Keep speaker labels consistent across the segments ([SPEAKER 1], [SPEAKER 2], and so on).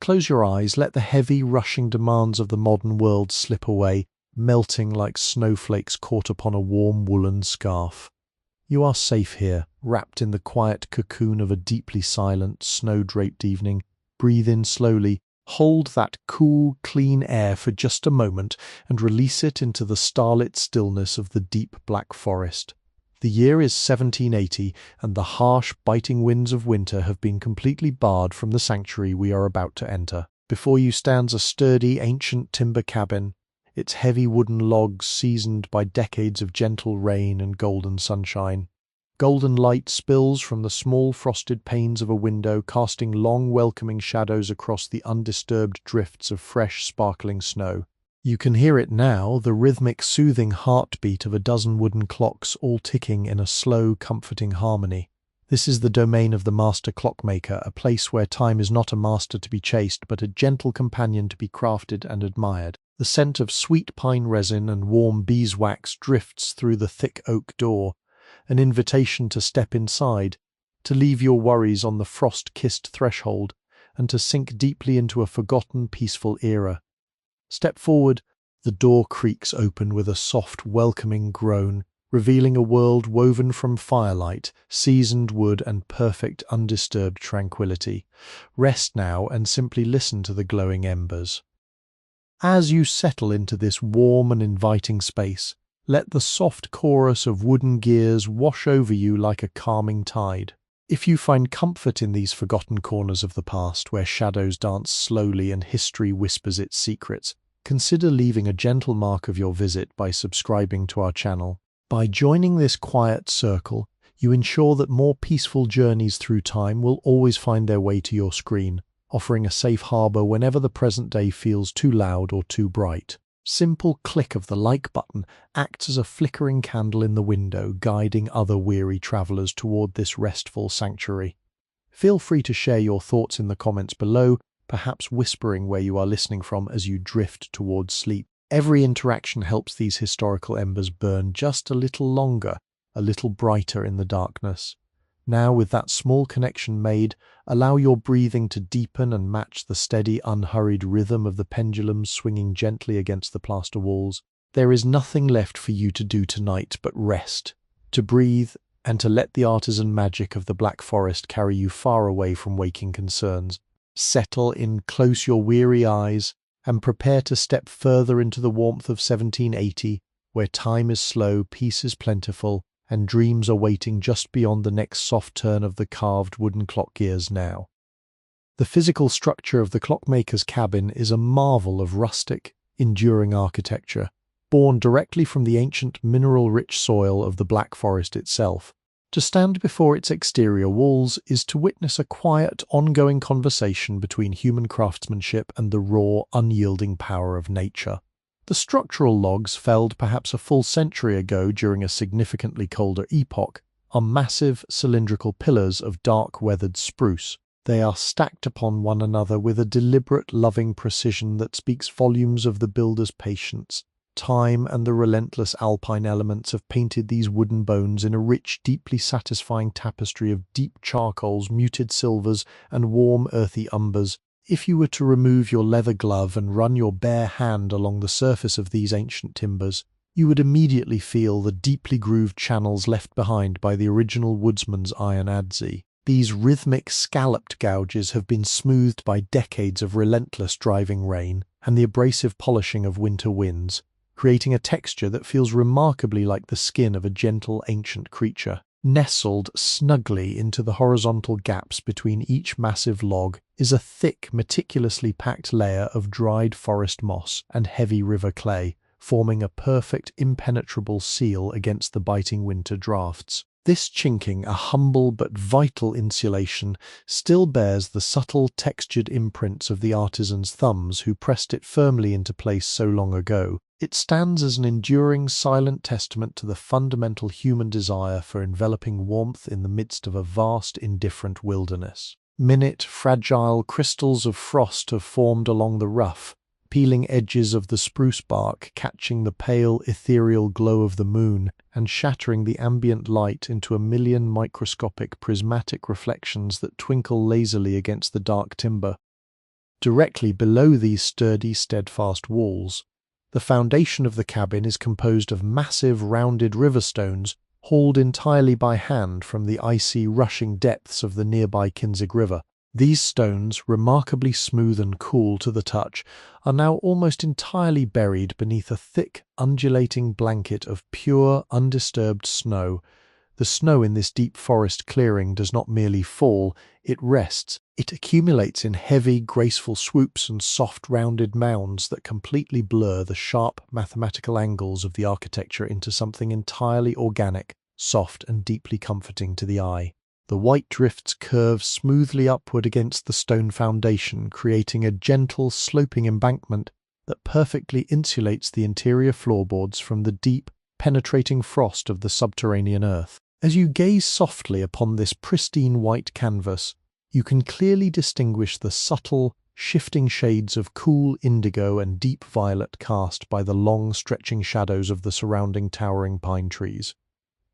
[SPEAKER 1] Close your eyes, let the heavy, rushing demands of the modern world slip away, melting like snowflakes caught upon a warm woolen scarf. You are safe here, wrapped in the quiet cocoon of a deeply silent, snow-draped evening. Breathe in slowly, hold that cool, clean air for just a moment, and release it into the starlit stillness of the deep black forest. The year is 1780, and the harsh, biting winds of winter have been completely barred from the sanctuary we are about to enter. Before you stands a sturdy, ancient timber cabin, its heavy wooden logs seasoned by decades of gentle rain and golden sunshine. Golden light spills from the small frosted panes of a window, casting long, welcoming shadows across the undisturbed drifts of fresh, sparkling snow. You can hear it now, the rhythmic, soothing heartbeat of a dozen wooden clocks all ticking in a slow, comforting harmony. This is the domain of the master clockmaker, a place where time is not a master to be chased, but a gentle companion to be crafted and admired. The scent of sweet pine resin and warm beeswax drifts through the thick oak door, an invitation to step inside, to leave your worries on the frost-kissed threshold, and to sink deeply into a forgotten, peaceful era. Step forward, the door creaks open with a soft, welcoming groan, revealing a world woven from firelight, seasoned wood, and perfect, undisturbed tranquility. Rest now and simply listen to the glowing embers. As you settle into this warm and inviting space, let the soft chorus of wooden gears wash over you like a calming tide. If you find comfort in these forgotten corners of the past, where shadows dance slowly and history whispers its secrets, consider leaving a gentle mark of your visit by subscribing to our channel. By joining this quiet circle, you ensure that more peaceful journeys through time will always find their way to your screen, offering a safe harbor whenever the present day feels too loud or too bright. Simple click of the like button acts as a flickering candle in the window, guiding other weary travelers toward this restful sanctuary. Feel free to share your thoughts in the comments below, perhaps whispering where you are listening from as you drift towards sleep. Every interaction helps these historical embers burn just a little longer, a little brighter in the darkness. Now, with that small connection made, allow your breathing to deepen and match the steady, unhurried rhythm of the pendulum swinging gently against the plaster walls. There is nothing left for you to do tonight but rest, to breathe, and to let the artisan magic of the Black Forest carry you far away from waking concerns. Settle in, close your weary eyes, and prepare to step further into the warmth of 1780, where time is slow, peace is plentiful, and dreams are waiting just beyond the next soft turn of the carved wooden clock gears now. The physical structure of the clockmaker's cabin is a marvel of rustic, enduring architecture, born directly from the ancient mineral-rich soil of the Black Forest itself. To stand before its exterior walls is to witness a quiet, ongoing conversation between human craftsmanship and the raw, unyielding power of nature. The structural logs, felled perhaps a full century ago during a significantly colder epoch, are massive cylindrical pillars of dark weathered spruce. They are stacked upon one another with a deliberate, loving precision that speaks volumes of the builder's patience. Time and the relentless alpine elements have painted these wooden bones in a rich, deeply satisfying tapestry of deep charcoals, muted silvers, and warm, earthy umbers. If you were to remove your leather glove and run your bare hand along the surface of these ancient timbers, you would immediately feel the deeply grooved channels left behind by the original woodsman's iron adze. These rhythmic, scalloped gouges have been smoothed by decades of relentless driving rain and the abrasive polishing of winter winds, creating a texture that feels remarkably like the skin of a gentle, ancient creature. Nestled snugly into the horizontal gaps between each massive log is a thick, meticulously packed layer of dried forest moss and heavy river clay, forming a perfect, impenetrable seal against the biting winter drafts. This chinking, a humble but vital insulation, still bears the subtle, textured imprints of the artisan's thumbs who pressed it firmly into place so long ago. It stands as an enduring, silent testament to the fundamental human desire for enveloping warmth in the midst of a vast, indifferent wilderness. Minute, fragile crystals of frost have formed along the rough, peeling edges of the spruce bark, catching the pale, ethereal glow of the moon and shattering the ambient light into a million microscopic, prismatic reflections that twinkle lazily against the dark timber. Directly below these sturdy, steadfast walls, the foundation of the cabin is composed of massive rounded river stones hauled entirely by hand from the icy, rushing depths of the nearby Kinzig River. These stones, remarkably smooth and cool to the touch, are now almost entirely buried beneath a thick, undulating blanket of pure, undisturbed snow. The snow in this deep forest clearing does not merely fall, it rests. It accumulates in heavy, graceful swoops and soft, rounded mounds that completely blur the sharp, mathematical angles of the architecture into something entirely organic, soft and deeply comforting to the eye. The white drifts curve smoothly upward against the stone foundation, creating a gentle, sloping embankment that perfectly insulates the interior floorboards from the deep, penetrating frost of the subterranean earth. As you gaze softly upon this pristine white canvas, you can clearly distinguish the subtle, shifting shades of cool indigo and deep violet cast by the long, stretching shadows of the surrounding towering pine trees.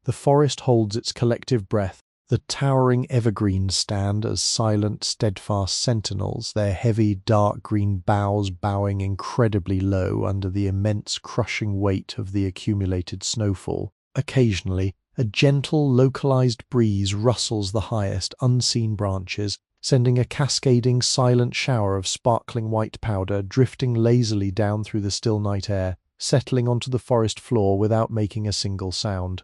[SPEAKER 1] The forest holds its collective breath. The towering evergreens stand as silent, steadfast sentinels, their heavy, dark green boughs bowing incredibly low under the immense, crushing weight of the accumulated snowfall. Occasionally, a gentle, localized breeze rustles the highest, unseen branches, sending a cascading, silent shower of sparkling white powder drifting lazily down through the still night air, settling onto the forest floor without making a single sound.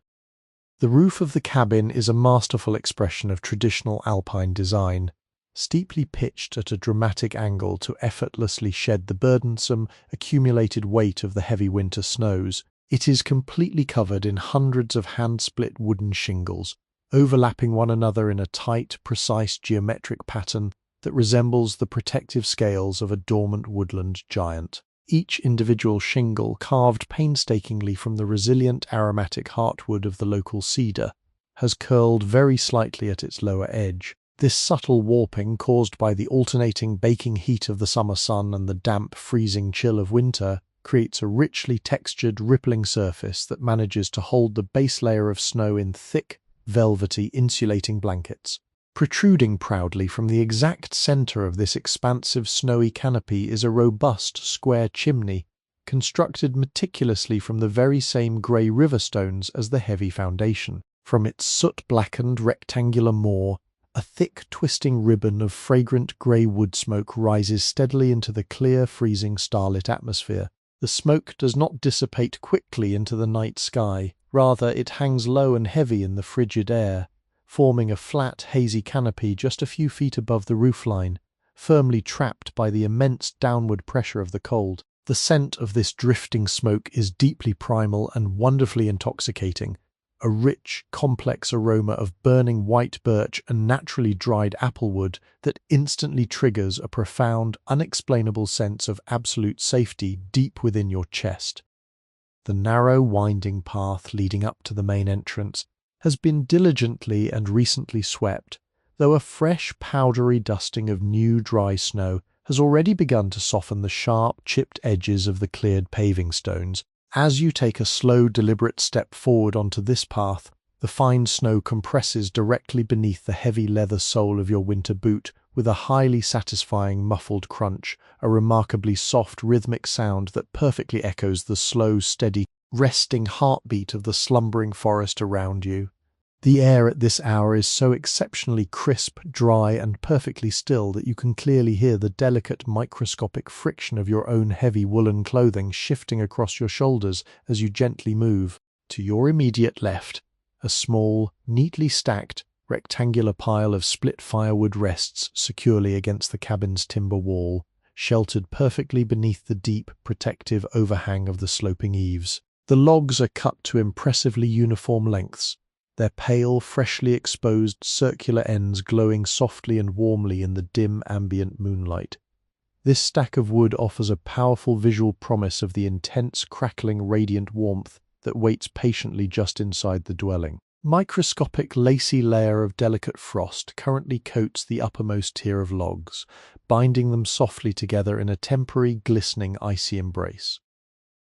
[SPEAKER 1] The roof of the cabin is a masterful expression of traditional alpine design, steeply pitched at a dramatic angle to effortlessly shed the burdensome, accumulated weight of the heavy winter snows. It is completely covered in hundreds of hand-split wooden shingles, overlapping one another in a tight, precise geometric pattern that resembles the protective scales of a dormant woodland giant. Each individual shingle, carved painstakingly from the resilient aromatic heartwood of the local cedar, has curled very slightly at its lower edge. This subtle warping, caused by the alternating baking heat of the summer sun and the damp, freezing chill of winter, creates a richly textured, rippling surface that manages to hold the base layer of snow in thick, velvety, insulating blankets. Protruding proudly from the exact center of this expansive snowy canopy is a robust, square chimney, constructed meticulously from the very same grey river stones as the heavy foundation. From its soot-blackened rectangular maw, a thick, twisting ribbon of fragrant grey wood smoke rises steadily into the clear, freezing, starlit atmosphere. The smoke does not dissipate quickly into the night sky, rather it hangs low and heavy in the frigid air, forming a flat, hazy canopy just a few feet above the roofline, firmly trapped by the immense downward pressure of the cold. The scent of this drifting smoke is deeply primal and wonderfully intoxicating, a rich, complex aroma of burning white birch and naturally dried applewood that instantly triggers a profound, unexplainable sense of absolute safety deep within your chest. The narrow, winding path leading up to the main entrance has been diligently and recently swept, though a fresh, powdery dusting of new, dry snow has already begun to soften the sharp, chipped edges of the cleared paving stones. As you take a slow, deliberate step forward onto this path, the fine snow compresses directly beneath the heavy leather sole of your winter boot with a highly satisfying muffled crunch, a remarkably soft, rhythmic sound that perfectly echoes the slow, steady, resting heartbeat of the slumbering forest around you. The air at this hour is so exceptionally crisp, dry, and perfectly still that you can clearly hear the delicate microscopic friction of your own heavy woolen clothing shifting across your shoulders as you gently move. To your immediate left, a small, neatly stacked, rectangular pile of split firewood rests securely against the cabin's timber wall, sheltered perfectly beneath the deep, protective overhang of the sloping eaves. The logs are cut to impressively uniform lengths, their pale, freshly exposed circular ends glowing softly and warmly in the dim ambient moonlight. This stack of wood offers a powerful visual promise of the intense, crackling, radiant warmth that waits patiently just inside the dwelling. Microscopic, lacy layer of delicate frost currently coats the uppermost tier of logs, binding them softly together in a temporary, glistening, icy embrace.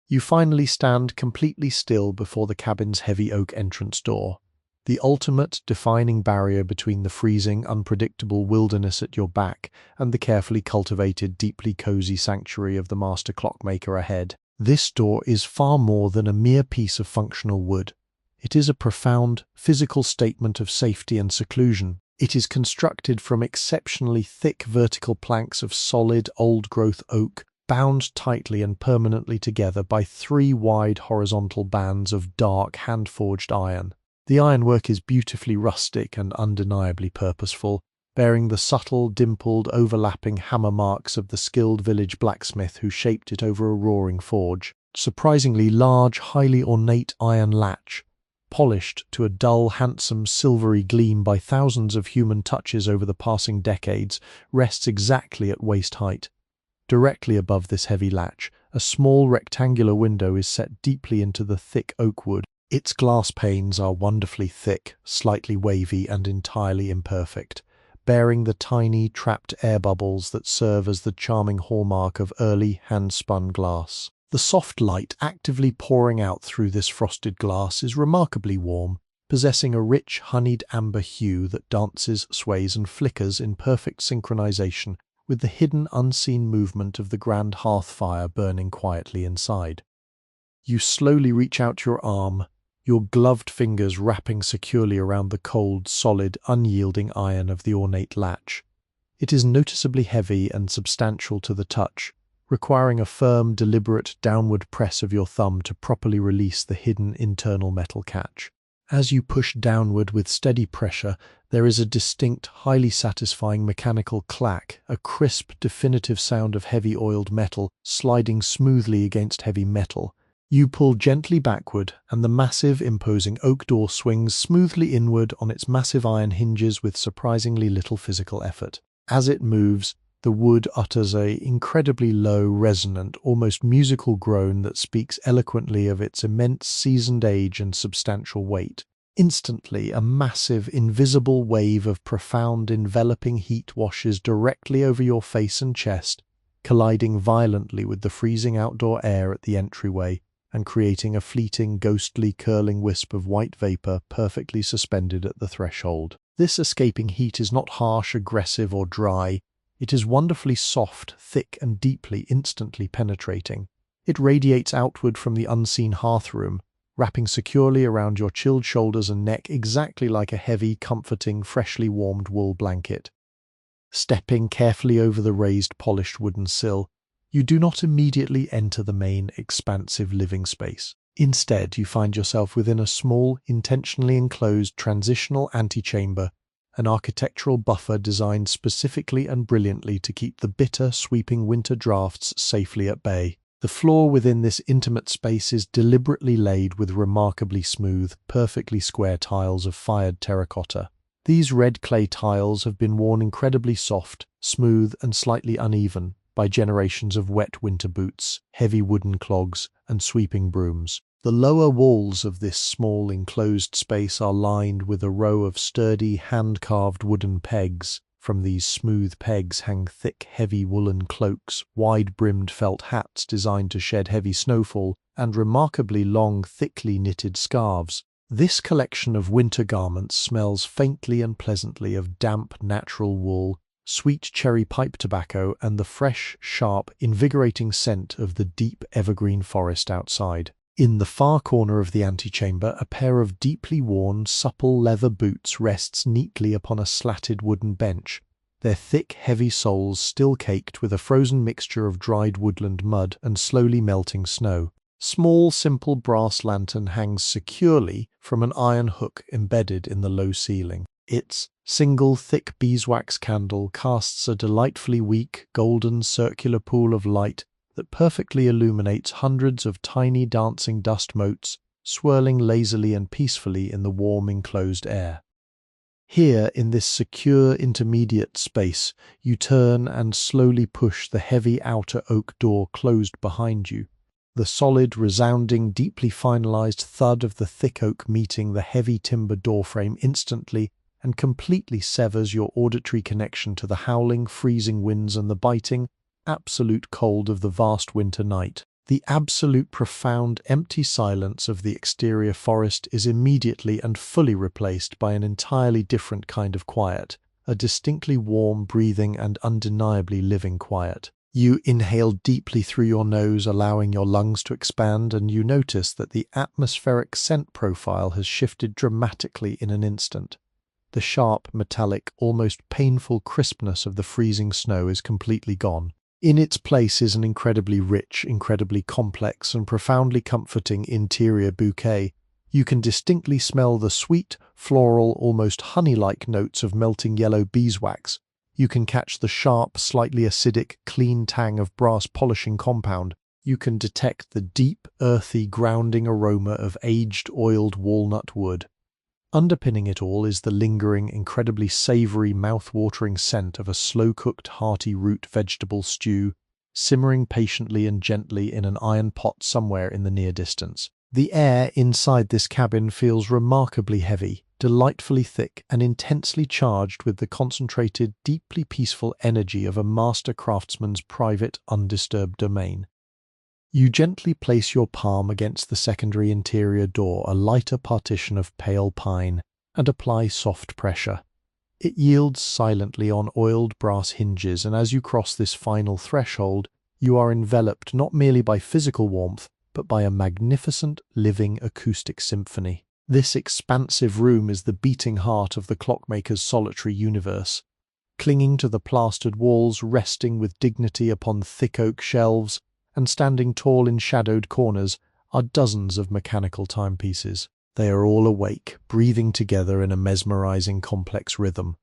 [SPEAKER 1] You finally stand completely still before the cabin's heavy oak entrance door. the ultimate defining barrier between the freezing, unpredictable wilderness at your back and the carefully cultivated, deeply cozy sanctuary of the master clockmaker ahead. This door is far more than a mere piece of functional wood. It is a profound, physical statement of safety and seclusion. It is constructed from exceptionally thick vertical planks of solid, old-growth oak, bound tightly and permanently together by 3 wide horizontal bands of dark, hand-forged iron. The ironwork is beautifully rustic and undeniably purposeful, bearing the subtle, dimpled, overlapping hammer marks of the skilled village blacksmith who shaped it over a roaring forge. Surprisingly large, highly ornate iron latch, polished to a dull, handsome, silvery gleam by thousands of human touches over the passing decades, rests exactly at waist height. Directly above this heavy latch, a small rectangular window is set deeply into the thick oak wood. Its glass panes are wonderfully thick, slightly wavy, and entirely imperfect, bearing the tiny, trapped air bubbles that serve as the charming hallmark of early hand-spun glass. The soft light actively pouring out through this frosted glass is remarkably warm, possessing a rich, honeyed amber hue that dances, sways, and flickers in perfect synchronization with the hidden, unseen movement of the grand hearth fire burning quietly inside. You slowly reach out your arm, your gloved fingers wrapping securely around the cold, solid, unyielding iron of the ornate latch. It is noticeably heavy and substantial to the touch, requiring a firm, deliberate downward press of your thumb to properly release the hidden internal metal catch. As you push downward with steady pressure, there is a distinct, highly satisfying mechanical clack, a crisp, definitive sound of heavy oiled metal sliding smoothly against heavy metal. You pull gently backward, and the massive, imposing oak door swings smoothly inward on its massive iron hinges with surprisingly little physical effort. As it moves, the wood utters an incredibly low, resonant, almost musical groan that speaks eloquently of its immense seasoned age and substantial weight. Instantly, a massive, invisible wave of profound, enveloping heat washes directly over your face and chest, colliding violently with the freezing outdoor air at the entryway and creating a fleeting, ghostly, curling wisp of white vapor perfectly suspended at the threshold. This escaping heat is not harsh, aggressive, or dry. It is wonderfully soft, thick, and deeply, instantly penetrating. It radiates outward from the unseen hearthroom, wrapping securely around your chilled shoulders and neck exactly like a heavy, comforting, freshly warmed wool blanket. Stepping carefully over the raised, polished wooden sill, you do not immediately enter the main, expansive living space. Instead, you find yourself within a small, intentionally enclosed transitional antechamber, an architectural buffer designed specifically and brilliantly to keep the bitter, sweeping winter drafts safely at bay. The floor within this intimate space is deliberately laid with remarkably smooth, perfectly square tiles of fired terracotta. These red clay tiles have been worn incredibly soft, smooth, and slightly uneven by generations of wet winter boots, heavy wooden clogs, and sweeping brooms. The lower walls of this small enclosed space are lined with a row of sturdy, hand-carved wooden pegs. From these smooth pegs hang thick, heavy woolen cloaks, wide-brimmed felt hats designed to shed heavy snowfall, and remarkably long, thickly knitted scarves. This collection of winter garments smells faintly and pleasantly of damp, natural wool, sweet cherry pipe tobacco, and the fresh, sharp, invigorating scent of the deep evergreen forest outside. In the far corner of the antechamber, a pair of deeply worn, supple leather boots rests neatly upon a slatted wooden bench, their thick, heavy soles still caked with a frozen mixture of dried woodland mud and slowly melting snow. Small, simple brass lantern hangs securely from an iron hook embedded in the low ceiling. Its single thick beeswax candle casts a delightfully weak, golden, circular pool of light that perfectly illuminates hundreds of tiny dancing dust motes swirling lazily and peacefully in the warm enclosed air. Here, in this secure intermediate space, you turn and slowly push the heavy outer oak door closed behind you. The solid, resounding, deeply finalized thud of the thick oak meeting the heavy timber doorframe instantly and completely severs your auditory connection to the howling, freezing winds and the biting, absolute cold of the vast winter night. The absolute profound empty silence of the exterior forest is immediately and fully replaced by an entirely different kind of quiet, a distinctly warm, breathing and undeniably living quiet. You inhale deeply through your nose, allowing your lungs to expand, and you notice that the atmospheric scent profile has shifted dramatically in an instant. The sharp, metallic, almost painful crispness of the freezing snow is completely gone. In its place is an incredibly rich, incredibly complex, and profoundly comforting interior bouquet. You can distinctly smell the sweet, floral, almost honey-like notes of melting yellow beeswax. You can catch the sharp, slightly acidic, clean tang of brass polishing compound. You can detect the deep, earthy, grounding aroma of aged, oiled walnut wood. Underpinning it all is the lingering, incredibly savory, mouth-watering scent of a slow-cooked, hearty root vegetable stew, simmering patiently and gently in an iron pot somewhere in the near distance. The air inside this cabin feels remarkably heavy, delightfully thick, and intensely charged with the concentrated, deeply peaceful energy of a master craftsman's private, undisturbed domain. You gently place your palm against the secondary interior door, a lighter partition of pale pine, and apply soft pressure. It yields silently on oiled brass hinges, and as you cross this final threshold, you are enveloped not merely by physical warmth, but by a magnificent, living acoustic symphony. This expansive room is the beating heart of the Clockmaker's solitary universe. Clinging to the plastered walls, resting with dignity upon thick oak shelves, and standing tall in shadowed corners are dozens of mechanical timepieces. They are all awake, breathing together in a mesmerizing complex rhythm.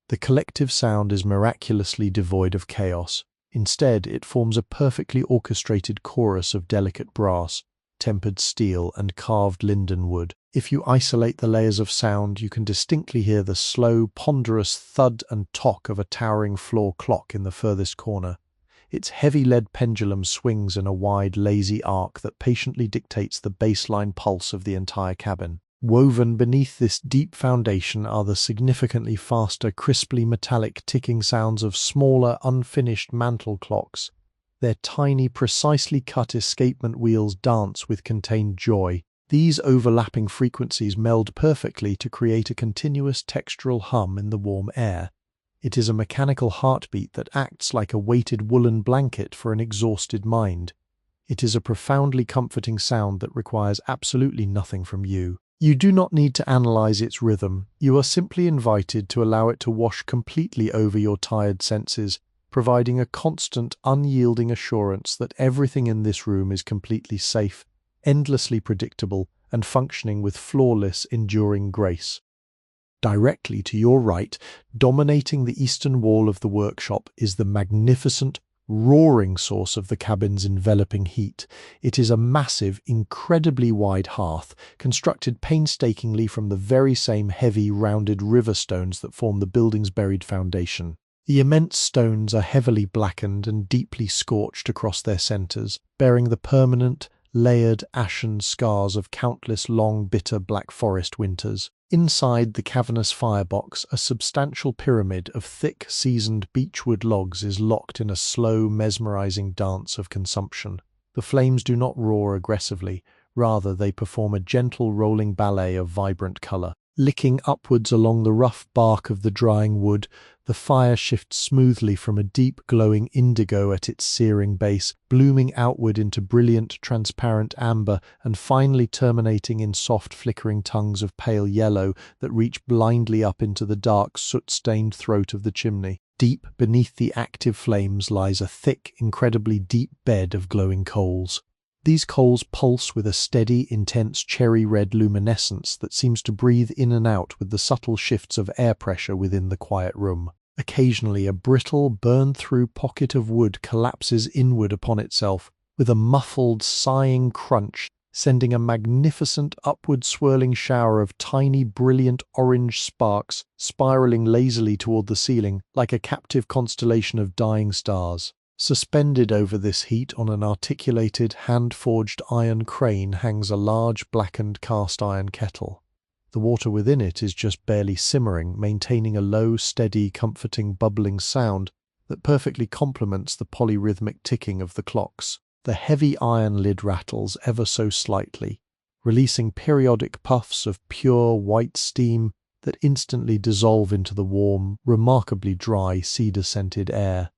[SPEAKER 1] The collective sound is miraculously devoid of chaos. Instead, it forms a perfectly orchestrated chorus of delicate brass, tempered steel, and carved linden wood. If you isolate the layers of sound, you can distinctly hear the slow, ponderous thud and tock of a towering floor clock in the furthest corner. Its heavy lead pendulum swings in a wide, lazy arc that patiently dictates the baseline pulse of the entire cabin. Woven beneath this deep foundation are the significantly faster, crisply metallic ticking sounds of smaller, unfinished mantle clocks. Their tiny, precisely cut escapement wheels dance with contained joy. These overlapping frequencies meld perfectly to create a continuous textural hum in the warm air. It is a mechanical heartbeat that acts like a weighted woolen blanket for an exhausted mind. It is a profoundly comforting sound that requires absolutely nothing from you. You do not need to analyze its rhythm. You are simply invited to allow it to wash completely over your tired senses, providing a constant, unyielding assurance that everything in this room is completely safe, endlessly predictable, and functioning with flawless, enduring grace. Directly to your right, dominating the eastern wall of the workshop, is the magnificent, roaring source of the cabin's enveloping heat. It is a massive, incredibly wide hearth, constructed painstakingly from the very same heavy, rounded river stones that form the building's buried foundation. The immense stones are heavily blackened and deeply scorched across their centers, bearing the permanent, layered, ashen scars of countless long, bitter Black Forest winters. Inside the cavernous firebox, a substantial pyramid of thick, seasoned beechwood logs is locked in a slow, mesmerizing dance of consumption. The flames do not roar aggressively, rather they perform a gentle rolling ballet of vibrant color. Licking upwards along the rough bark of the drying wood, the fire shifts smoothly from a deep glowing indigo at its searing base, blooming outward into brilliant transparent amber, and finally terminating in soft flickering tongues of pale yellow that reach blindly up into the dark soot-stained throat of the chimney. Deep beneath the active flames lies a thick, incredibly deep bed of glowing coals. These coals pulse with a steady, intense cherry-red luminescence that seems to breathe in and out with the subtle shifts of air pressure within the quiet room. Occasionally, a brittle, burned-through pocket of wood collapses inward upon itself, with a muffled, sighing crunch, sending a magnificent, upward-swirling shower of tiny, brilliant orange sparks spiraling lazily toward the ceiling, like a captive constellation of dying stars. Suspended over this heat on an articulated, hand-forged iron crane hangs a large blackened cast-iron kettle. The water within it is just barely simmering, maintaining a low, steady, comforting, bubbling sound that perfectly complements the polyrhythmic ticking of the clocks. The heavy iron lid rattles ever so slightly, releasing periodic puffs of pure white steam that instantly dissolve into the warm, remarkably dry cedar-scented air.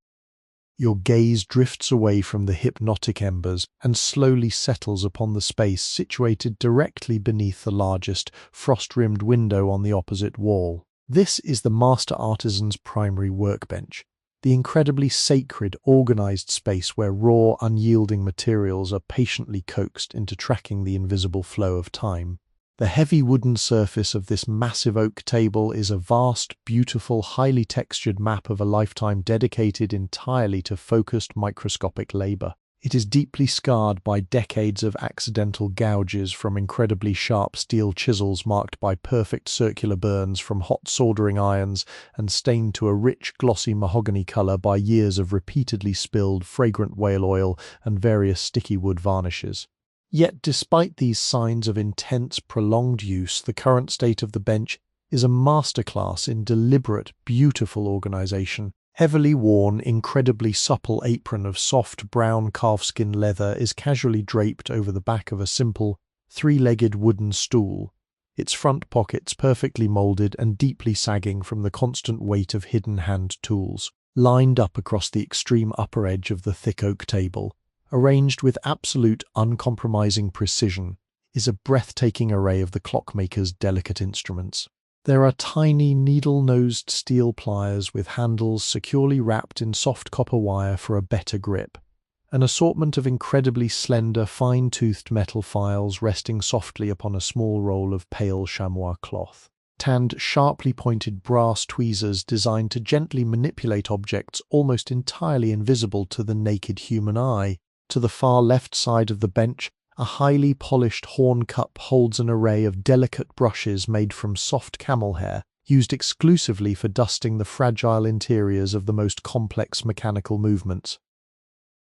[SPEAKER 1] Your gaze drifts away from the hypnotic embers and slowly settles upon the space situated directly beneath the largest, frost-rimmed window on the opposite wall. This is the master artisan's primary workbench, the incredibly sacred, organized space where raw, unyielding materials are patiently coaxed into tracking the invisible flow of time. The heavy wooden surface of this massive oak table is a vast, beautiful, highly textured map of a lifetime dedicated entirely to focused microscopic labor. It is deeply scarred by decades of accidental gouges from incredibly sharp steel chisels marked by perfect circular burns from hot soldering irons and stained to a rich, glossy mahogany color by years of repeatedly spilled, fragrant whale oil and various sticky wood varnishes. Yet despite these signs of intense, prolonged use, the current state of the bench is a masterclass in deliberate, beautiful organization. Heavily worn, incredibly supple apron of soft brown calfskin leather is casually draped over the back of a simple, three-legged wooden stool, its front pockets perfectly molded and deeply sagging from the constant weight of hidden hand tools. Lined up across the extreme upper edge of the thick oak table, arranged with absolute uncompromising precision, is a breathtaking array of the clockmaker's delicate instruments. There are tiny needle-nosed steel pliers with handles securely wrapped in soft copper wire for a better grip, an assortment of incredibly slender, fine-toothed metal files resting softly upon a small roll of pale chamois cloth, tanned, sharply pointed brass tweezers designed to gently manipulate objects almost entirely invisible to the naked human eye. To the far left side of the bench, a highly polished horn cup holds an array of delicate brushes made from soft camel hair, used exclusively for dusting the fragile interiors of the most complex mechanical movements.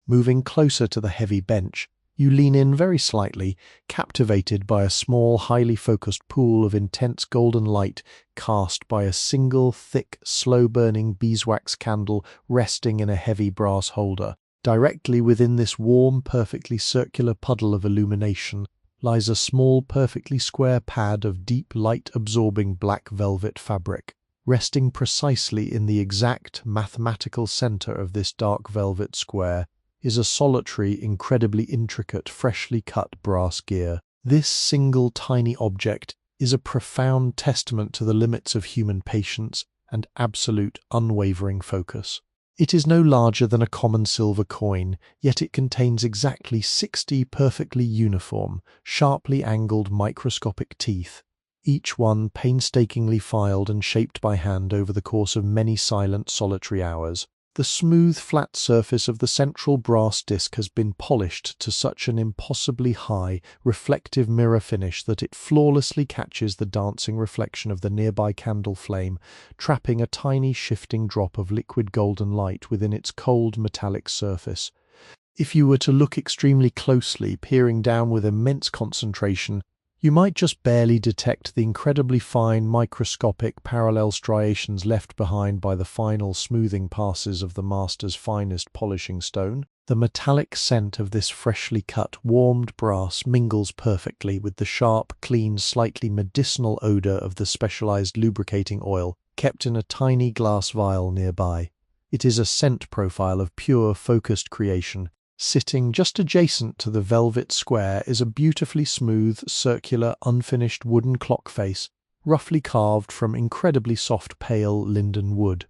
[SPEAKER 1] Moving closer to the heavy bench, you lean in very slightly, captivated by a small, highly focused pool of intense golden light cast by a single, thick, slow-burning beeswax candle resting in a heavy brass holder. Directly within this warm, perfectly circular puddle of illumination lies a small, perfectly square pad of deep, light-absorbing black velvet fabric. Resting precisely in the exact mathematical center of this dark velvet square is a solitary, incredibly intricate, freshly cut brass gear. This single tiny object is a profound testament to the limits of human patience and absolute, unwavering focus. It is no larger than a common silver coin, yet it contains exactly 60 perfectly uniform, sharply angled microscopic teeth, each one painstakingly filed and shaped by hand over the course of many silent, solitary hours. The smooth, flat surface of the central brass disc has been polished to such an impossibly high, reflective mirror finish that it flawlessly catches the dancing reflection of the nearby candle flame, trapping a tiny shifting drop of liquid golden light within its cold metallic surface. If you were to look extremely closely, peering down with immense concentration, you might just barely detect the incredibly fine, microscopic parallel striations left behind by the final smoothing passes of the master's finest polishing stone. The metallic scent of this freshly cut, warmed brass mingles perfectly with the sharp, clean, slightly medicinal odor of the specialized lubricating oil kept in a tiny glass vial nearby. It is a scent profile of pure, focused creation. Sitting just adjacent to the velvet square is a beautifully smooth, circular, unfinished wooden clock face, roughly carved from incredibly soft, pale linden wood.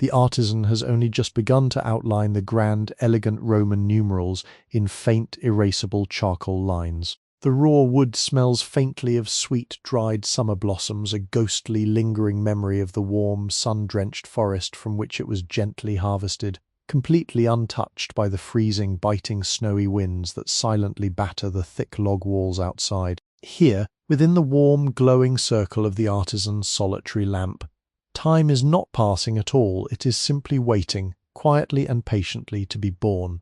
[SPEAKER 1] The artisan has only just begun to outline the grand, elegant Roman numerals in faint, erasable charcoal lines. The raw wood smells faintly of sweet, dried summer blossoms, a ghostly, lingering memory of the warm, sun-drenched forest from which it was gently harvested, completely untouched by the freezing, biting, snowy winds that silently batter the thick log walls outside. Here, within the warm, glowing circle of the artisan's solitary lamp, time is not passing at all, it is simply waiting, quietly and patiently, to be born.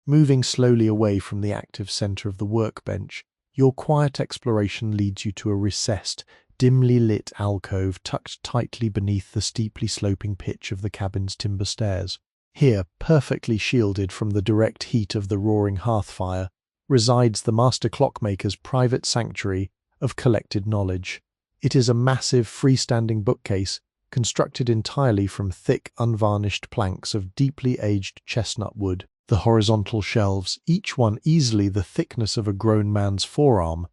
[SPEAKER 1] Moving slowly away from the active center of the workbench, your quiet exploration leads you to a recessed, dimly lit alcove tucked tightly beneath the steeply sloping pitch of the cabin's timber stairs. Here, perfectly shielded from the direct heat of the roaring hearth fire, resides the master clockmaker's private sanctuary of collected knowledge. It is a massive freestanding bookcase constructed entirely from thick, unvarnished planks of deeply aged chestnut wood. The horizontal shelves, each one easily the thickness of a grown man's forearm,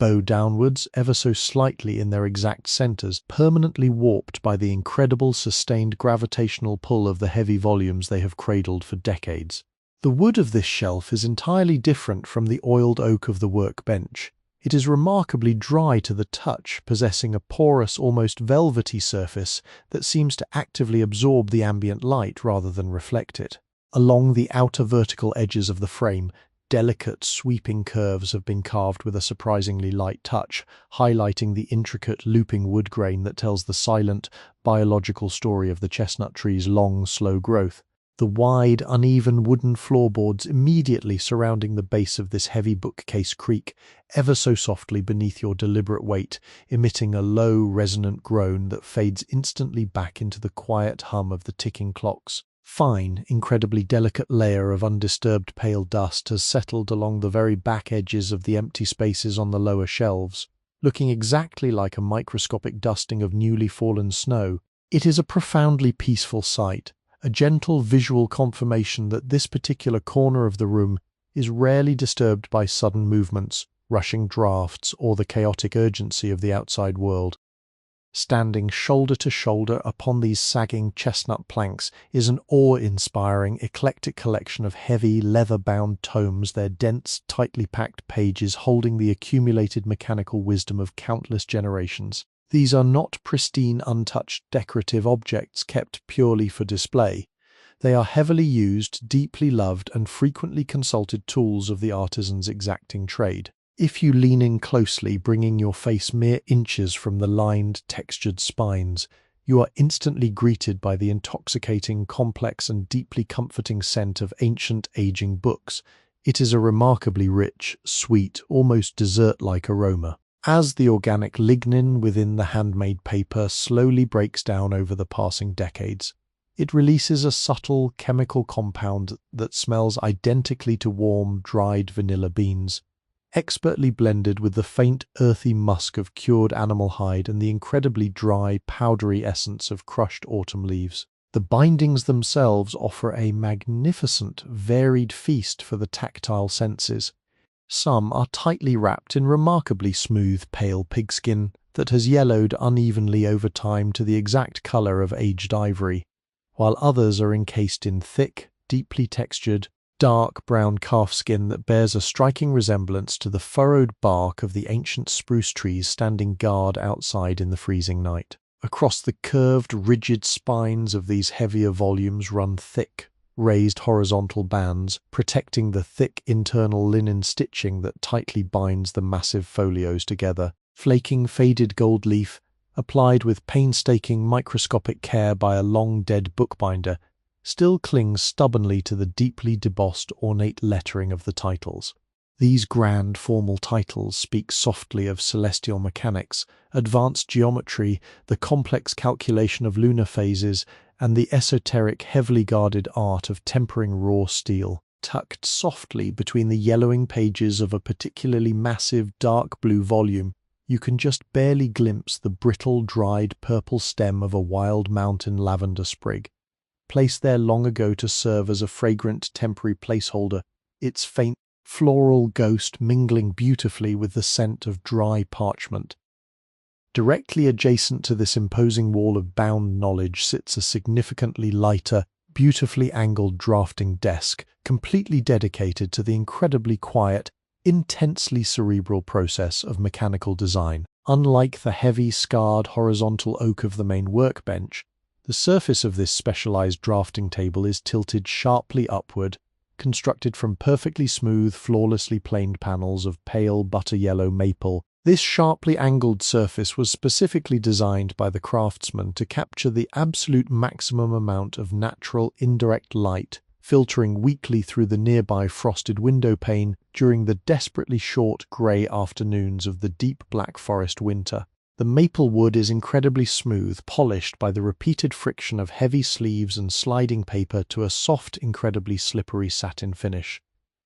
[SPEAKER 1] bow downwards ever so slightly in their exact centers, permanently warped by the incredible sustained gravitational pull of the heavy volumes they have cradled for decades. The wood of this shelf is entirely different from the oiled oak of the workbench. It is remarkably dry to the touch, possessing a porous, almost velvety surface that seems to actively absorb the ambient light rather than reflect it. Along the outer vertical edges of the frame, delicate, sweeping curves have been carved with a surprisingly light touch, highlighting the intricate, looping wood grain that tells the silent, biological story of the chestnut tree's long, slow growth. The wide, uneven wooden floorboards immediately surrounding the base of this heavy bookcase creak ever so softly beneath your deliberate weight, emitting a low, resonant groan that fades instantly back into the quiet hum of the ticking clocks. Fine, incredibly delicate layer of undisturbed pale dust has settled along the very back edges of the empty spaces on the lower shelves, looking exactly like a microscopic dusting of newly fallen snow. It is a profoundly peaceful sight, a gentle visual confirmation that this particular corner of the room is rarely disturbed by sudden movements, rushing drafts, or the chaotic urgency of the outside world. Standing shoulder to shoulder upon these sagging chestnut planks is an awe-inspiring, eclectic collection of heavy, leather-bound tomes, their dense, tightly packed pages holding the accumulated mechanical wisdom of countless generations. These are not pristine, untouched decorative objects kept purely for display. They are heavily used, deeply loved, and frequently consulted tools of the artisan's exacting trade. If you lean in closely, bringing your face mere inches from the lined, textured spines, you are instantly greeted by the intoxicating, complex, and deeply comforting scent of ancient, aging books. It is a remarkably rich, sweet, almost dessert-like aroma. As the organic lignin within the handmade paper slowly breaks down over the passing decades, it releases a subtle chemical compound that smells identically to warm, dried vanilla beans, expertly blended with the faint, earthy musk of cured animal hide and the incredibly dry, powdery essence of crushed autumn leaves. The bindings themselves offer a magnificent, varied feast for the tactile senses. Some are tightly wrapped in remarkably smooth, pale pigskin that has yellowed unevenly over time to the exact color of aged ivory, while others are encased in thick, deeply textured, dark brown calfskin that bears a striking resemblance to the furrowed bark of the ancient spruce trees standing guard outside in the freezing night. Across the curved, rigid spines of these heavier volumes run thick, raised horizontal bands, protecting the thick internal linen stitching that tightly binds the massive folios together. Flaking faded gold leaf, applied with painstaking microscopic care by a long-dead bookbinder, still clings stubbornly to the deeply debossed ornate lettering of the titles. These grand formal titles speak softly of celestial mechanics, advanced geometry, the complex calculation of lunar phases, and the esoteric, heavily guarded art of tempering raw steel. Tucked softly between the yellowing pages of a particularly massive dark blue volume, you can just barely glimpse the brittle, dried purple stem of a wild mountain lavender sprig, placed there long ago to serve as a fragrant temporary placeholder, its faint floral ghost mingling beautifully with the scent of dry parchment. Directly adjacent to this imposing wall of bound knowledge sits a significantly lighter, beautifully angled drafting desk, completely dedicated to the incredibly quiet, intensely cerebral process of mechanical design. Unlike the heavy, scarred horizontal oak of the main workbench, the surface of this specialized drafting table is tilted sharply upward, constructed from perfectly smooth, flawlessly planed panels of pale butter-yellow maple. This sharply angled surface was specifically designed by the craftsman to capture the absolute maximum amount of natural, indirect light, filtering weakly through the nearby frosted window pane during the desperately short grey afternoons of the deep black forest winter. The maple wood is incredibly smooth, polished by the repeated friction of heavy sleeves and sliding paper to a soft, incredibly slippery satin finish.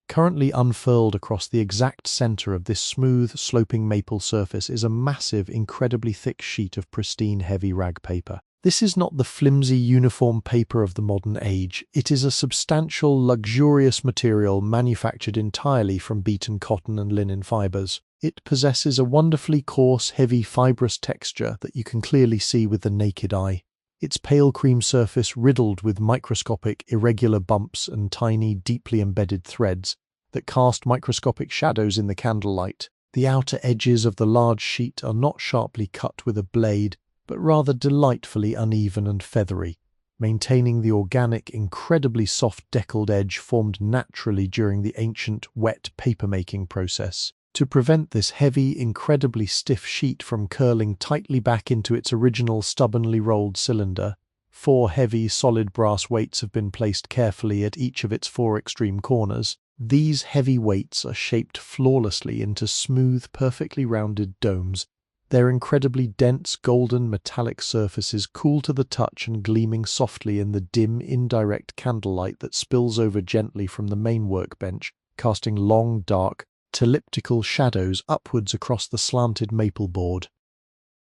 [SPEAKER 1] Currently unfurled across the exact center of this smooth, sloping maple surface is a massive, incredibly thick sheet of pristine, heavy rag paper. This is not the flimsy, uniform paper of the modern age. It is a substantial, luxurious material manufactured entirely from beaten cotton and linen fibers. It possesses a wonderfully coarse, heavy, fibrous texture that you can clearly see with the naked eye. Its pale cream surface riddled with microscopic, irregular bumps and tiny, deeply embedded threads that cast microscopic shadows in the candlelight. The outer edges of the large sheet are not sharply cut with a blade, but rather delightfully uneven and feathery, maintaining the organic, incredibly soft deckled edge formed naturally during the ancient, wet paper-making process. To prevent this heavy, incredibly stiff sheet from curling tightly back into its original stubbornly rolled cylinder, 4 heavy, solid brass weights have been placed carefully at each of its 4 extreme corners. These heavy weights are shaped flawlessly into smooth, perfectly rounded domes, their incredibly dense, golden, metallic surfaces cool to the touch and gleaming softly in the dim, indirect candlelight that spills over gently from the main workbench, casting long, dark, elliptical shadows upwards across the slanted maple board.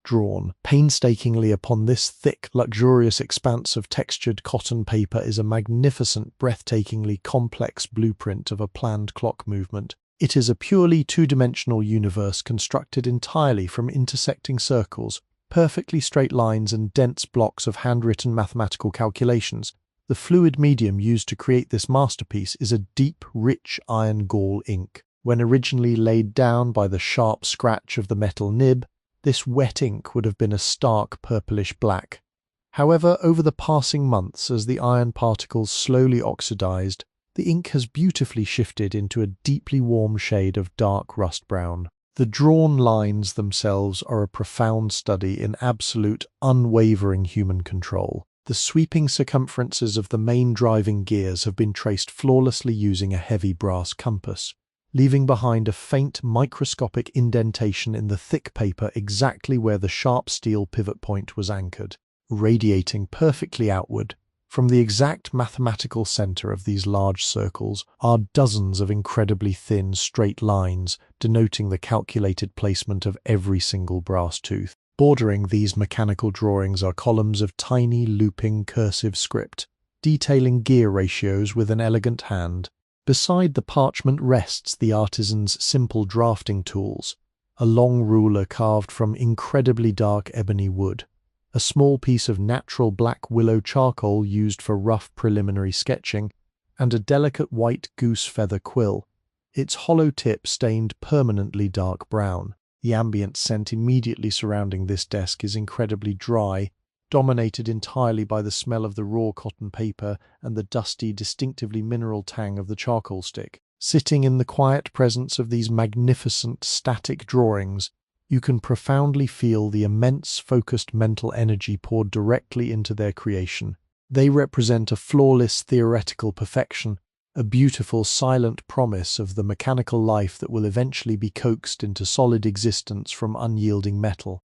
[SPEAKER 1] Drawn painstakingly upon this thick, luxurious expanse of textured cotton paper is a magnificent, breathtakingly complex blueprint of a planned clock movement. It is a purely two-dimensional universe constructed entirely from intersecting circles, perfectly straight lines and dense blocks of handwritten mathematical calculations. The fluid medium used to create this masterpiece is a deep, rich iron gall ink. When originally laid down by the sharp scratch of the metal nib, this wet ink would have been a stark purplish black. However, over the passing months, as the iron particles slowly oxidized, the ink has beautifully shifted into a deeply warm shade of dark rust brown. The drawn lines themselves are a profound study in absolute, unwavering human control. The sweeping circumferences of the main driving gears have been traced flawlessly using a heavy brass compass, leaving behind a faint microscopic indentation in the thick paper exactly where the sharp steel pivot point was anchored. Radiating perfectly outward, from the exact mathematical center of these large circles, are dozens of incredibly thin, straight lines denoting the calculated placement of every single brass tooth. Bordering these mechanical drawings are columns of tiny, looping, cursive script, detailing gear ratios with an elegant hand. Beside the parchment rests the artisan's simple drafting tools, a long ruler carved from incredibly dark ebony wood, a small piece of natural black willow charcoal used for rough preliminary sketching, and a delicate white goose feather quill, its hollow tip stained permanently dark brown. The ambient scent immediately surrounding this desk is incredibly dry, dominated entirely by the smell of the raw cotton paper and the dusty, distinctively mineral tang of the charcoal stick. Sitting in the quiet presence of these magnificent, static drawings, you can profoundly feel the immense, focused mental energy poured directly into their creation. They represent a flawless theoretical perfection, a beautiful, silent promise of the mechanical life that will eventually be coaxed into solid existence from unyielding metal.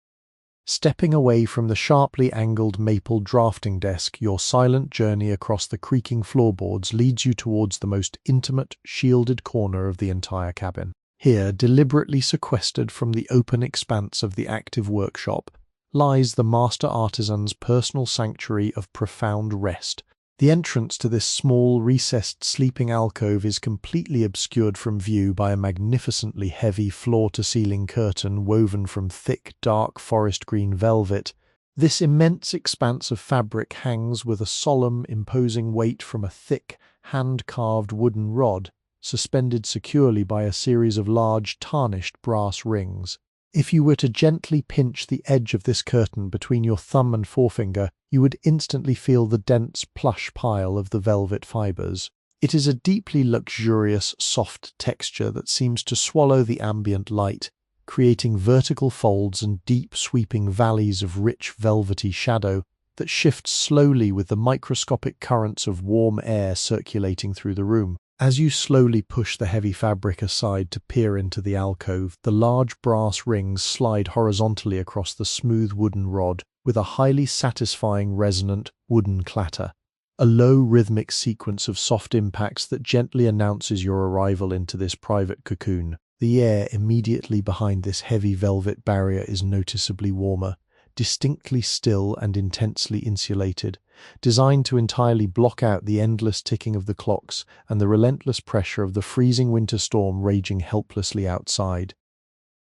[SPEAKER 1] Stepping away from the sharply angled maple drafting desk, your silent journey across the creaking floorboards leads you towards the most intimate, shielded corner of the entire cabin. Here, deliberately sequestered from the open expanse of the active workshop, lies the master artisan's personal sanctuary of profound rest. The entrance to this small, recessed sleeping alcove is completely obscured from view by a magnificently heavy floor-to-ceiling curtain woven from thick, dark forest green velvet. This immense expanse of fabric hangs with a solemn, imposing weight from a thick, hand-carved wooden rod, suspended securely by a series of large, tarnished brass rings. If you were to gently pinch the edge of this curtain between your thumb and forefinger, you would instantly feel the dense plush pile of the velvet fibers. It is a deeply luxurious, soft texture that seems to swallow the ambient light, creating vertical folds and deep, sweeping valleys of rich, velvety shadow that shift slowly with the microscopic currents of warm air circulating through the room. As you slowly push the heavy fabric aside to peer into the alcove, the large brass rings slide horizontally across the smooth wooden rod with a highly satisfying resonant wooden clatter, a low rhythmic sequence of soft impacts that gently announces your arrival into this private cocoon. The air immediately behind this heavy velvet barrier is noticeably warmer, distinctly still and intensely insulated, designed to entirely block out the endless ticking of the clocks and the relentless pressure of the freezing winter storm raging helplessly outside.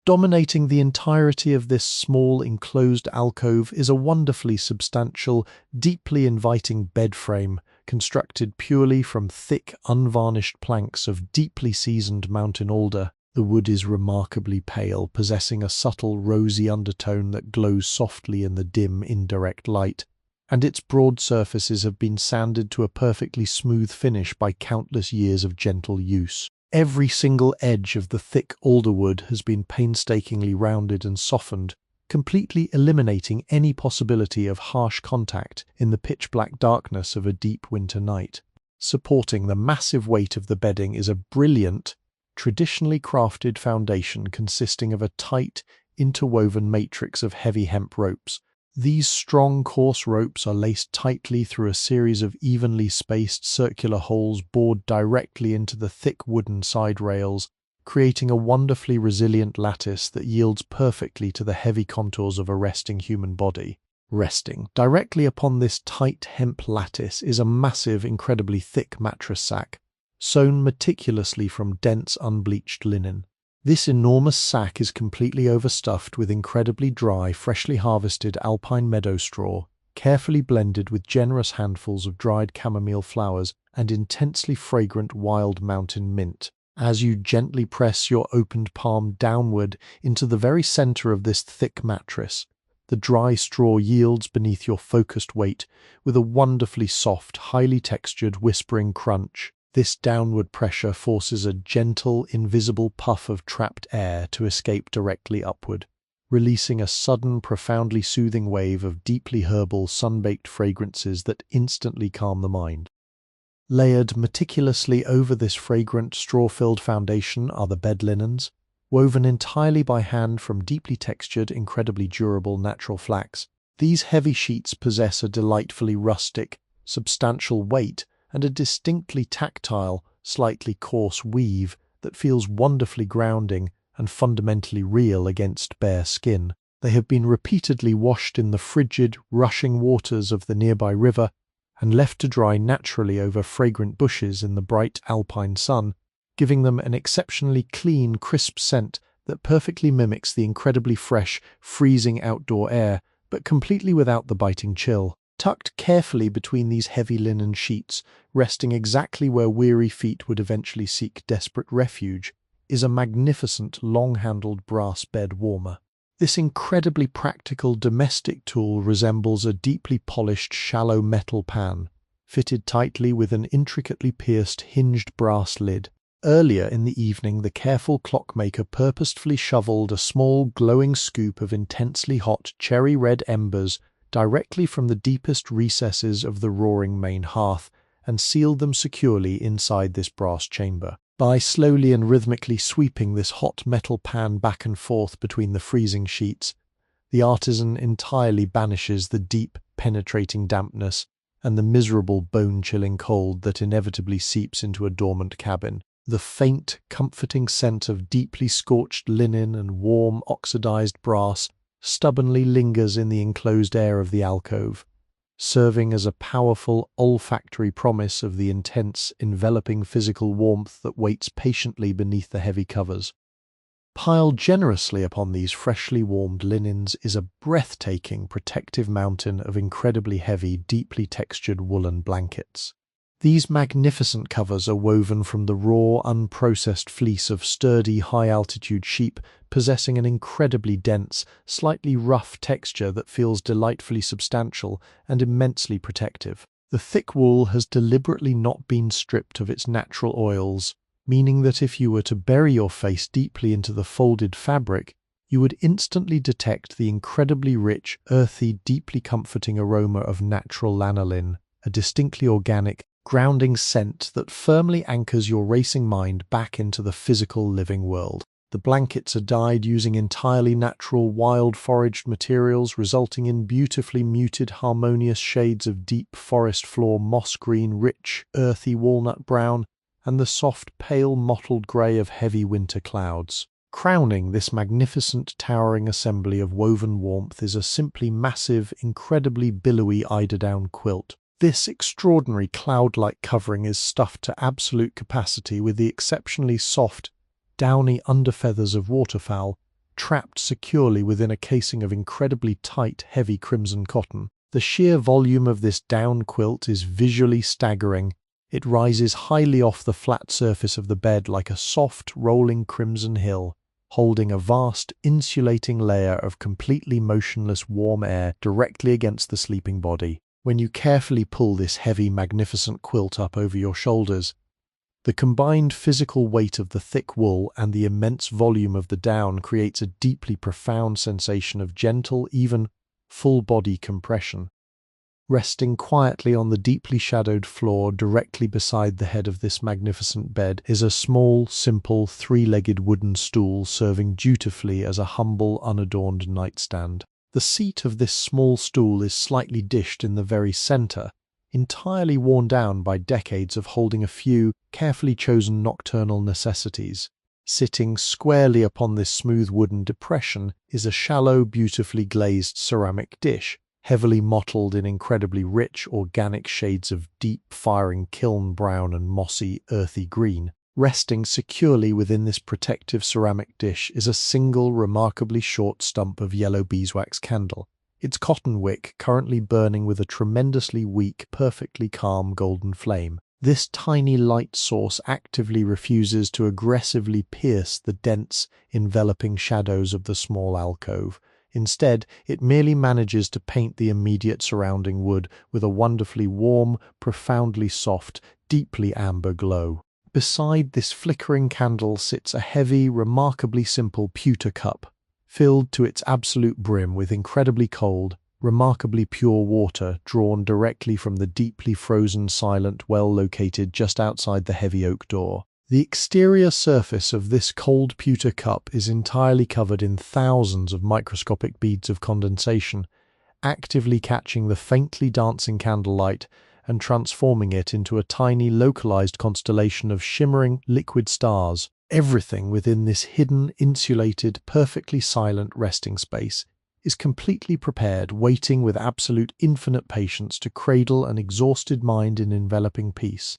[SPEAKER 1] Dominating the entirety of this small enclosed alcove is a wonderfully substantial, deeply inviting bed frame constructed purely from thick, unvarnished planks of deeply seasoned mountain alder. The wood is remarkably pale, possessing a subtle rosy undertone that glows softly in the dim, indirect light, and its broad surfaces have been sanded to a perfectly smooth finish by countless years of gentle use. Every single edge of the thick alder wood has been painstakingly rounded and softened, completely eliminating any possibility of harsh contact in the pitch-black darkness of a deep winter night. Supporting the massive weight of the bedding is a brilliant, traditionally crafted foundation consisting of a tight, interwoven matrix of heavy hemp ropes. These strong, coarse ropes are laced tightly through a series of evenly spaced circular holes bored directly into the thick wooden side rails, creating a wonderfully resilient lattice that yields perfectly to the heavy contours of a resting human body. Resting directly upon this tight hemp lattice is a massive, incredibly thick mattress sack, sewn meticulously from dense, unbleached linen. This enormous sack is completely overstuffed with incredibly dry, freshly harvested alpine meadow straw, carefully blended with generous handfuls of dried chamomile flowers and intensely fragrant wild mountain mint. As you gently press your opened palm downward into the very center of this thick mattress, the dry straw yields beneath your focused weight with a wonderfully soft, highly textured, whispering crunch. This downward pressure forces a gentle, invisible puff of trapped air to escape directly upward, releasing a sudden, profoundly soothing wave of deeply herbal, sun-baked fragrances that instantly calm the mind. Layered meticulously over this fragrant, straw-filled foundation are the bed linens, woven entirely by hand from deeply textured, incredibly durable natural flax. These heavy sheets possess a delightfully rustic, substantial weight and a distinctly tactile, slightly coarse weave that feels wonderfully grounding and fundamentally real against bare skin. They have been repeatedly washed in the frigid, rushing waters of the nearby river and left to dry naturally over fragrant bushes in the bright alpine sun, giving them an exceptionally clean, crisp scent that perfectly mimics the incredibly fresh, freezing outdoor air, but completely without the biting chill. Tucked carefully between these heavy linen sheets, resting exactly where weary feet would eventually seek desperate refuge, is a magnificent long-handled brass bed warmer. This incredibly practical domestic tool resembles a deeply polished shallow metal pan, fitted tightly with an intricately pierced hinged brass lid. Earlier in the evening, the careful clockmaker purposefully shoveled a small glowing scoop of intensely hot cherry-red embers directly from the deepest recesses of the roaring main hearth and sealed them securely inside this brass chamber. By slowly and rhythmically sweeping this hot metal pan back and forth between the freezing sheets, the artisan entirely banishes the deep, penetrating dampness and the miserable, bone-chilling cold that inevitably seeps into a dormant cabin. The faint, comforting scent of deeply scorched linen and warm, oxidized brass stubbornly lingers in the enclosed air of the alcove, serving as a powerful olfactory promise of the intense, enveloping physical warmth that waits patiently beneath the heavy covers. Piled generously upon these freshly warmed linens is a breathtaking, protective mountain of incredibly heavy, deeply textured woolen blankets. These magnificent covers are woven from the raw, unprocessed fleece of sturdy, high-altitude sheep, possessing an incredibly dense, slightly rough texture that feels delightfully substantial and immensely protective. The thick wool has deliberately not been stripped of its natural oils, meaning that if you were to bury your face deeply into the folded fabric, you would instantly detect the incredibly rich, earthy, deeply comforting aroma of natural lanolin, a distinctly organic, grounding scent that firmly anchors your racing mind back into the physical living world. The blankets are dyed using entirely natural, wild-foraged materials, resulting in beautifully muted, harmonious shades of deep forest floor moss green, rich, earthy walnut brown, and the soft, pale, mottled grey of heavy winter clouds. Crowning this magnificent, towering assembly of woven warmth is a simply massive, incredibly billowy eiderdown quilt. This extraordinary cloud-like covering is stuffed to absolute capacity with the exceptionally soft, downy underfeathers of waterfowl, trapped securely within a casing of incredibly tight, heavy crimson cotton. The sheer volume of this down quilt is visually staggering. It rises highly off the flat surface of the bed like a soft, rolling crimson hill, holding a vast, insulating layer of completely motionless warm air directly against the sleeping body. When you carefully pull this heavy, magnificent quilt up over your shoulders, the combined physical weight of the thick wool and the immense volume of the down creates a deeply profound sensation of gentle, even, full-body compression. Resting quietly on the deeply shadowed floor directly beside the head of this magnificent bed is a small, simple, three-legged wooden stool serving dutifully as a humble, unadorned nightstand. The seat of this small stool is slightly dished in the very center, entirely worn down by decades of holding a few carefully chosen nocturnal necessities. Sitting squarely upon this smooth wooden depression is a shallow, beautifully glazed ceramic dish, heavily mottled in incredibly rich, organic shades of deep, firing kiln brown and mossy, earthy green. Resting securely within this protective ceramic dish is a single, remarkably short stump of yellow beeswax candle, its cotton wick currently burning with a tremendously weak, perfectly calm golden flame. This tiny light source actively refuses to aggressively pierce the dense, enveloping shadows of the small alcove. Instead, it merely manages to paint the immediate surrounding wood with a wonderfully warm, profoundly soft, deeply amber glow. Beside this flickering candle sits a heavy, remarkably simple pewter cup, filled to its absolute brim with incredibly cold, remarkably pure water drawn directly from the deeply frozen, silent well located just outside the heavy oak door. The exterior surface of this cold pewter cup is entirely covered in thousands of microscopic beads of condensation, actively catching the faintly dancing candlelight and transforming it into a tiny localized constellation of shimmering liquid stars. Everything within this hidden, insulated, perfectly silent resting space is completely prepared, waiting with absolute infinite patience to cradle an exhausted mind in enveloping peace.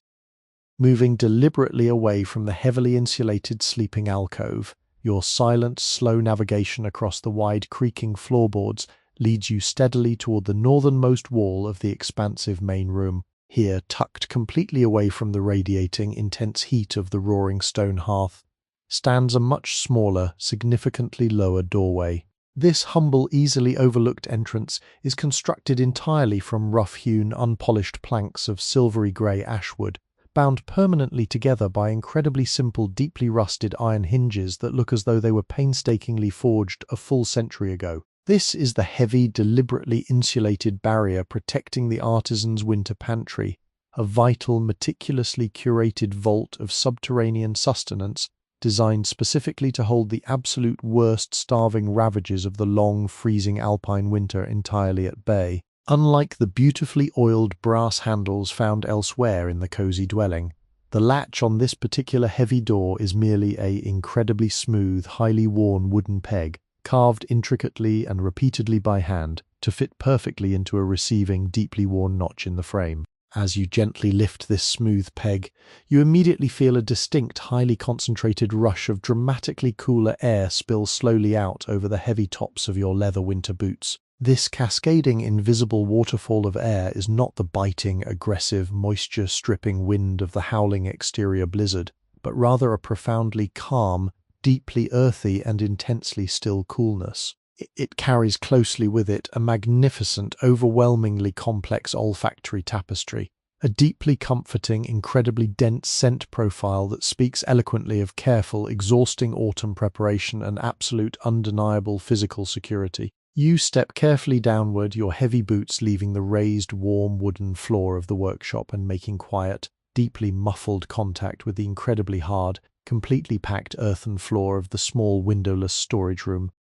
[SPEAKER 1] Moving deliberately away from the heavily insulated sleeping alcove, your silent, slow navigation across the wide creaking floorboards leads you steadily toward the northernmost wall of the expansive main room. Here, tucked completely away from the radiating, intense heat of the roaring stone hearth, stands a much smaller, significantly lower doorway. This humble, easily overlooked entrance is constructed entirely from rough-hewn, unpolished planks of silvery grey ashwood, bound permanently together by incredibly simple, deeply rusted iron hinges that look as though they were painstakingly forged a full century ago. This is the heavy, deliberately insulated barrier protecting the artisan's winter pantry, a vital, meticulously curated vault of subterranean sustenance designed specifically to hold the absolute worst starving ravages of the long, freezing alpine winter entirely at bay. Unlike the beautifully oiled brass handles found elsewhere in the cozy dwelling, the latch on this particular heavy door is merely an incredibly smooth, highly worn wooden peg, carved intricately and repeatedly by hand to fit perfectly into a receiving, deeply worn notch in the frame. As you gently lift this smooth peg, you immediately feel a distinct, highly concentrated rush of dramatically cooler air spill slowly out over the heavy tops of your leather winter boots. This cascading, invisible waterfall of air is not the biting, aggressive, moisture-stripping wind of the howling exterior blizzard, but rather a profoundly calm, deeply earthy and intensely still coolness. It carries closely with it a magnificent, overwhelmingly complex olfactory tapestry, a deeply comforting, incredibly dense scent profile that speaks eloquently of careful, exhausting autumn preparation and absolute, undeniable physical security. You step carefully downward, your heavy boots leaving the raised, warm wooden floor of the workshop and making quiet, deeply muffled contact with the incredibly hard, completely packed earthen floor of the small windowless storage room.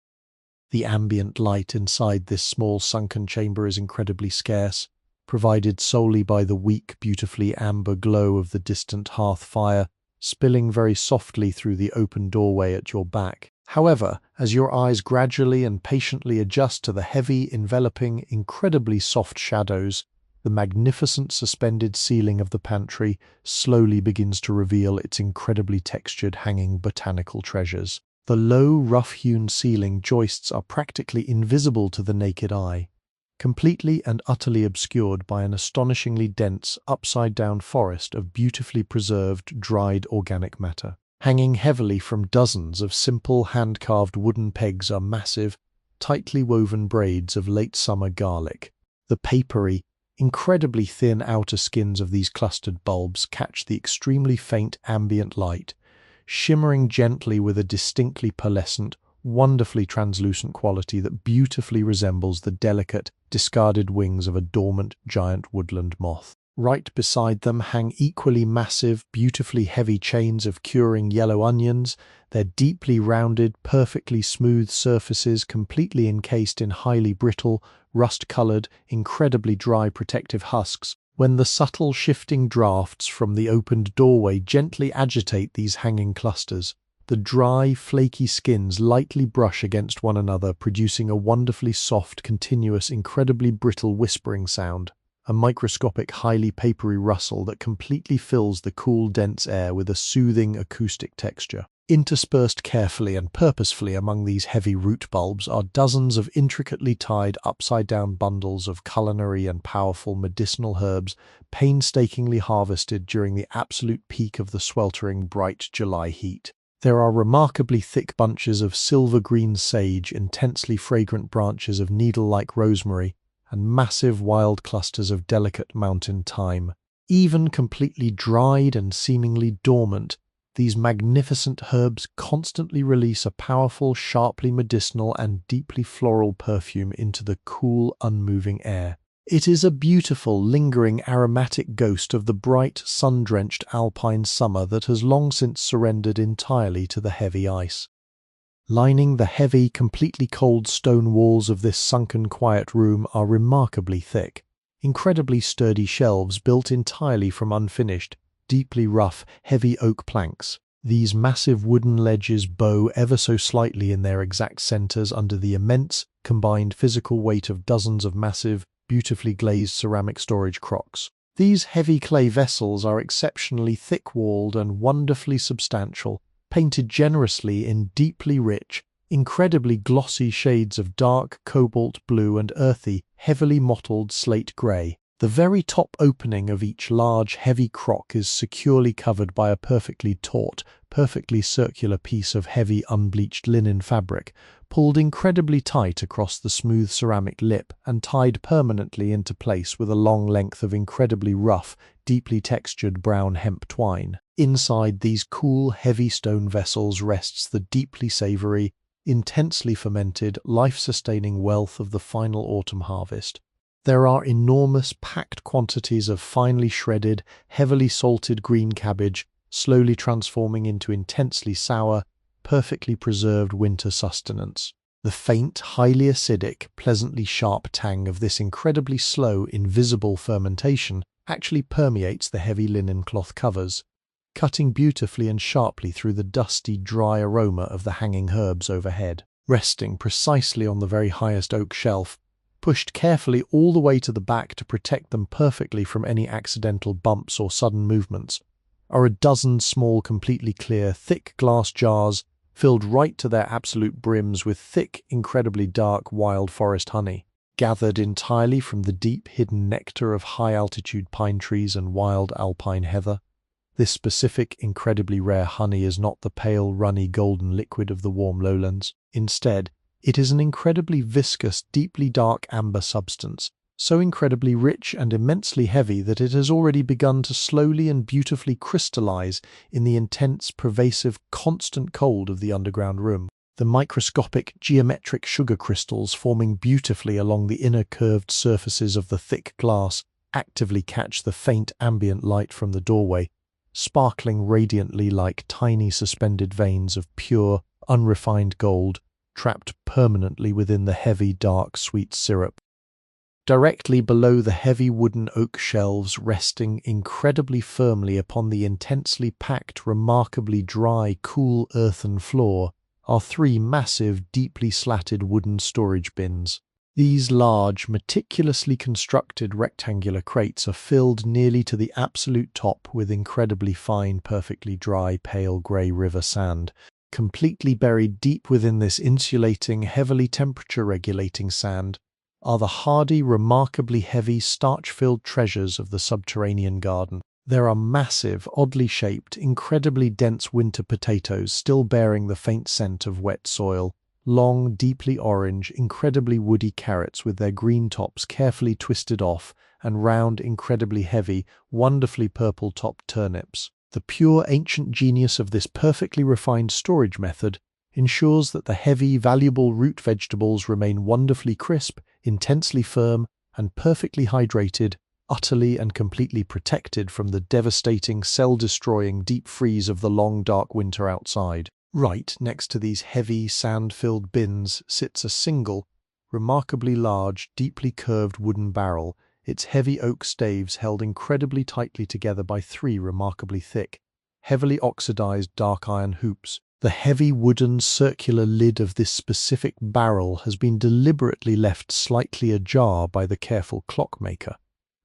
[SPEAKER 1] The ambient light inside this small sunken chamber is incredibly scarce, provided solely by the weak, beautifully amber glow of the distant hearth fire, spilling very softly through the open doorway at your back. However, as your eyes gradually and patiently adjust to the heavy, enveloping, incredibly soft shadows, the magnificent suspended ceiling of the pantry slowly begins to reveal its incredibly textured hanging botanical treasures. The low, rough-hewn ceiling joists are practically invisible to the naked eye, completely and utterly obscured by an astonishingly dense, upside-down forest of beautifully preserved, dried organic matter. Hanging heavily from dozens of simple hand-carved wooden pegs are massive, tightly woven braids of late-summer garlic. The papery, incredibly thin outer skins of these clustered bulbs catch the extremely faint ambient light, shimmering gently with a distinctly pearlescent, wonderfully translucent quality that beautifully resembles the delicate, discarded wings of a dormant giant woodland moth. Right beside them hang equally massive, beautifully heavy chains of curing yellow onions, their deeply rounded, perfectly smooth surfaces completely encased in highly brittle, rust-colored, incredibly dry protective husks. When the subtle shifting drafts from the opened doorway gently agitate these hanging clusters, the dry, flaky skins lightly brush against one another, producing a wonderfully soft, continuous, incredibly brittle whispering sound. A microscopic, highly papery rustle that completely fills the cool, dense air with a soothing acoustic texture. Interspersed carefully and purposefully among these heavy root bulbs are dozens of intricately tied upside-down bundles of culinary and powerful medicinal herbs painstakingly harvested during the absolute peak of the sweltering bright July heat. There are remarkably thick bunches of silver-green sage, intensely fragrant branches of needle-like rosemary, and massive wild clusters of delicate mountain thyme. Even completely dried and seemingly dormant, these magnificent herbs constantly release a powerful, sharply medicinal and deeply floral perfume into the cool, unmoving air. It is a beautiful, lingering, aromatic ghost of the bright, sun-drenched alpine summer that has long since surrendered entirely to the heavy ice. Lining the heavy, completely cold stone walls of this sunken, quiet room are remarkably thick, incredibly sturdy shelves built entirely from unfinished, deeply rough, heavy oak planks. These massive wooden ledges bow ever so slightly in their exact centers under the immense, combined physical weight of dozens of massive, beautifully glazed ceramic storage crocks. These heavy clay vessels are exceptionally thick-walled and wonderfully substantial, painted generously in deeply rich, incredibly glossy shades of dark cobalt blue and earthy, heavily mottled slate grey. The very top opening of each large, heavy crock is securely covered by a perfectly taut, perfectly circular piece of heavy, unbleached linen fabric, pulled incredibly tight across the smooth ceramic lip and tied permanently into place with a long length of incredibly rough, deeply textured brown hemp twine. Inside these cool, heavy stone vessels rests the deeply savory, intensely fermented, life-sustaining wealth of the final autumn harvest. There are enormous, packed quantities of finely shredded, heavily salted green cabbage, slowly transforming into intensely sour, perfectly preserved winter sustenance. The faint, highly acidic, pleasantly sharp tang of this incredibly slow, invisible fermentation actually permeates the heavy linen cloth covers, cutting beautifully and sharply through the dusty, dry aroma of the hanging herbs overhead. Resting precisely on the very highest oak shelf, pushed carefully all the way to the back to protect them perfectly from any accidental bumps or sudden movements, are a dozen small, completely clear, thick glass jars filled right to their absolute brims with thick, incredibly dark wild forest honey, gathered entirely from the deep, hidden nectar of high-altitude pine trees and wild alpine heather. This specific, incredibly rare honey is not the pale, runny, golden liquid of the warm lowlands. Instead, it is an incredibly viscous, deeply dark amber substance, so incredibly rich and immensely heavy that it has already begun to slowly and beautifully crystallize in the intense, pervasive, constant cold of the underground room. the microscopic geometric sugar crystals forming beautifully along the inner curved surfaces of the thick glass actively catch the faint ambient light from the doorway, sparkling radiantly like tiny suspended veins of pure, unrefined gold, trapped permanently within the heavy, dark, sweet syrup. Directly below the heavy wooden oak shelves resting incredibly firmly upon the intensely packed, remarkably dry, cool earthen floor are three massive, deeply slatted wooden storage bins. These large, meticulously constructed rectangular crates are filled nearly to the absolute top with incredibly fine, perfectly dry, pale grey river sand. Completely buried deep within this insulating, heavily temperature-regulating sand are the hardy, remarkably heavy, starch-filled treasures of the subterranean garden. There are massive, oddly shaped, incredibly dense winter potatoes still bearing the faint scent of wet soil, long, deeply orange, incredibly woody carrots with their green tops carefully twisted off, and round, incredibly heavy, wonderfully purple-topped turnips. The pure ancient genius of this perfectly refined storage method ensures that the heavy, valuable root vegetables remain wonderfully crisp, intensely firm, and perfectly hydrated, utterly and completely protected from the devastating, cell-destroying deep freeze of the long, dark winter outside. Right next to these heavy, sand-filled bins sits a single, remarkably large, deeply curved wooden barrel, its heavy oak staves held incredibly tightly together by three remarkably thick, heavily oxidized dark iron hoops. The heavy wooden circular lid of this specific barrel has been deliberately left slightly ajar by the careful clockmaker,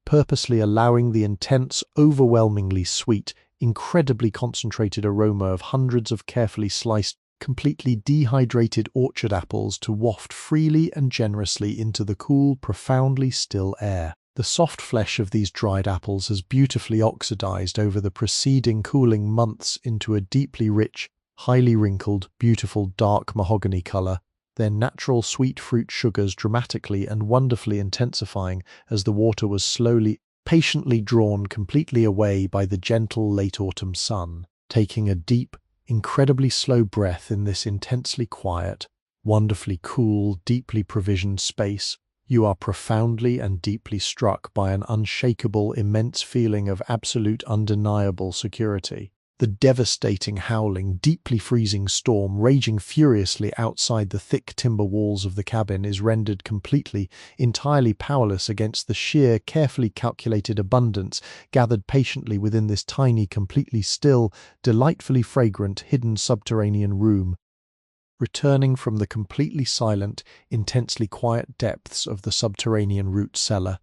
[SPEAKER 1] purposely allowing the intense, overwhelmingly sweet, incredibly concentrated aroma of hundreds of carefully sliced, completely dehydrated orchard apples to waft freely and generously into the cool, profoundly still air. The soft flesh of these dried apples has beautifully oxidized over the preceding cooling months into a deeply rich, highly wrinkled, beautiful dark mahogany color, their natural sweet fruit sugars dramatically and wonderfully intensifying as the water was slowly, patiently drawn completely away by the gentle late autumn sun. Taking a deep, incredibly slow breath in this intensely quiet, wonderfully cool, deeply provisioned space, you are profoundly and deeply struck by an unshakable, immense feeling of absolute, undeniable security. The devastating, howling, deeply freezing storm raging furiously outside the thick timber walls of the cabin is rendered completely, entirely powerless against the sheer, carefully calculated abundance gathered patiently within this tiny, completely still, delightfully fragrant, hidden subterranean room. Returning from the completely silent, intensely quiet depths of the subterranean root cellar,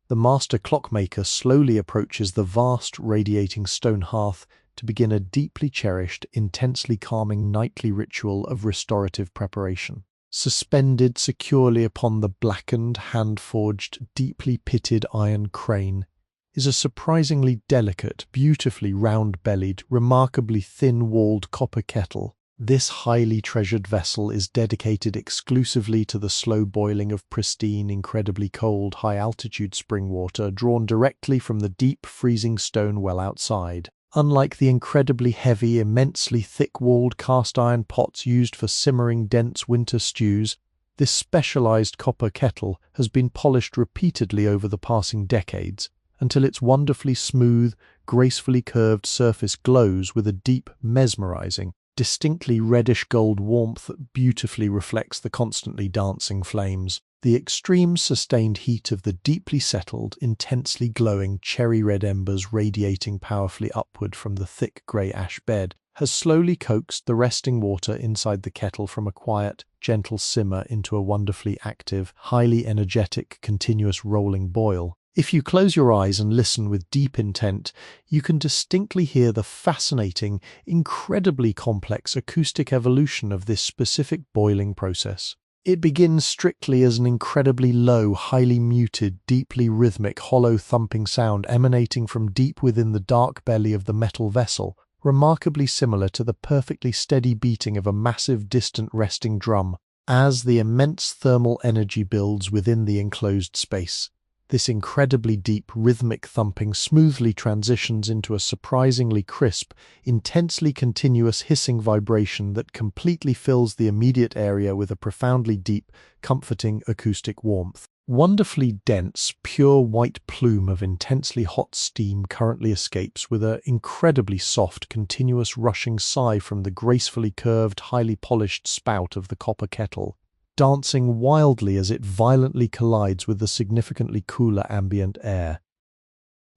[SPEAKER 1] the master clockmaker slowly approaches the vast, radiating stone hearth to begin a deeply cherished, intensely calming nightly ritual of restorative preparation. Suspended securely upon the blackened, hand-forged, deeply pitted iron crane is a surprisingly delicate, beautifully round-bellied, remarkably thin-walled copper kettle. This highly treasured vessel is dedicated exclusively to the slow boiling of pristine, incredibly cold, high-altitude spring water drawn directly from the deep, freezing stone well outside. Unlike the incredibly heavy, immensely thick-walled cast-iron pots used for simmering dense winter stews, this specialized copper kettle has been polished repeatedly over the passing decades until its wonderfully smooth, gracefully curved surface glows with a deep, mesmerizing, distinctly reddish-gold warmth that beautifully reflects the constantly dancing flames. The extreme sustained heat of the deeply settled, intensely glowing cherry-red embers radiating powerfully upward from the thick grey ash bed has slowly coaxed the resting water inside the kettle from a quiet, gentle simmer into a wonderfully active, highly energetic, continuous rolling boil. If you close your eyes and listen with deep intent, you can distinctly hear the fascinating, incredibly complex acoustic evolution of this specific boiling process. It begins strictly as an incredibly low, highly muted, deeply rhythmic, hollow thumping sound emanating from deep within the dark belly of the metal vessel, remarkably similar to the perfectly steady beating of a massive distant resting drum. As the immense thermal energy builds within the enclosed space, This incredibly deep, rhythmic thumping smoothly transitions into a surprisingly crisp, intensely continuous hissing vibration that completely fills the immediate area with a profoundly deep, comforting acoustic warmth. Wonderfully dense, pure white plume of intensely hot steam currently escapes with an incredibly soft, continuous rushing sigh from the gracefully curved, highly polished spout of the copper kettle, dancing wildly as it violently collides with the significantly cooler ambient air.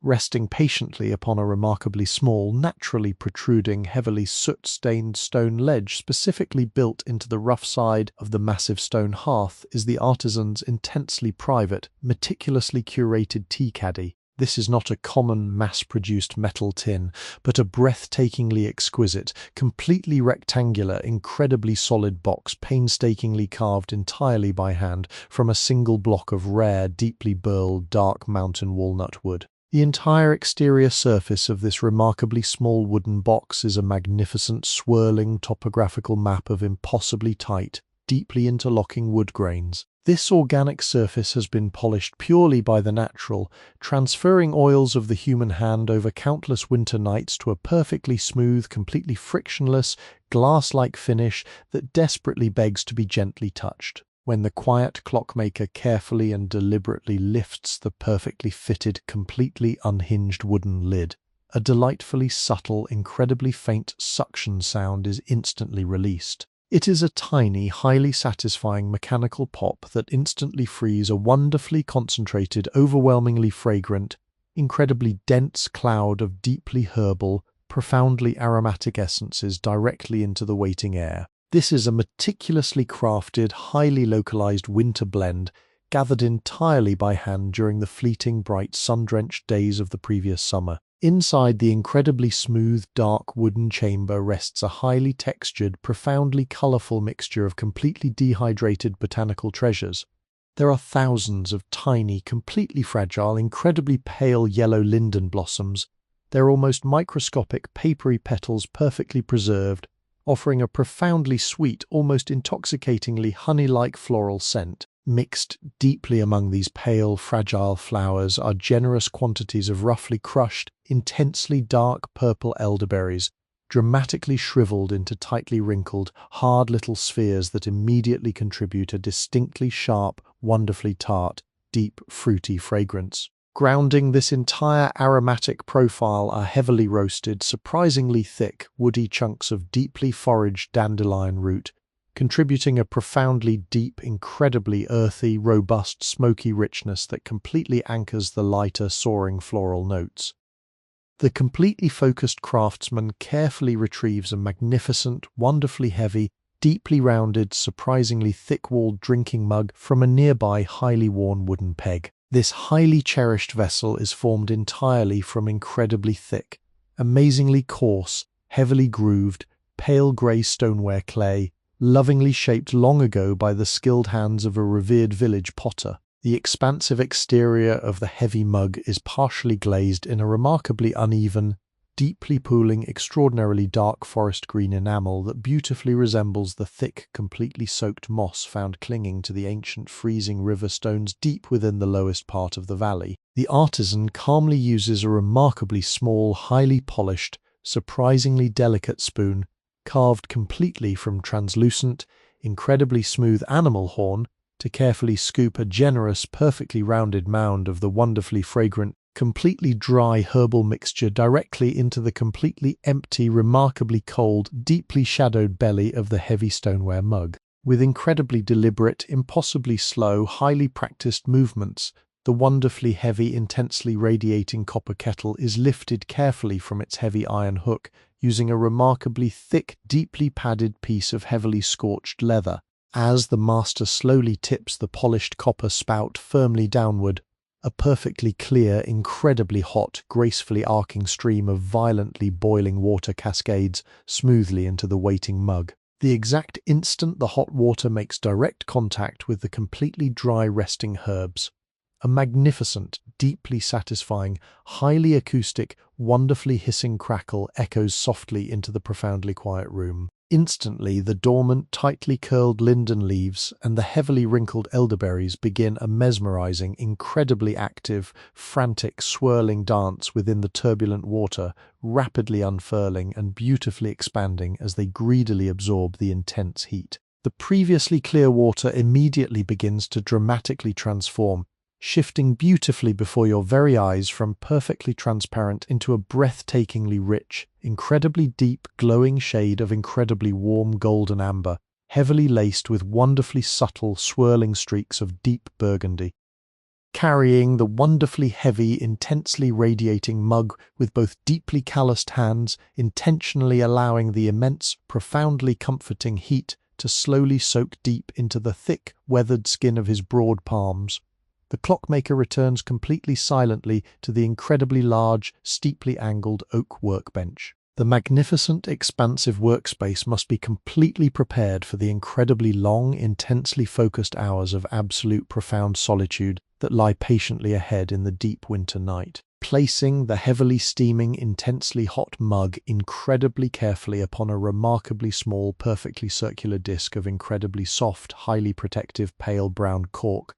[SPEAKER 1] Resting patiently upon a remarkably small, naturally protruding, heavily soot-stained stone ledge specifically built into the rough side of the massive stone hearth is the artisan's intensely private, meticulously curated tea caddy. This is not a common, mass-produced metal tin, but a breathtakingly exquisite, completely rectangular, incredibly solid box painstakingly carved entirely by hand from a single block of rare, deeply burled, dark mountain walnut wood. The entire exterior surface of this remarkably small wooden box is a magnificent, swirling topographical map of impossibly tight, deeply interlocking wood grains. This organic surface has been polished purely by the natural, transferring oils of the human hand over countless winter nights to a perfectly smooth, completely frictionless, glass-like finish that desperately begs to be gently touched. When the quiet clockmaker carefully and deliberately lifts the perfectly fitted, completely unhinged wooden lid, a delightfully subtle, incredibly faint suction sound is instantly released. It is a tiny, highly satisfying mechanical pop that instantly frees a wonderfully concentrated, overwhelmingly fragrant, incredibly dense cloud of deeply herbal, profoundly aromatic essences directly into the waiting air. This is a meticulously crafted, highly localized winter blend gathered entirely by hand during the fleeting, bright, sun-drenched days of the previous summer. Inside the incredibly smooth, dark wooden chamber rests a highly textured, profoundly colorful mixture of completely dehydrated botanical treasures. There are thousands of tiny, completely fragile, incredibly pale yellow linden blossoms, their almost microscopic, papery petals perfectly preserved, offering a profoundly sweet, almost intoxicatingly honey-like floral scent. Mixed deeply among these pale, fragile flowers are generous quantities of roughly crushed, intensely dark purple elderberries, dramatically shriveled into tightly wrinkled, hard little spheres that immediately contribute a distinctly sharp, wonderfully tart, deep, fruity fragrance. Grounding this entire aromatic profile are heavily roasted, surprisingly thick, woody chunks of deeply foraged dandelion root, contributing a profoundly deep, incredibly earthy, robust, smoky richness that completely anchors the lighter, soaring floral notes. The completely focused craftsman carefully retrieves a magnificent, wonderfully heavy, deeply rounded, surprisingly thick-walled drinking mug from a nearby highly worn wooden peg. This highly cherished vessel is formed entirely from incredibly thick, amazingly coarse, heavily grooved, pale grey stoneware clay, lovingly shaped long ago by the skilled hands of a revered village potter. The expansive exterior of the heavy mug is partially glazed in a remarkably uneven, deeply pooling, extraordinarily dark forest green enamel that beautifully resembles the thick, completely soaked moss found clinging to the ancient freezing river stones deep within the lowest part of the valley. The artisan calmly uses a remarkably small, highly polished, surprisingly delicate spoon, carved completely from translucent, incredibly smooth animal horn, to carefully scoop a generous, perfectly rounded mound of the wonderfully fragrant, completely dry herbal mixture directly into the completely empty, remarkably cold, deeply shadowed belly of the heavy stoneware mug. With incredibly deliberate, impossibly slow, highly practiced movements, the wonderfully heavy, intensely radiating copper kettle is lifted carefully from its heavy iron hook using a remarkably thick, deeply padded piece of heavily scorched leather. As the master slowly tips the polished copper spout firmly downward, a perfectly clear, incredibly hot, gracefully arcing stream of violently boiling water cascades smoothly into the waiting mug. The exact instant the hot water makes direct contact with the completely dry resting herbs, a magnificent, deeply satisfying, highly acoustic, wonderfully hissing crackle echoes softly into the profoundly quiet room. Instantly, the dormant, tightly curled linden leaves and the heavily wrinkled elderberries begin a mesmerizing, incredibly active, frantic, swirling dance within the turbulent water, rapidly unfurling and beautifully expanding as they greedily absorb the intense heat. The previously clear water immediately begins to dramatically transform, shifting beautifully before your very eyes from perfectly transparent into a breathtakingly rich, incredibly deep, glowing shade of incredibly warm golden amber, heavily laced with wonderfully subtle, swirling streaks of deep burgundy. Carrying the wonderfully heavy, intensely radiating mug with both deeply calloused hands, intentionally allowing the immense, profoundly comforting heat to slowly soak deep into the thick, weathered skin of his broad palms, the clockmaker returns completely silently to the incredibly large, steeply angled oak workbench. The magnificent, expansive workspace must be completely prepared for the incredibly long, intensely focused hours of absolute profound solitude that lie patiently ahead in the deep winter night. Placing the heavily steaming, intensely hot mug incredibly carefully upon a remarkably small, perfectly circular disc of incredibly soft, highly protective pale brown cork,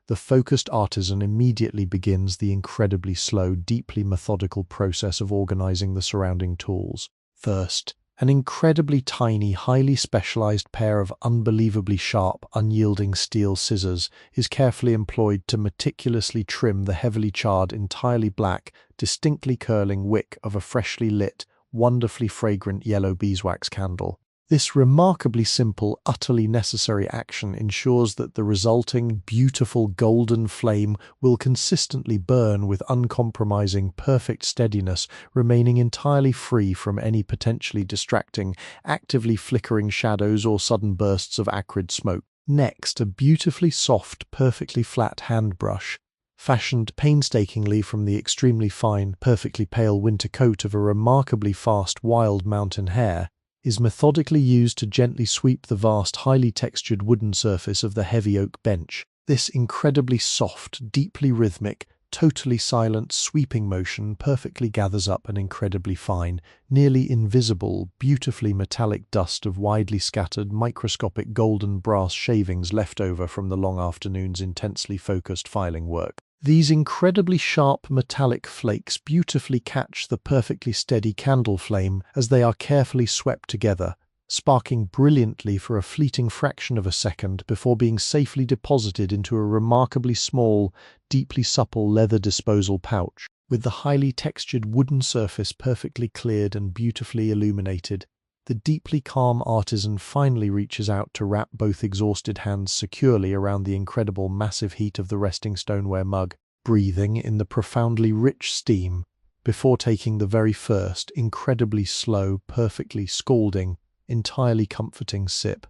[SPEAKER 1] the focused artisan immediately begins the incredibly slow, deeply methodical process of organizing the surrounding tools. First, an incredibly tiny, highly specialized pair of unbelievably sharp, unyielding steel scissors is carefully employed to meticulously trim the heavily charred, entirely black, distinctly curling wick of a freshly lit, wonderfully fragrant yellow beeswax candle. This remarkably simple, utterly necessary action ensures that the resulting, beautiful golden flame will consistently burn with uncompromising, perfect steadiness, remaining entirely free from any potentially distracting, actively flickering shadows or sudden bursts of acrid smoke. Next, a beautifully soft, perfectly flat hand brush, fashioned painstakingly from the extremely fine, perfectly pale winter coat of a remarkably fast wild mountain hare, is methodically used to gently sweep the vast, highly textured wooden surface of the heavy oak bench. This incredibly soft, deeply rhythmic, totally silent sweeping motion perfectly gathers up an incredibly fine, nearly invisible, beautifully metallic dust of widely scattered, microscopic golden brass shavings left over from the long afternoon's intensely focused filing work. These incredibly sharp metallic flakes beautifully catch the perfectly steady candle flame as they are carefully swept together, sparking brilliantly for a fleeting fraction of a second before being safely deposited into a remarkably small, deeply supple leather disposal pouch. With the highly textured wooden surface perfectly cleared and beautifully illuminated, the deeply calm artisan finally reaches out to wrap both exhausted hands securely around the incredible massive heat of the resting stoneware mug, breathing in the profoundly rich steam before taking the very first, incredibly slow, perfectly scalding, entirely comforting sip.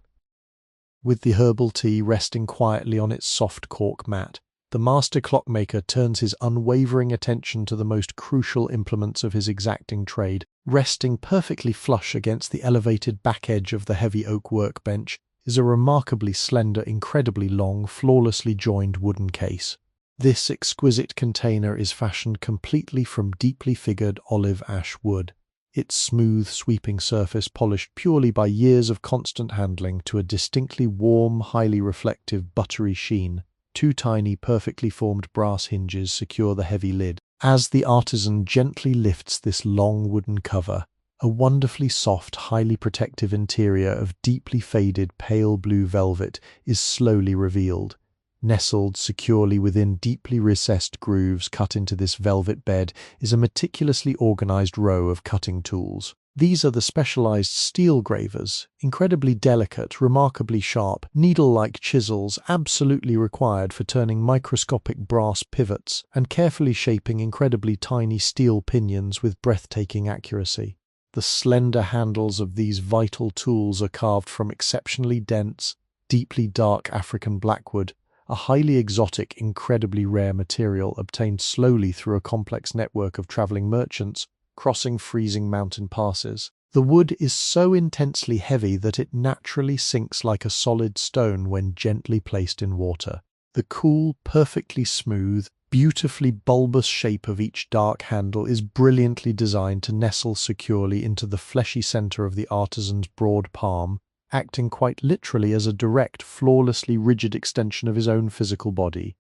[SPEAKER 1] With the herbal tea resting quietly on its soft cork mat, the master clockmaker turns his unwavering attention to the most crucial implements of his exacting trade. Resting perfectly flush against the elevated back edge of the heavy oak workbench is a remarkably slender, incredibly long, flawlessly joined wooden case. This exquisite container is fashioned completely from deeply figured olive ash wood, its smooth, sweeping surface polished purely by years of constant handling to a distinctly warm, highly reflective, buttery sheen. Two tiny, perfectly formed brass hinges secure the heavy lid. As the artisan gently lifts this long wooden cover, a wonderfully soft, highly protective interior of deeply faded pale blue velvet is slowly revealed. Nestled securely within deeply recessed grooves cut into this velvet bed is a meticulously organized row of cutting tools. These are the specialized steel gravers, incredibly delicate, remarkably sharp, needle-like chisels absolutely required for turning microscopic brass pivots and carefully shaping incredibly tiny steel pinions with breathtaking accuracy. The slender handles of these vital tools are carved from exceptionally dense, deeply dark African blackwood, a highly exotic, incredibly rare material obtained slowly through a complex network of traveling merchants crossing freezing mountain passes. The wood is so intensely heavy that it naturally sinks like a solid stone when gently placed in water. The cool, perfectly smooth, beautifully bulbous shape of each dark handle is brilliantly designed to nestle securely into the fleshy center of the artisan's broad palm, acting quite literally as a direct, flawlessly rigid extension of his own physical body.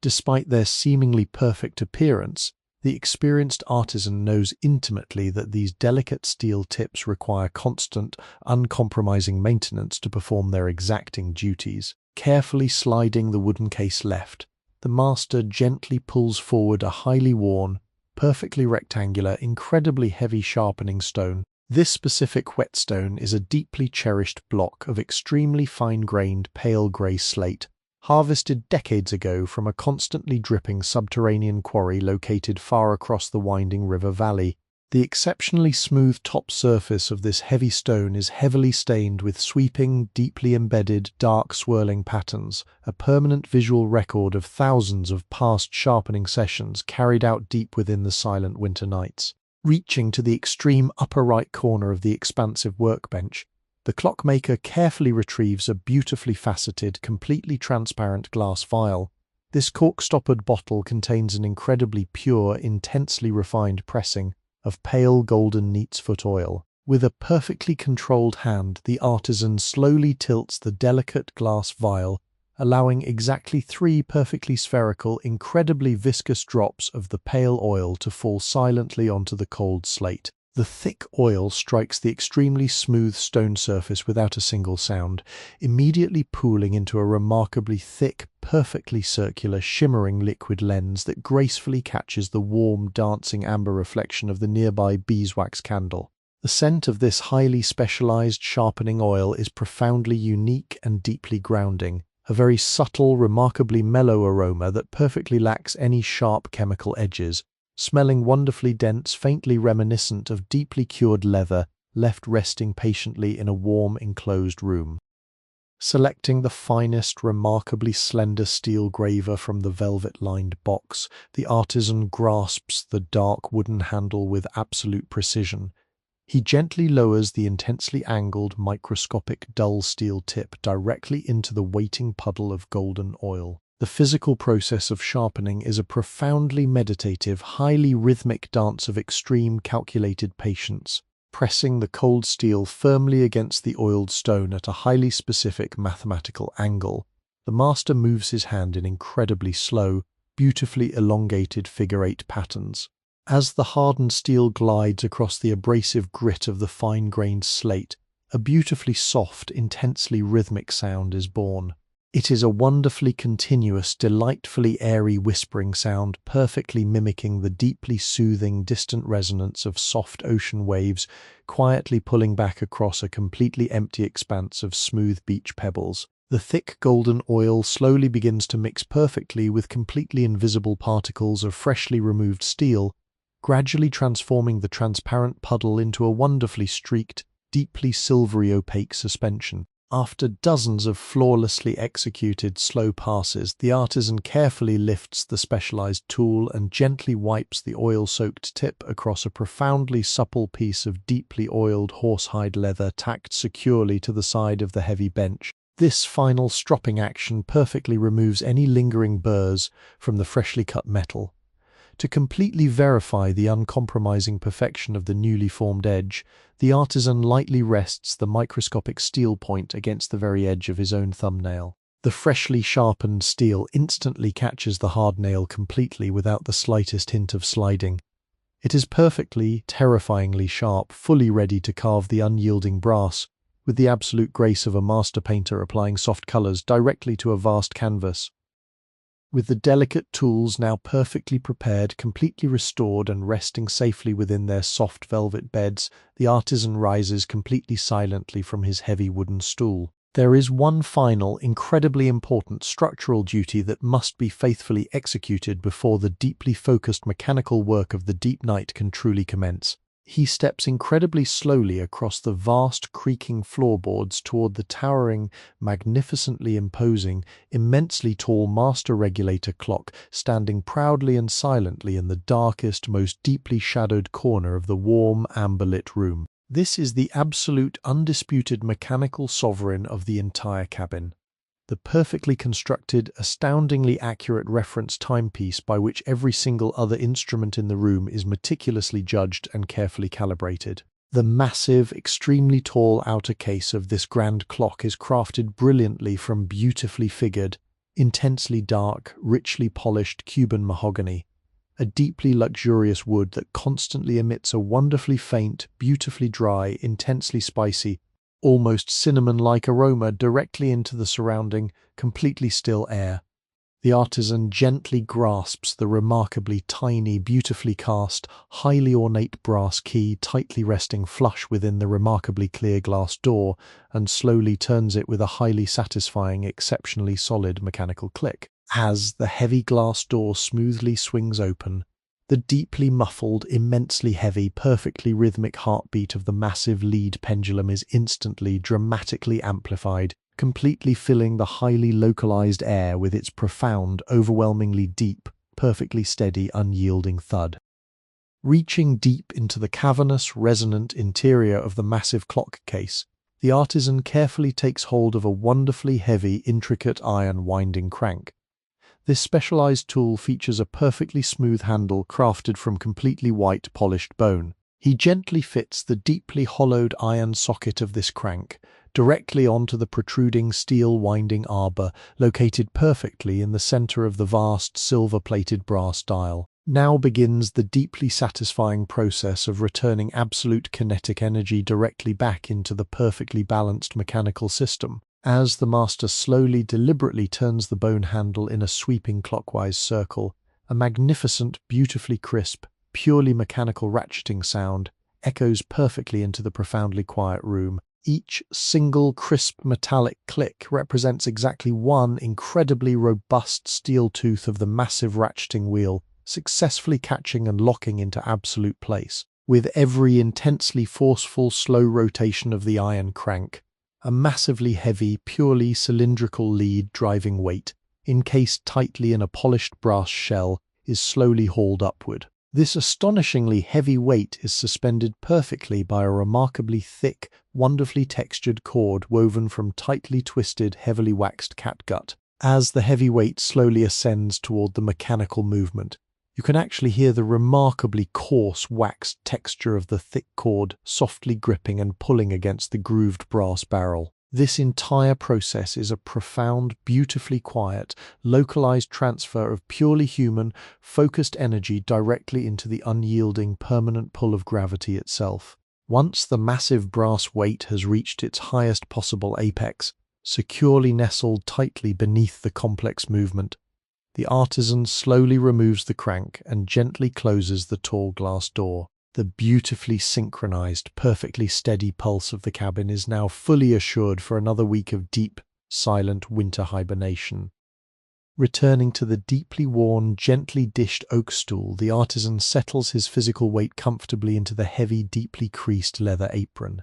[SPEAKER 1] Despite their seemingly perfect appearance, the experienced artisan knows intimately that these delicate steel tips require constant, uncompromising maintenance to perform their exacting duties. Carefully sliding the wooden case left, the master gently pulls forward a highly worn, perfectly rectangular, incredibly heavy sharpening stone. This specific whetstone is a deeply cherished block of extremely fine-grained pale grey slate, harvested decades ago from a constantly dripping subterranean quarry located far across the winding river valley. The exceptionally smooth top surface of this heavy stone is heavily stained with sweeping, deeply embedded, dark swirling patterns, a permanent visual record of thousands of past sharpening sessions carried out deep within the silent winter nights. Reaching to the extreme upper right corner of the expansive workbench, the clockmaker carefully retrieves a beautifully faceted, completely transparent glass vial. This cork-stoppered bottle contains an incredibly pure, intensely refined pressing of pale golden neatsfoot oil. With a perfectly controlled hand, the artisan slowly tilts the delicate glass vial, allowing exactly 3 perfectly spherical, incredibly viscous drops of the pale oil to fall silently onto the cold slate. The thick oil strikes the extremely smooth stone surface without a single sound, immediately pooling into a remarkably thick, perfectly circular, shimmering liquid lens that gracefully catches the warm, dancing amber reflection of the nearby beeswax candle. The scent of this highly specialized sharpening oil is profoundly unique and deeply grounding, a very subtle, remarkably mellow aroma that perfectly lacks any sharp chemical edges, smelling wonderfully dense, faintly reminiscent of deeply cured leather left resting patiently in a warm, enclosed room. Selecting the finest, remarkably slender steel graver from the velvet-lined box, the artisan grasps the dark wooden handle with absolute precision. He gently lowers the intensely angled, microscopic, dull steel tip directly into the waiting puddle of golden oil. The physical process of sharpening is a profoundly meditative, highly rhythmic dance of extreme, calculated patience. Pressing the cold steel firmly against the oiled stone at a highly specific mathematical angle, the master moves his hand in incredibly slow, beautifully elongated figure-8 patterns. As the hardened steel glides across the abrasive grit of the fine-grained slate, a beautifully soft, intensely rhythmic sound is born. It is a wonderfully continuous, delightfully airy whispering sound, perfectly mimicking the deeply soothing, distant resonance of soft ocean waves quietly pulling back across a completely empty expanse of smooth beach pebbles. The thick golden oil slowly begins to mix perfectly with completely invisible particles of freshly removed steel, gradually transforming the transparent puddle into a wonderfully streaked, deeply silvery opaque suspension. After dozens of flawlessly executed slow passes, the artisan carefully lifts the specialized tool and gently wipes the oil-soaked tip across a profoundly supple piece of deeply oiled horsehide leather tacked securely to the side of the heavy bench. This final stropping action perfectly removes any lingering burrs from the freshly cut metal. To completely verify the uncompromising perfection of the newly formed edge, the artisan lightly rests the microscopic steel point against the very edge of his own thumbnail. The freshly sharpened steel instantly catches the hard nail completely without the slightest hint of sliding. It is perfectly, terrifyingly sharp, fully ready to carve the unyielding brass, with the absolute grace of a master painter applying soft colors directly to a vast canvas. With the delicate tools now perfectly prepared, completely restored, and resting safely within their soft velvet beds, the artisan rises completely silently from his heavy wooden stool. There is one final, incredibly important structural duty that must be faithfully executed before the deeply focused mechanical work of the deep night can truly commence. He steps incredibly slowly across the vast, creaking floorboards toward the towering, magnificently imposing, immensely tall master regulator clock standing proudly and silently in the darkest, most deeply shadowed corner of the warm, amber-lit room. This is the absolute, undisputed mechanical sovereign of the entire cabin. the perfectly constructed, astoundingly accurate reference timepiece by which every single other instrument in the room is meticulously judged and carefully calibrated. The massive, extremely tall outer case of this grand clock is crafted brilliantly from beautifully figured, intensely dark, richly polished Cuban mahogany, a deeply luxurious wood that constantly emits a wonderfully faint, beautifully dry, intensely spicy, almost cinnamon-like aroma directly into the surrounding, completely still air. The artisan gently grasps the remarkably tiny, beautifully cast, highly ornate brass key tightly resting flush within the remarkably clear glass door and slowly turns it with a highly satisfying, exceptionally solid mechanical click. As the heavy glass door smoothly swings open, the deeply muffled, immensely heavy, perfectly rhythmic heartbeat of the massive lead pendulum is instantly, dramatically amplified, completely filling the highly localized air with its profound, overwhelmingly deep, perfectly steady, unyielding thud. Reaching deep into the cavernous, resonant interior of the massive clock case, the artisan carefully takes hold of a wonderfully heavy, intricate iron winding crank. This specialized tool features a perfectly smooth handle crafted from completely white polished bone. He gently fits the deeply hollowed iron socket of this crank directly onto the protruding steel winding arbor located perfectly in the center of the vast silver-plated brass dial. Now begins the deeply satisfying process of returning absolute kinetic energy directly back into the perfectly balanced mechanical system. As the master slowly, deliberately turns the bone handle in a sweeping clockwise circle, a magnificent, beautifully crisp, purely mechanical ratcheting sound echoes perfectly into the profoundly quiet room. Each single crisp metallic click represents exactly one incredibly robust steel tooth of the massive ratcheting wheel, successfully catching and locking into absolute place. With every intensely forceful, slow rotation of the iron crank, a massively heavy, purely cylindrical lead driving weight, encased tightly in a polished brass shell, is slowly hauled upward. This astonishingly heavy weight is suspended perfectly by a remarkably thick, wonderfully textured cord woven from tightly twisted, heavily waxed catgut. As the heavy weight slowly ascends toward the mechanical movement, you can actually hear the remarkably coarse, waxed texture of the thick cord softly gripping and pulling against the grooved brass barrel. This entire process is a profound, beautifully quiet, localized transfer of purely human, focused energy directly into the unyielding, permanent pull of gravity itself. Once the massive brass weight has reached its highest possible apex, securely nestled tightly beneath the complex movement, the artisan slowly removes the crank and gently closes the tall glass door. The beautifully synchronized, perfectly steady pulse of the cabin is now fully assured for another week of deep, silent winter hibernation. Returning to the deeply worn, gently dished oak stool, the artisan settles his physical weight comfortably into the heavy, deeply creased leather apron.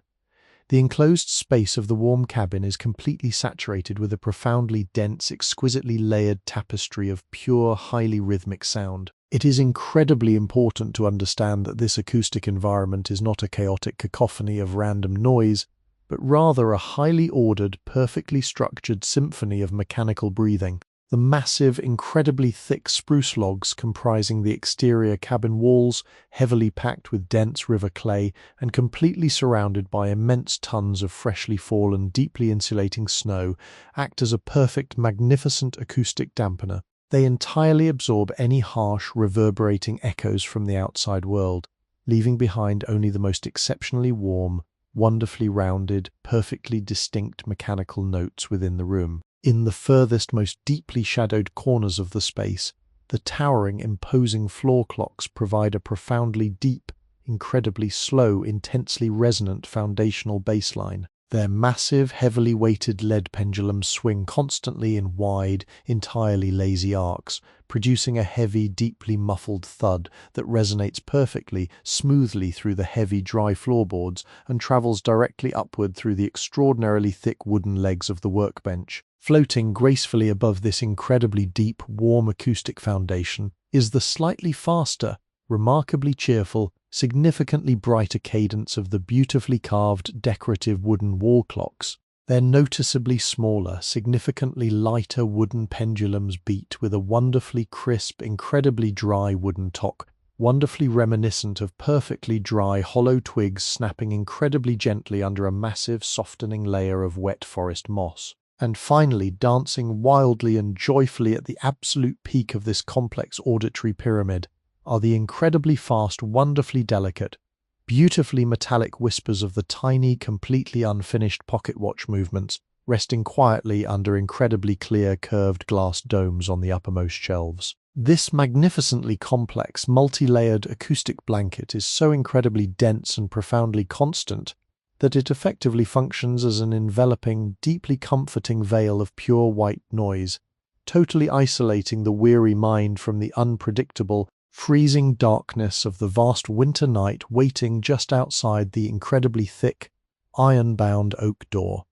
[SPEAKER 1] The enclosed space of the warm cabin is completely saturated with a profoundly dense, exquisitely layered tapestry of pure, highly rhythmic sound. It is incredibly important to understand that this acoustic environment is not a chaotic cacophony of random noise, but rather a highly ordered, perfectly structured symphony of mechanical breathing. The massive, incredibly thick spruce logs comprising the exterior cabin walls, heavily packed with dense river clay and completely surrounded by immense tons of freshly fallen, deeply insulating snow, act as a perfect, magnificent acoustic dampener. They entirely absorb any harsh, reverberating echoes from the outside world, leaving behind only the most exceptionally warm, wonderfully rounded, perfectly distinct mechanical notes within the room. In the furthest, most deeply shadowed corners of the space, the towering, imposing floor clocks provide a profoundly deep, incredibly slow, intensely resonant foundational baseline. Their massive, heavily weighted lead pendulums swing constantly in wide, entirely lazy arcs, producing a heavy, deeply muffled thud that resonates perfectly, smoothly through the heavy, dry floorboards and travels directly upward through the extraordinarily thick wooden legs of the workbench. Floating gracefully above this incredibly deep, warm acoustic foundation is the slightly faster, remarkably cheerful, significantly brighter cadence of the beautifully carved, decorative wooden wall clocks. Their noticeably smaller, significantly lighter wooden pendulums beat with a wonderfully crisp, incredibly dry wooden toque, wonderfully reminiscent of perfectly dry, hollow twigs snapping incredibly gently under a massive, softening layer of wet forest moss. And finally, dancing wildly and joyfully at the absolute peak of this complex auditory pyramid, are the incredibly fast, wonderfully delicate, beautifully metallic whispers of the tiny, completely unfinished pocket watch movements, resting quietly under incredibly clear, curved glass domes on the uppermost shelves. This magnificently complex, multi-layered acoustic blanket is so incredibly dense and profoundly constant that it effectively functions as an enveloping, deeply comforting veil of pure white noise, totally isolating the weary mind from the unpredictable, freezing darkness of the vast winter night waiting just outside the incredibly thick, iron-bound oak door.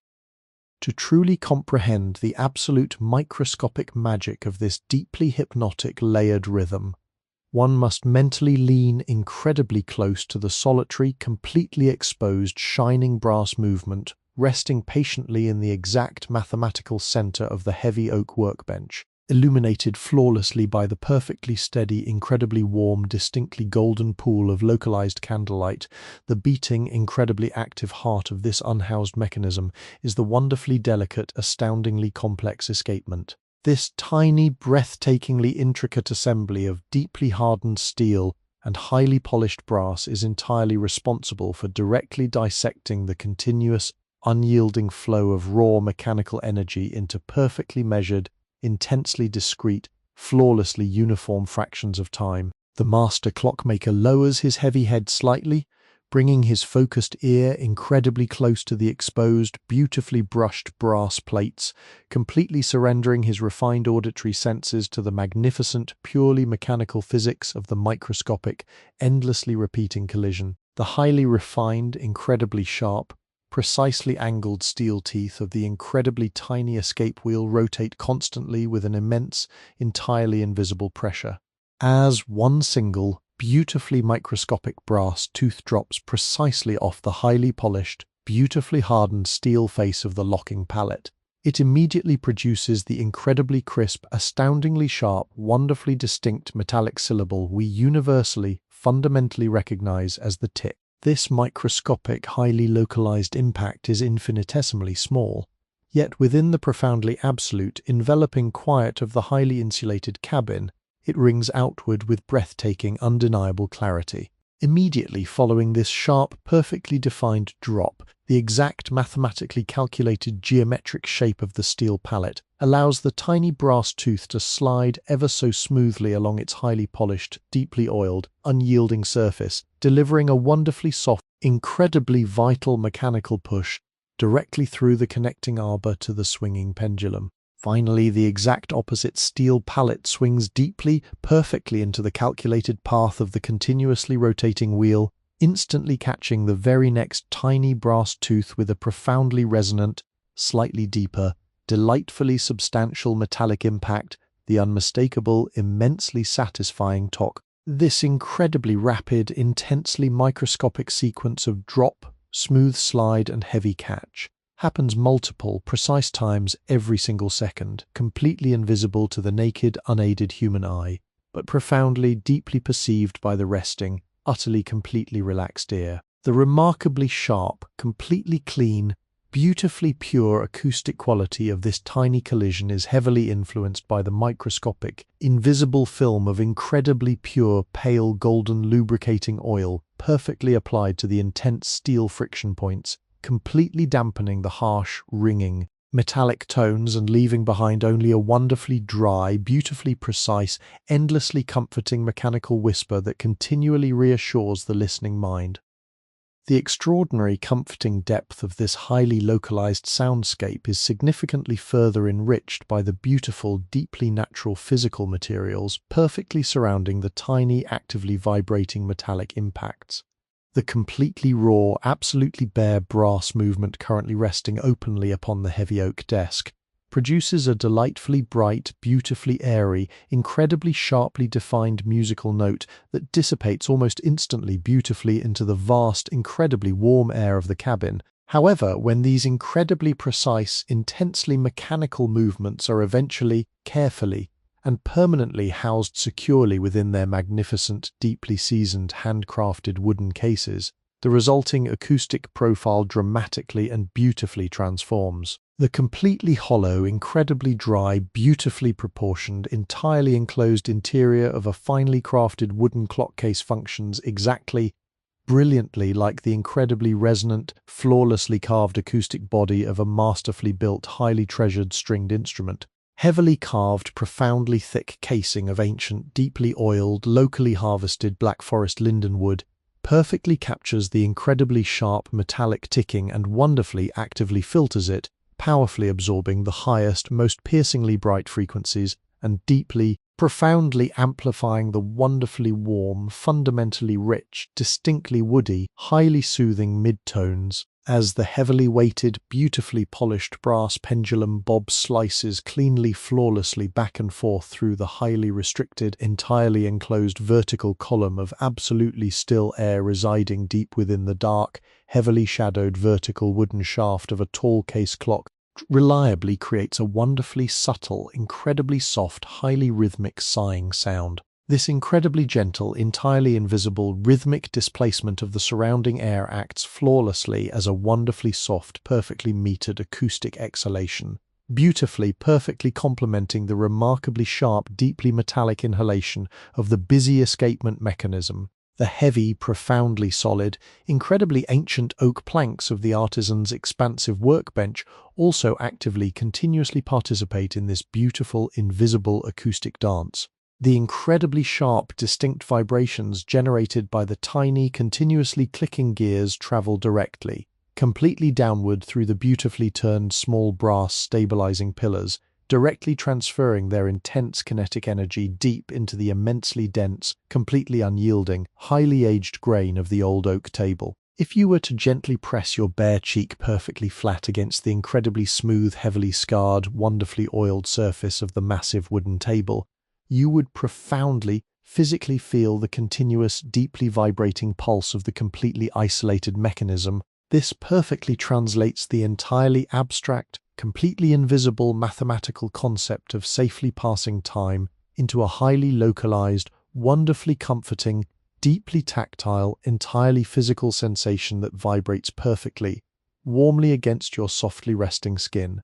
[SPEAKER 1] To truly comprehend the absolute microscopic magic of this deeply hypnotic layered rhythm, one must mentally lean incredibly close to the solitary, completely exposed, shining brass movement resting patiently in the exact mathematical center of the heavy oak workbench, illuminated flawlessly by the perfectly steady, incredibly warm, distinctly golden pool of localized candlelight. The beating, incredibly active heart of this unhoused mechanism is the wonderfully delicate, astoundingly complex escapement. This tiny, breathtakingly intricate assembly of deeply hardened steel and highly polished brass is entirely responsible for directly dissecting the continuous, unyielding flow of raw mechanical energy into perfectly measured, intensely discrete, flawlessly uniform fractions of time. The master clockmaker lowers his heavy head slightly, bringing his focused ear incredibly close to the exposed, beautifully brushed brass plates, completely surrendering his refined auditory senses to the magnificent, purely mechanical physics of the microscopic, endlessly repeating collision. The highly refined, incredibly sharp, precisely angled steel teeth of the incredibly tiny escape wheel rotate constantly with an immense, entirely invisible pressure. As one single, beautifully microscopic brass tooth drops precisely off the highly polished, beautifully hardened steel face of the locking pallet, it immediately produces the incredibly crisp, astoundingly sharp, wonderfully distinct metallic syllable we universally, fundamentally recognize as the tick. This microscopic, highly localized impact is infinitesimally small, yet within the profoundly absolute, enveloping quiet of the highly insulated cabin, it rings outward with breathtaking, undeniable clarity. Immediately following this sharp, perfectly defined drop, the exact mathematically calculated geometric shape of the steel pallet allows the tiny brass tooth to slide ever so smoothly along its highly polished, deeply oiled, unyielding surface, delivering a wonderfully soft, incredibly vital mechanical push directly through the connecting arbor to the swinging pendulum. Finally, the exact opposite steel pallet swings deeply, perfectly into the calculated path of the continuously rotating wheel, instantly catching the very next tiny brass tooth with a profoundly resonant, slightly deeper, delightfully substantial metallic impact, the unmistakable, immensely satisfying toque. This incredibly rapid, intensely microscopic sequence of drop, smooth slide, and heavy catch happens multiple, precise times every single second, completely invisible to the naked, unaided human eye, but profoundly, deeply perceived by the resting, utterly, completely relaxed ear. The remarkably sharp, completely clean, beautifully pure acoustic quality of this tiny collision is heavily influenced by the microscopic, invisible film of incredibly pure, pale, golden lubricating oil perfectly applied to the intense steel friction points, completely dampening the harsh, ringing, metallic tones and leaving behind only a wonderfully dry, beautifully precise, endlessly comforting mechanical whisper that continually reassures the listening mind. The extraordinary comforting depth of this highly localized soundscape is significantly further enriched by the beautiful, deeply natural physical materials perfectly surrounding the tiny, actively vibrating metallic impacts. The completely raw, absolutely bare brass movement currently resting openly upon the heavy oak desk produces a delightfully bright, beautifully airy, incredibly sharply defined musical note that dissipates almost instantly beautifully into the vast, incredibly warm air of the cabin, However, when these incredibly precise, intensely mechanical movements are eventually, carefully, and permanently housed securely within their magnificent, deeply seasoned, handcrafted wooden cases, the resulting acoustic profile dramatically and beautifully transforms. The completely hollow, incredibly dry, beautifully proportioned, entirely enclosed interior of a finely crafted wooden clock case functions exactly, brilliantly like the incredibly resonant, flawlessly carved acoustic body of a masterfully built, highly treasured stringed instrument. Heavily carved, profoundly thick casing of ancient, deeply oiled, locally harvested Black Forest linden wood perfectly captures the incredibly sharp metallic ticking and wonderfully actively filters it, powerfully absorbing the highest, most piercingly bright frequencies and deeply, profoundly amplifying the wonderfully warm, fundamentally rich, distinctly woody, highly soothing mid-tones. As the heavily weighted, beautifully polished brass pendulum bob slices cleanly, flawlessly back and forth through the highly restricted, entirely enclosed vertical column of absolutely still air residing deep within the dark, heavily shadowed vertical wooden shaft of a tall case clock, reliably creates a wonderfully subtle, incredibly soft, highly rhythmic sighing sound. This incredibly gentle, entirely invisible, rhythmic displacement of the surrounding air acts flawlessly as a wonderfully soft, perfectly metered acoustic exhalation, beautifully, perfectly complementing the remarkably sharp, deeply metallic inhalation of the busy escapement mechanism. The heavy, profoundly solid, incredibly ancient oak planks of the artisan's expansive workbench also actively, continuously participate in this beautiful, invisible acoustic dance. The incredibly sharp, distinct vibrations generated by the tiny, continuously clicking gears travel directly, completely downward through the beautifully turned small brass stabilizing pillars, directly transferring their intense kinetic energy deep into the immensely dense, completely unyielding, highly aged grain of the old oak table. If you were to gently press your bare cheek perfectly flat against the incredibly smooth, heavily scarred, wonderfully oiled surface of the massive wooden table, you would profoundly, physically feel the continuous, deeply vibrating pulse of the completely isolated mechanism. This perfectly translates the entirely abstract, completely invisible mathematical concept of safely passing time into a highly localized, wonderfully comforting, deeply tactile, entirely physical sensation that vibrates perfectly, warmly against your softly resting skin.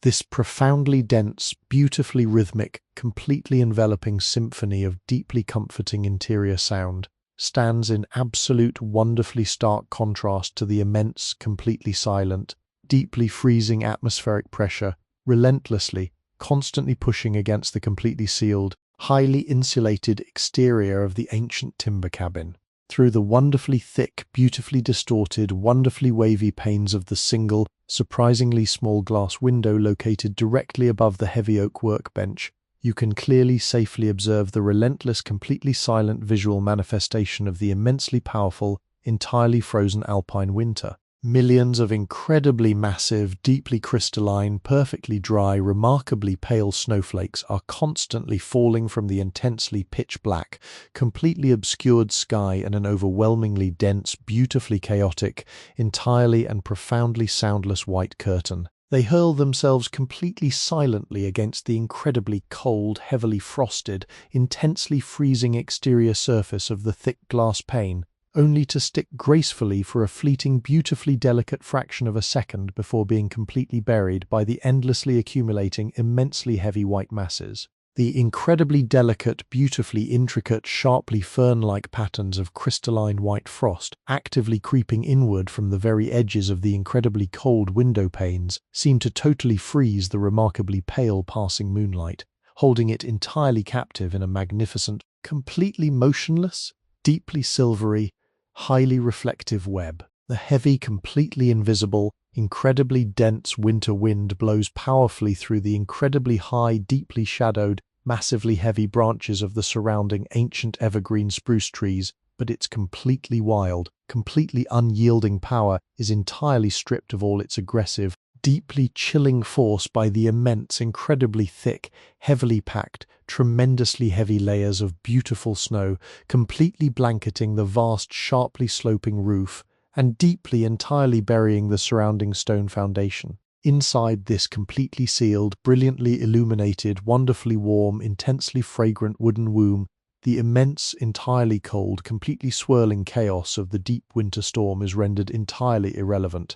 [SPEAKER 1] This profoundly dense, beautifully rhythmic, completely enveloping symphony of deeply comforting interior sound stands in absolute, wonderfully stark contrast to the immense, completely silent, deeply freezing atmospheric pressure, relentlessly, constantly pushing against the completely sealed, highly insulated exterior of the ancient timber cabin. Through the wonderfully thick, beautifully distorted, wonderfully wavy panes of the single, surprisingly small glass window located directly above the heavy oak workbench, you can clearly, safely observe the relentless, completely silent visual manifestation of the immensely powerful, entirely frozen alpine winter. Millions of incredibly massive, deeply crystalline, perfectly dry, remarkably pale snowflakes are constantly falling from the intensely pitch black, completely obscured sky and an overwhelmingly dense, beautifully chaotic, entirely and profoundly soundless white curtain. They hurl themselves completely silently against the incredibly cold, heavily frosted, intensely freezing exterior surface of the thick glass pane, only to stick gracefully for a fleeting, beautifully delicate fraction of a second before being completely buried by the endlessly accumulating, immensely heavy white masses. The incredibly delicate, beautifully intricate, sharply fern-like patterns of crystalline white frost, actively creeping inward from the very edges of the incredibly cold window panes, seem to totally freeze the remarkably pale passing moonlight, holding it entirely captive in a magnificent, completely motionless, deeply silvery, highly reflective web. The heavy, completely invisible, incredibly dense winter wind blows powerfully through the incredibly high, deeply shadowed, massively heavy branches of the surrounding ancient evergreen spruce trees, but its completely wild, completely unyielding power is entirely stripped of all its aggressive, deeply chilling force by the immense, incredibly thick, heavily packed, tremendously heavy layers of beautiful snow completely blanketing the vast, sharply sloping roof and deeply entirely burying the surrounding stone foundation. Inside this completely sealed, brilliantly illuminated, wonderfully warm, intensely fragrant wooden womb, the immense, entirely cold, completely swirling chaos of the deep winter storm is rendered entirely irrelevant,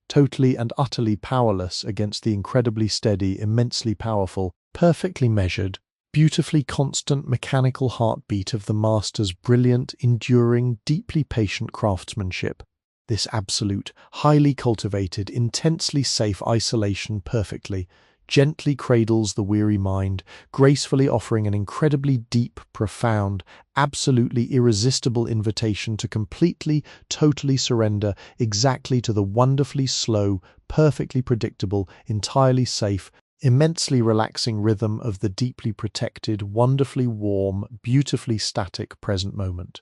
[SPEAKER 1] totally and utterly powerless against the incredibly steady, immensely powerful, perfectly measured, beautifully constant mechanical heartbeat of the master's brilliant, enduring, deeply patient craftsmanship. This absolute, highly cultivated, intensely safe isolation perfectly, gently cradles the weary mind, gracefully offering an incredibly deep, profound, absolutely irresistible invitation to completely, totally surrender exactly to the wonderfully slow, perfectly predictable, entirely safe, immensely relaxing rhythm of the deeply protected, wonderfully warm, beautifully static present moment.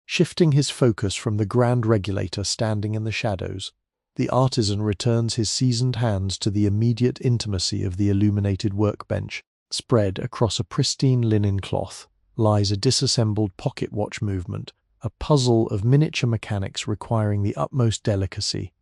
[SPEAKER 1] Shifting his focus from the grand regulator standing in the shadows, the artisan returns his seasoned hands to the immediate intimacy of the illuminated workbench. Spread across a pristine linen cloth lies a disassembled pocket watch movement, a puzzle of miniature mechanics requiring the utmost delicacy.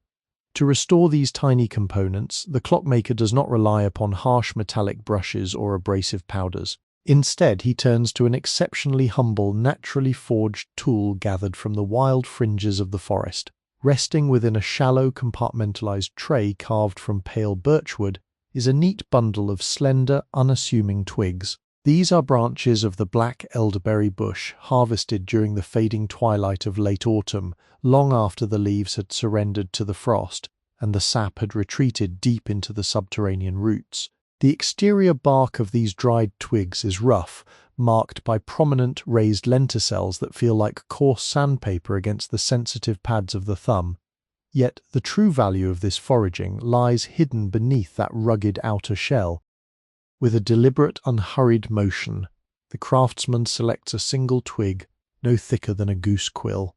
[SPEAKER 1] To restore these tiny components, the clockmaker does not rely upon harsh metallic brushes or abrasive powders. Instead, he turns to an exceptionally humble, naturally forged tool gathered from the wild fringes of the forest. Resting within a shallow, compartmentalized tray carved from pale birchwood is a neat bundle of slender, unassuming twigs. These are branches of the black elderberry bush, harvested during the fading twilight of late autumn, long after the leaves had surrendered to the frost and the sap had retreated deep into the subterranean roots. The exterior bark of these dried twigs is rough, marked by prominent raised lenticels that feel like coarse sandpaper against the sensitive pads of the thumb. Yet the true value of this foraging lies hidden beneath that rugged outer shell. With a deliberate, unhurried motion, the craftsman selects a single twig, no thicker than a goose quill.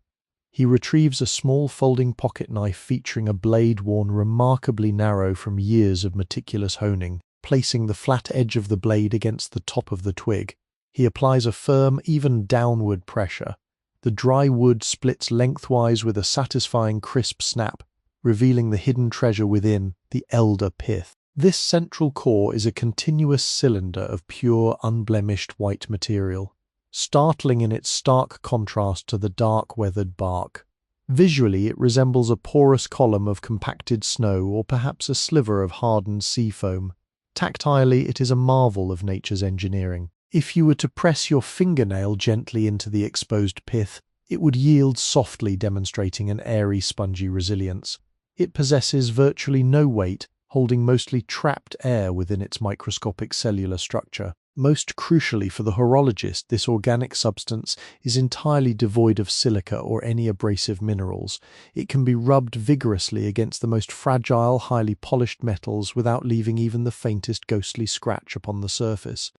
[SPEAKER 1] He retrieves a small folding pocket knife featuring a blade worn remarkably narrow from years of meticulous honing. Placing the flat edge of the blade against the top of the twig, he applies a firm, even downward pressure. The dry wood splits lengthwise with a satisfying crisp snap, revealing the hidden treasure within, the elder pith. This central core is a continuous cylinder of pure, unblemished white material, startling in its stark contrast to the dark, weathered bark. Visually, it resembles a porous column of compacted snow or perhaps a sliver of hardened sea foam. Tactilely, it is a marvel of nature's engineering. If you were to press your fingernail gently into the exposed pith, it would yield softly, demonstrating an airy, spongy resilience. It possesses virtually no weight, holding mostly trapped air within its microscopic cellular structure. Most crucially for the horologist, this organic substance is entirely devoid of silica or any abrasive minerals. It can be rubbed vigorously against the most fragile, highly polished metals without leaving even the faintest ghostly scratch upon the surface.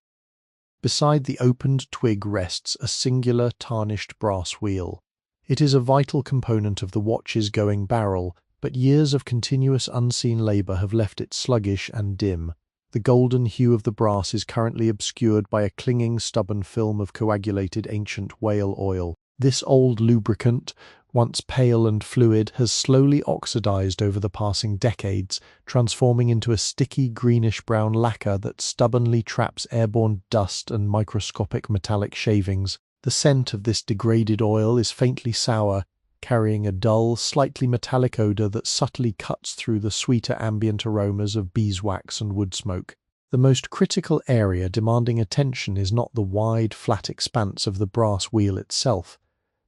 [SPEAKER 1] Beside the opened twig rests a singular tarnished brass wheel. It is a vital component of the watch's going barrel, but years of continuous unseen labor have left it sluggish and dim. The golden hue of the brass is currently obscured by a clinging, stubborn film of coagulated ancient whale oil. This old lubricant, once pale and fluid, has slowly oxidized over the passing decades, transforming into a sticky greenish-brown lacquer that stubbornly traps airborne dust and microscopic metallic shavings. The scent of this degraded oil is faintly sour, carrying a dull, slightly metallic odor that subtly cuts through the sweeter ambient aromas of beeswax and wood smoke. The most critical area demanding attention is not the wide, flat expanse of the brass wheel itself,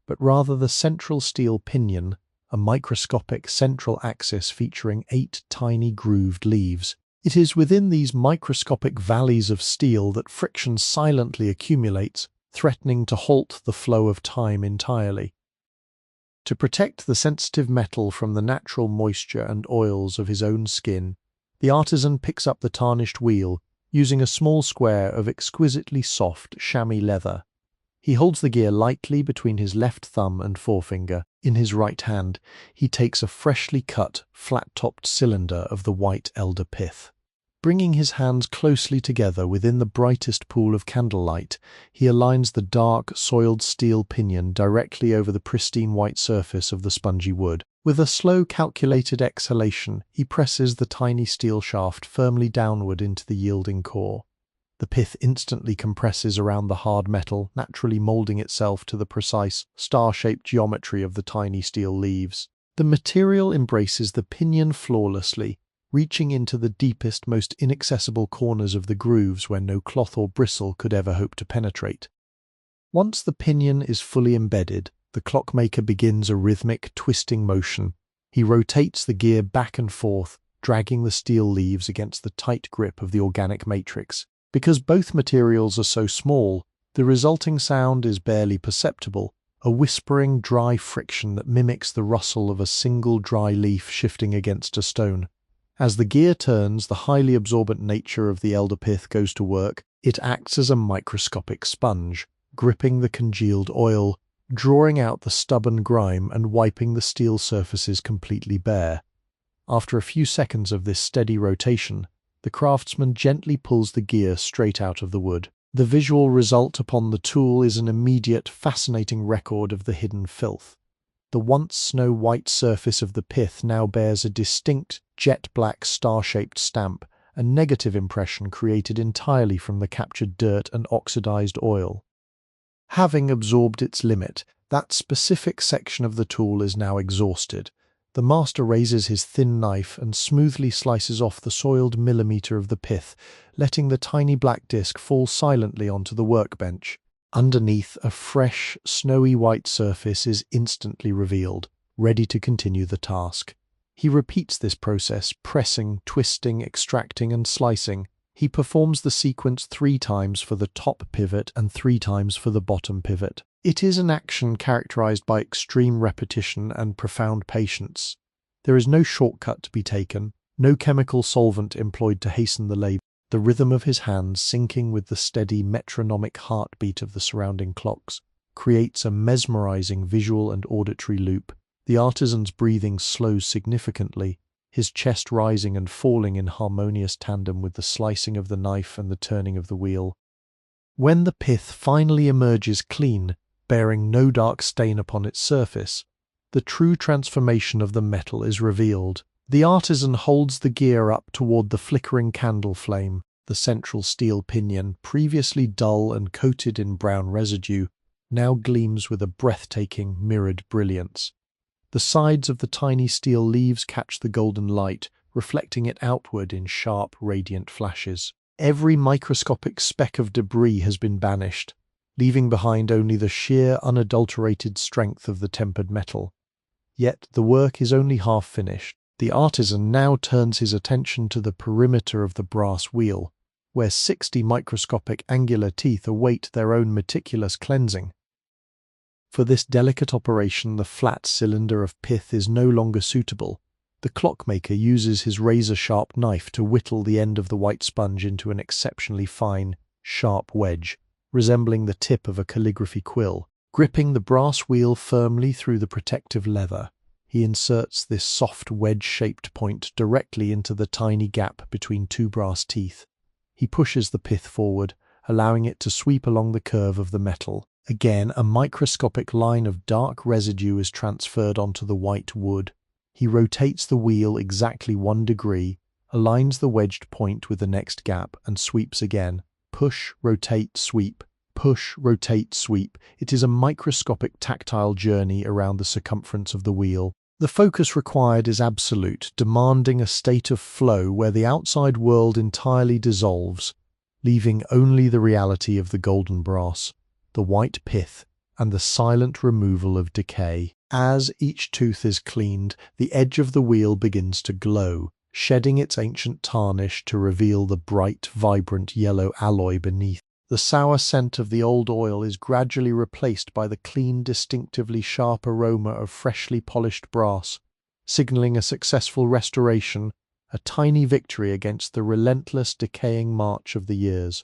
[SPEAKER 1] but rather the central steel pinion, a microscopic central axis featuring 8 tiny grooved leaves. It is within these microscopic valleys of steel that friction silently accumulates, threatening to halt the flow of time entirely. To protect the sensitive metal from the natural moisture and oils of his own skin, the artisan picks up the tarnished wheel, using a small square of exquisitely soft chamois leather. He holds the gear lightly between his left thumb and forefinger. In his right hand, he takes a freshly cut, flat-topped cylinder of the white elder pith. Bringing his hands closely together within the brightest pool of candlelight, he aligns the dark, soiled steel pinion directly over the pristine white surface of the spongy wood. With a slow, calculated exhalation, he presses the tiny steel shaft firmly downward into the yielding core. The pith instantly compresses around the hard metal, naturally molding itself to the precise, star-shaped geometry of the tiny steel leaves. The material embraces the pinion flawlessly, reaching into the deepest, most inaccessible corners of the grooves where no cloth or bristle could ever hope to penetrate. Once the pinion is fully embedded, the clockmaker begins a rhythmic, twisting motion. He rotates the gear back and forth, dragging the steel leaves against the tight grip of the organic matrix. Because both materials are so small, the resulting sound is barely perceptible, a whispering, dry friction that mimics the rustle of a single dry leaf shifting against a stone. As the gear turns, the highly absorbent nature of the elder pith goes to work. It acts as a microscopic sponge, gripping the congealed oil, drawing out the stubborn grime and wiping the steel surfaces completely bare. After a few seconds of this steady rotation, the craftsman gently pulls the gear straight out of the wood. The visual result upon the tool is an immediate, fascinating record of the hidden filth. The once snow-white surface of the pith now bears a distinct, jet-black star-shaped stamp, a negative impression created entirely from the captured dirt and oxidized oil. Having absorbed its limit, that specific section of the tool is now exhausted. The master raises his thin knife and smoothly slices off the soiled millimeter of the pith, letting the tiny black disc fall silently onto the workbench. Underneath, a fresh, snowy white surface is instantly revealed, ready to continue the task. He repeats this process, pressing, twisting, extracting, and slicing. He performs the sequence 3 times for the top pivot and 3 times for the bottom pivot. It is an action characterized by extreme repetition and profound patience. There is no shortcut to be taken, no chemical solvent employed to hasten the labor. The rhythm of his hands, syncing with the steady metronomic heartbeat of the surrounding clocks, creates a mesmerizing visual and auditory loop. The artisan's breathing slows significantly, his chest rising and falling in harmonious tandem with the slicing of the knife and the turning of the wheel. When the pith finally emerges clean, bearing no dark stain upon its surface, the true transformation of the metal is revealed. The artisan holds the gear up toward the flickering candle flame. The central steel pinion, previously dull and coated in brown residue, now gleams with a breathtaking, mirrored brilliance. The sides of the tiny steel leaves catch the golden light, reflecting it outward in sharp, radiant flashes. Every microscopic speck of debris has been banished, leaving behind only the sheer, unadulterated strength of the tempered metal. Yet the work is only half finished. The artisan now turns his attention to the perimeter of the brass wheel, where 60 microscopic angular teeth await their own meticulous cleansing. For this delicate operation, the flat cylinder of pith is no longer suitable. The clockmaker uses his razor-sharp knife to whittle the end of the white sponge into an exceptionally fine, sharp wedge, resembling the tip of a calligraphy quill. Gripping the brass wheel firmly through the protective leather, he inserts this soft wedge-shaped point directly into the tiny gap between 2 brass teeth. He pushes the pith forward, allowing it to sweep along the curve of the metal. Again, a microscopic line of dark residue is transferred onto the white wood. He rotates the wheel exactly 1 degree, aligns the wedged point with the next gap, and sweeps again. Push, rotate, sweep. Push, rotate, sweep. It is a microscopic tactile journey around the circumference of the wheel. The focus required is absolute, demanding a state of flow where the outside world entirely dissolves, leaving only the reality of the golden brass, the white pith, and the silent removal of decay. As each tooth is cleaned, the edge of the wheel begins to glow, shedding its ancient tarnish to reveal the bright, vibrant yellow alloy beneath. The sour scent of the old oil is gradually replaced by the clean, distinctively sharp aroma of freshly polished brass, signaling a successful restoration, a tiny victory against the relentless, decaying march of the years.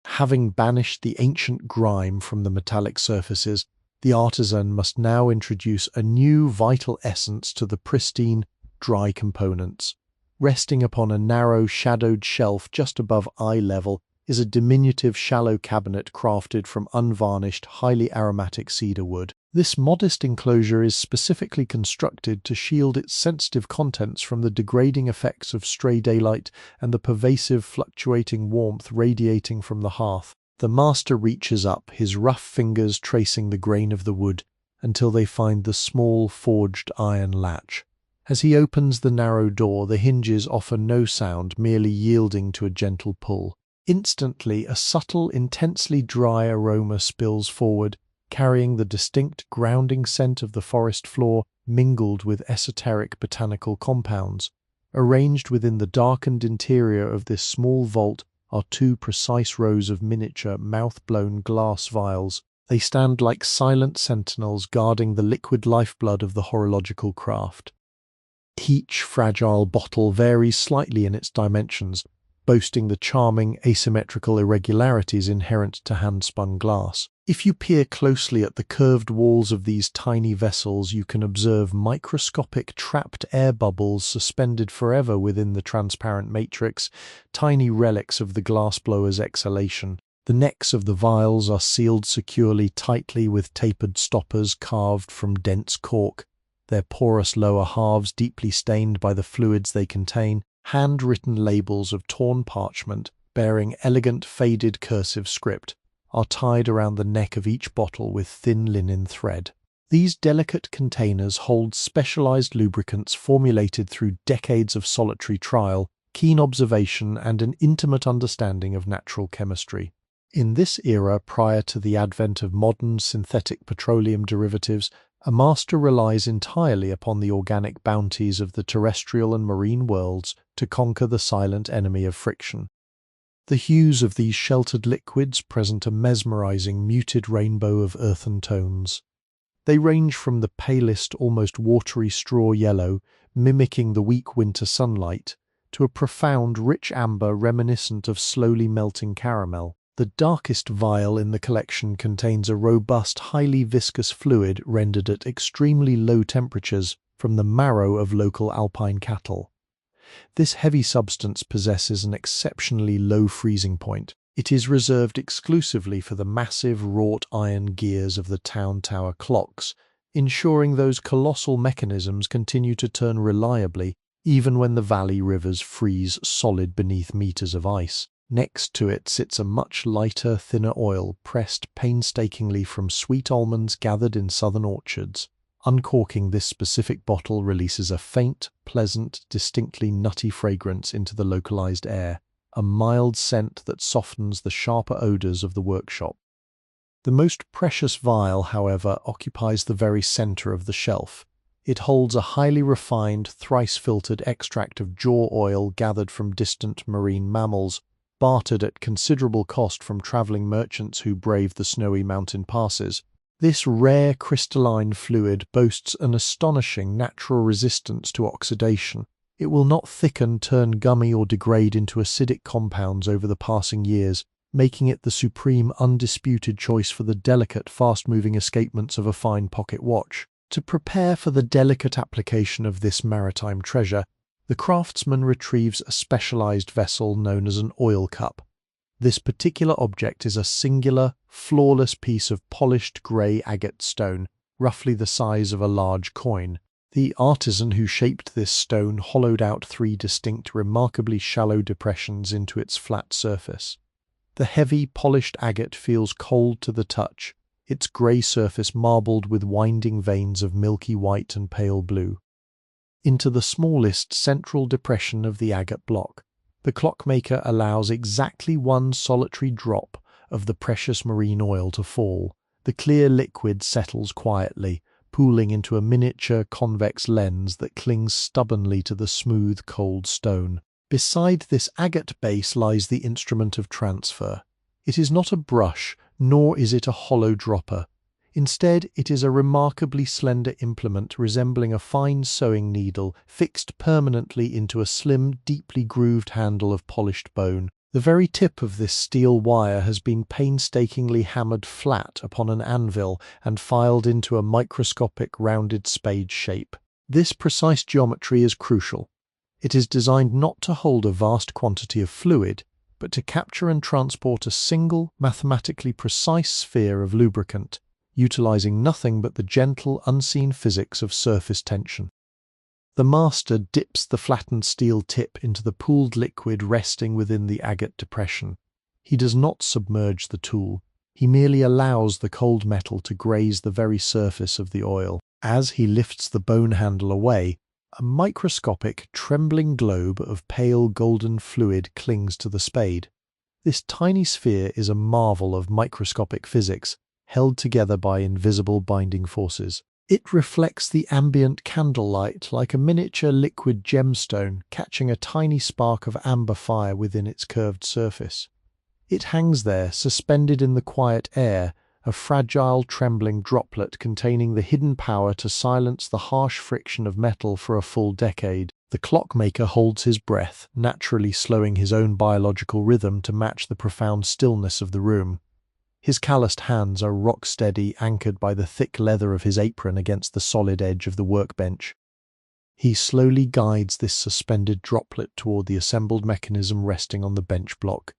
[SPEAKER 1] Having banished the ancient grime from the metallic surfaces, the artisan must now introduce a new, vital essence to the pristine, dry components. Resting upon a narrow, shadowed shelf just above eye level is a diminutive shallow cabinet crafted from unvarnished, highly aromatic cedar wood. This modest enclosure is specifically constructed to shield its sensitive contents from the degrading effects of stray daylight and the pervasive, fluctuating warmth radiating from the hearth. The master reaches up, his rough fingers tracing the grain of the wood until they find the small, forged iron latch. As he opens the narrow door, the hinges offer no sound, merely yielding to a gentle pull. Instantly, a subtle, intensely dry aroma spills forward, carrying the distinct grounding scent of the forest floor mingled with esoteric botanical compounds. Arranged within the darkened interior of this small vault are two precise rows of miniature, mouth-blown glass vials. They stand like silent sentinels guarding the liquid lifeblood of the horological craft. Each fragile bottle varies slightly in its dimensions, boasting the charming asymmetrical irregularities inherent to hand-spun glass. If you peer closely at the curved walls of these tiny vessels, you can observe microscopic trapped air bubbles suspended forever within the transparent matrix, tiny relics of the glassblower's exhalation. The necks of the vials are sealed securely tightly with tapered stoppers carved from dense cork, their porous lower halves deeply stained by the fluids they contain. Handwritten labels of torn parchment, bearing elegant faded cursive script, are tied around the neck of each bottle with thin linen thread. These delicate containers hold specialized lubricants formulated through decades of solitary trial, keen observation, and an intimate understanding of natural chemistry. In this era, prior to the advent of modern synthetic petroleum derivatives, a master relies entirely upon the organic bounties of the terrestrial and marine worlds to conquer the silent enemy of friction. The hues of these sheltered liquids present a mesmerizing, muted rainbow of earthen tones. They range from the palest, almost watery straw yellow, mimicking the weak winter sunlight, to a profound, rich amber reminiscent of slowly melting caramel. The darkest vial in the collection contains a robust, highly viscous fluid rendered at extremely low temperatures from the marrow of local alpine cattle. This heavy substance possesses an exceptionally low freezing point. It is reserved exclusively for the massive wrought iron gears of the town tower clocks, ensuring those colossal mechanisms continue to turn reliably even when the valley rivers freeze solid beneath meters of ice. Next to it sits a much lighter, thinner oil pressed painstakingly from sweet almonds gathered in southern orchards. Uncorking this specific bottle releases a faint, pleasant, distinctly nutty fragrance into the localized air, a mild scent that softens the sharper odors of the workshop. The most precious vial, however, occupies the very center of the shelf. It holds a highly refined, thrice-filtered extract of jaw oil gathered from distant marine mammals, bartered at considerable cost from traveling merchants who brave the snowy mountain passes. This rare crystalline fluid boasts an astonishing natural resistance to oxidation. It will not thicken, turn gummy, or degrade into acidic compounds over the passing years, making it the supreme, undisputed choice for the delicate, fast-moving escapements of a fine pocket watch. To prepare for the delicate application of this maritime treasure, the craftsman retrieves a specialized vessel known as an oil cup. This particular object is a singular, flawless piece of polished grey agate stone, roughly the size of a large coin. The artisan who shaped this stone hollowed out 3 distinct, remarkably shallow depressions into its flat surface. The heavy, polished agate feels cold to the touch, its grey surface marbled with winding veins of milky white and pale blue. Into the smallest central depression of the agate block, the clockmaker allows exactly 1 solitary drop of the precious marine oil to fall. The clear liquid settles quietly, pooling into a miniature convex lens that clings stubbornly to the smooth, cold stone. Beside this agate base lies the instrument of transfer. It is not a brush, nor is it a hollow dropper. Instead, it is a remarkably slender implement resembling a fine sewing needle fixed permanently into a slim, deeply grooved handle of polished bone. The very tip of this steel wire has been painstakingly hammered flat upon an anvil and filed into a microscopic rounded spade shape. This precise geometry is crucial. It is designed not to hold a vast quantity of fluid, but to capture and transport a single, mathematically precise sphere of lubricant, utilizing nothing but the gentle, unseen physics of surface tension. The master dips the flattened steel tip into the pooled liquid resting within the agate depression. He does not submerge the tool. He merely allows the cold metal to graze the very surface of the oil. As he lifts the bone handle away, a microscopic, trembling globe of pale golden fluid clings to the spade. This tiny sphere is a marvel of microscopic physics, held together by invisible binding forces. It reflects the ambient candlelight like a miniature liquid gemstone, catching a tiny spark of amber fire within its curved surface. It hangs there, suspended in the quiet air, a fragile, trembling droplet containing the hidden power to silence the harsh friction of metal for a full decade. The clockmaker holds his breath, naturally slowing his own biological rhythm to match the profound stillness of the room. His calloused hands are rock-steady, anchored by the thick leather of his apron against the solid edge of the workbench. He slowly guides this suspended droplet toward the assembled mechanism resting on the bench block.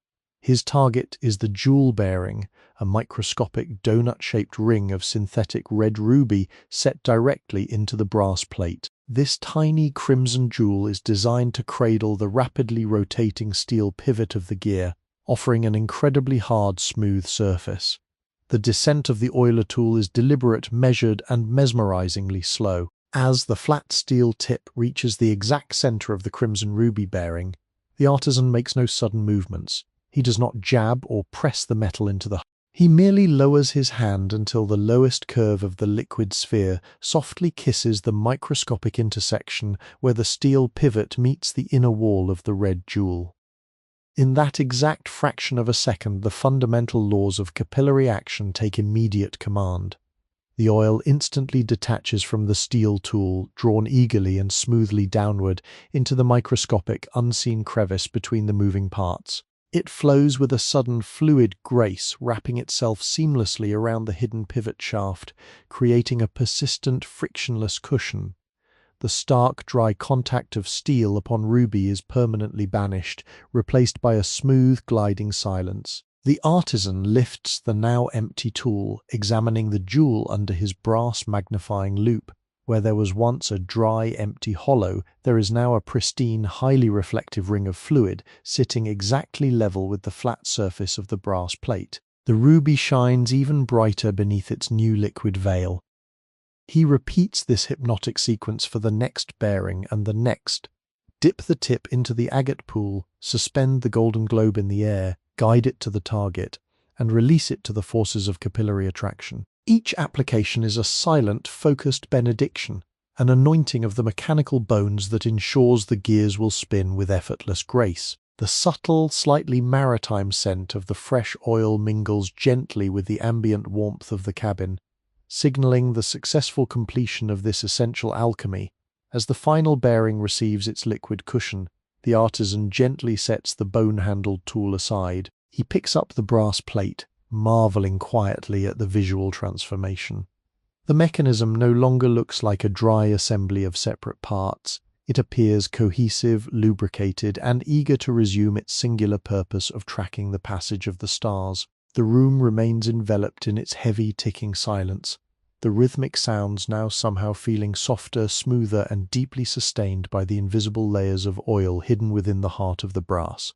[SPEAKER 1] His target is the jewel bearing, a microscopic donut-shaped ring of synthetic red ruby set directly into the brass plate. This tiny crimson jewel is designed to cradle the rapidly rotating steel pivot of the gear, offering an incredibly hard, smooth surface. The descent of the oiler tool is deliberate, measured, and mesmerizingly slow. As the flat steel tip reaches the exact center of the crimson ruby bearing, the artisan makes no sudden movements. He does not jab or press the metal into the... He merely lowers his hand until the lowest curve of the liquid sphere softly kisses the microscopic intersection where the steel pivot meets the inner wall of the red jewel. In that exact fraction of a second, the fundamental laws of capillary action take immediate command. The oil instantly detaches from the steel tool, drawn eagerly and smoothly downward into the microscopic, unseen crevice between the moving parts. It flows with a sudden fluid grace, wrapping itself seamlessly around the hidden pivot shaft, creating a persistent, frictionless cushion. The stark, dry contact of steel upon ruby is permanently banished, replaced by a smooth, gliding silence. The artisan lifts the now empty tool, examining the jewel under his brass magnifying loupe. Where there was once a dry, empty hollow, there is now a pristine, highly reflective ring of fluid, sitting exactly level with the flat surface of the brass plate. The ruby shines even brighter beneath its new liquid veil. He repeats this hypnotic sequence for the next bearing and the next. Dip the tip into the agate pool, suspend the golden globe in the air, guide it to the target, and release it to the forces of capillary attraction. Each application is a silent, focused benediction, an anointing of the mechanical bones that ensures the gears will spin with effortless grace. The subtle, slightly maritime scent of the fresh oil mingles gently with the ambient warmth of the cabin, signaling the successful completion of this essential alchemy. As the final bearing receives its liquid cushion, the artisan gently sets the bone-handled tool aside. He picks up the brass plate, marveling quietly at the visual transformation. The mechanism no longer looks like a dry assembly of separate parts. It appears cohesive, lubricated, and eager to resume its singular purpose of tracking the passage of the stars. The room remains enveloped in its heavy, ticking silence, the rhythmic sounds now somehow feeling softer, smoother, and deeply sustained by the invisible layers of oil hidden within the heart of the brass.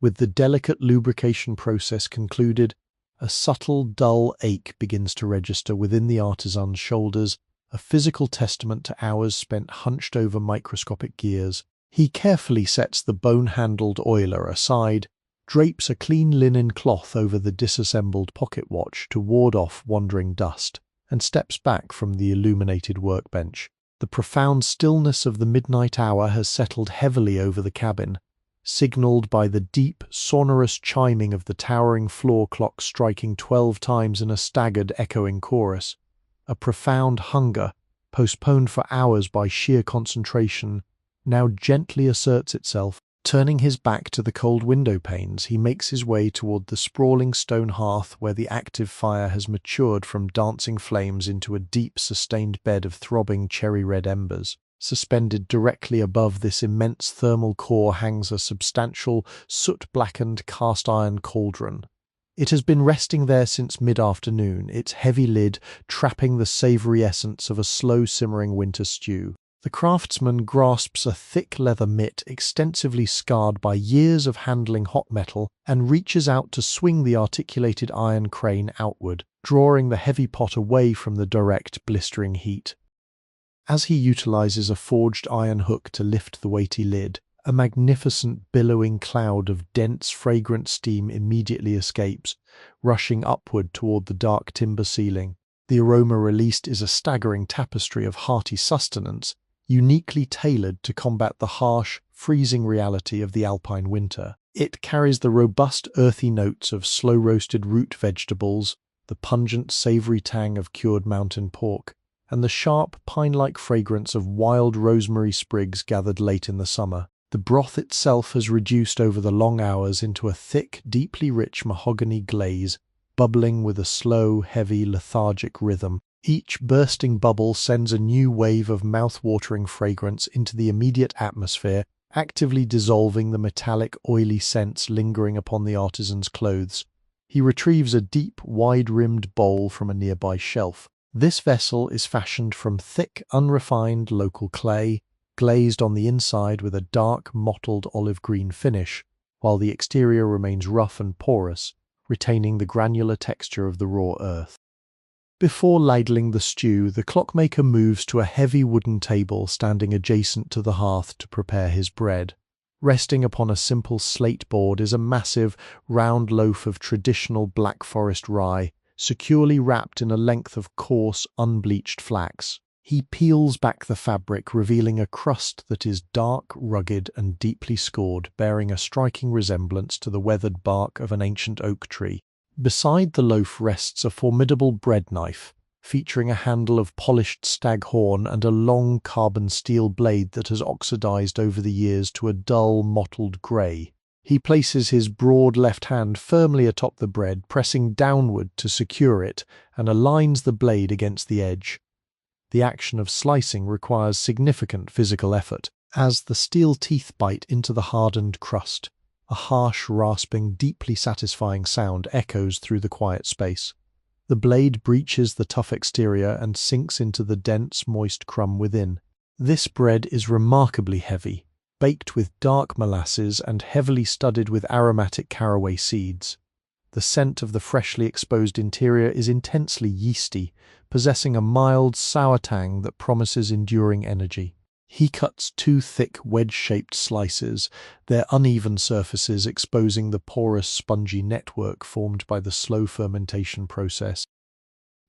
[SPEAKER 1] With the delicate lubrication process concluded, a subtle, dull ache begins to register within the artisan's shoulders, a physical testament to hours spent hunched over microscopic gears. He carefully sets the bone-handled oiler aside, drapes a clean linen cloth over the disassembled pocket watch to ward off wandering dust, and steps back from the illuminated workbench. The profound stillness of the midnight hour has settled heavily over the cabin, signalled by the deep, sonorous chiming of the towering floor clock striking 12 times in a staggered, echoing chorus. A profound hunger, postponed for hours by sheer concentration, now gently asserts itself. Turning his back to the cold window panes, he makes his way toward the sprawling stone hearth where the active fire has matured from dancing flames into a deep, sustained bed of throbbing cherry-red embers. Suspended directly above this immense thermal core hangs a substantial, soot-blackened cast-iron cauldron. It has been resting there since mid-afternoon, its heavy lid trapping the savoury essence of a slow-simmering winter stew. The craftsman grasps a thick leather mitt extensively scarred by years of handling hot metal and reaches out to swing the articulated iron crane outward, drawing the heavy pot away from the direct, blistering heat. As he utilizes a forged iron hook to lift the weighty lid, a magnificent billowing cloud of dense, fragrant steam immediately escapes, rushing upward toward the dark timber ceiling. The aroma released is a staggering tapestry of hearty sustenance, uniquely tailored to combat the harsh, freezing reality of the alpine winter. It carries the robust, earthy notes of slow-roasted root vegetables, the pungent, savory tang of cured mountain pork, and the sharp, pine-like fragrance of wild rosemary sprigs gathered late in the summer. The broth itself has reduced over the long hours into a thick, deeply rich mahogany glaze, bubbling with a slow, heavy, lethargic rhythm. Each bursting bubble sends a new wave of mouth-watering fragrance into the immediate atmosphere, actively dissolving the metallic, oily scents lingering upon the artisan's clothes. He retrieves a deep, wide-rimmed bowl from a nearby shelf. This vessel is fashioned from thick, unrefined local clay, glazed on the inside with a dark, mottled olive-green finish, while the exterior remains rough and porous, retaining the granular texture of the raw earth. Before ladling the stew, the clockmaker moves to a heavy wooden table standing adjacent to the hearth to prepare his bread. Resting upon a simple slate board is a massive, round loaf of traditional Black Forest rye, securely wrapped in a length of coarse, unbleached flax. He peels back the fabric, revealing a crust that is dark, rugged, and deeply scored, bearing a striking resemblance to the weathered bark of an ancient oak tree. Beside the loaf rests a formidable bread knife, featuring a handle of polished staghorn and a long carbon steel blade that has oxidized over the years to a dull, mottled grey. He places his broad left hand firmly atop the bread, pressing downward to secure it, and aligns the blade against the edge. The action of slicing requires significant physical effort, as the steel teeth bite into the hardened crust. A harsh, rasping, deeply satisfying sound echoes through the quiet space. The blade breaches the tough exterior and sinks into the dense, moist crumb within. This bread is remarkably heavy, baked with dark molasses and heavily studded with aromatic caraway seeds. The scent of the freshly exposed interior is intensely yeasty, possessing a mild, sour tang that promises enduring energy. He cuts two thick, wedge-shaped slices, their uneven surfaces exposing the porous, spongy network formed by the slow fermentation process.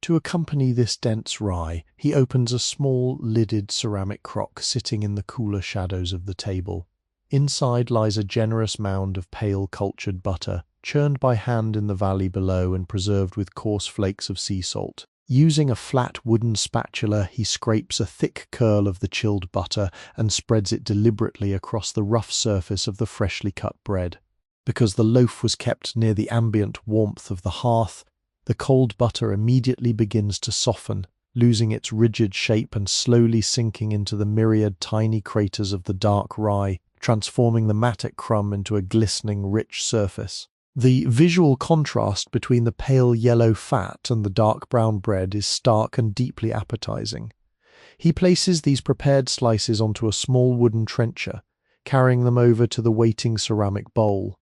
[SPEAKER 1] To accompany this dense rye, he opens a small, lidded ceramic crock sitting in the cooler shadows of the table. Inside lies a generous mound of pale, cultured butter, churned by hand in the valley below and preserved with coarse flakes of sea salt. Using a flat wooden spatula, he scrapes a thick curl of the chilled butter and spreads it deliberately across the rough surface of the freshly cut bread. Because the loaf was kept near the ambient warmth of the hearth, the cold butter immediately begins to soften, losing its rigid shape and slowly sinking into the myriad tiny craters of the dark rye, transforming the matted crumb into a glistening, rich surface. The visual contrast between the pale yellow fat and the dark brown bread is stark and deeply appetizing. He places these prepared slices onto a small wooden trencher, carrying them over to the waiting ceramic bowl.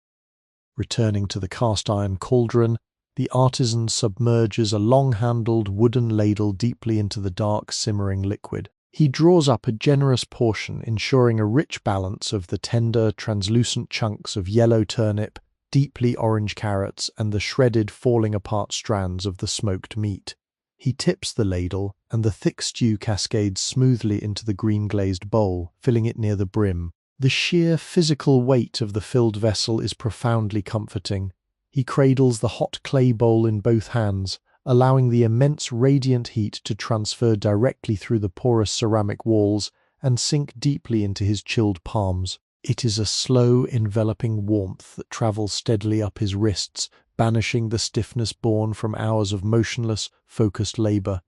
[SPEAKER 1] Returning to the cast-iron cauldron, the artisan submerges a long-handled wooden ladle deeply into the dark, simmering liquid. He draws up a generous portion, ensuring a rich balance of the tender, translucent chunks of yellow turnip, deeply orange carrots, and the shredded, falling-apart strands of the smoked meat. He tips the ladle, and the thick stew cascades smoothly into the green-glazed bowl, filling it near the brim. The sheer physical weight of the filled vessel is profoundly comforting. He cradles the hot clay bowl in both hands, allowing the immense radiant heat to transfer directly through the porous ceramic walls and sink deeply into his chilled palms. It is a slow, enveloping warmth that travels steadily up his wrists, banishing the stiffness born from hours of motionless, focused labor.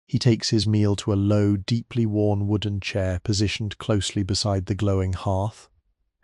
[SPEAKER 1] He takes his meal to a low, deeply worn wooden chair positioned closely beside the glowing hearth.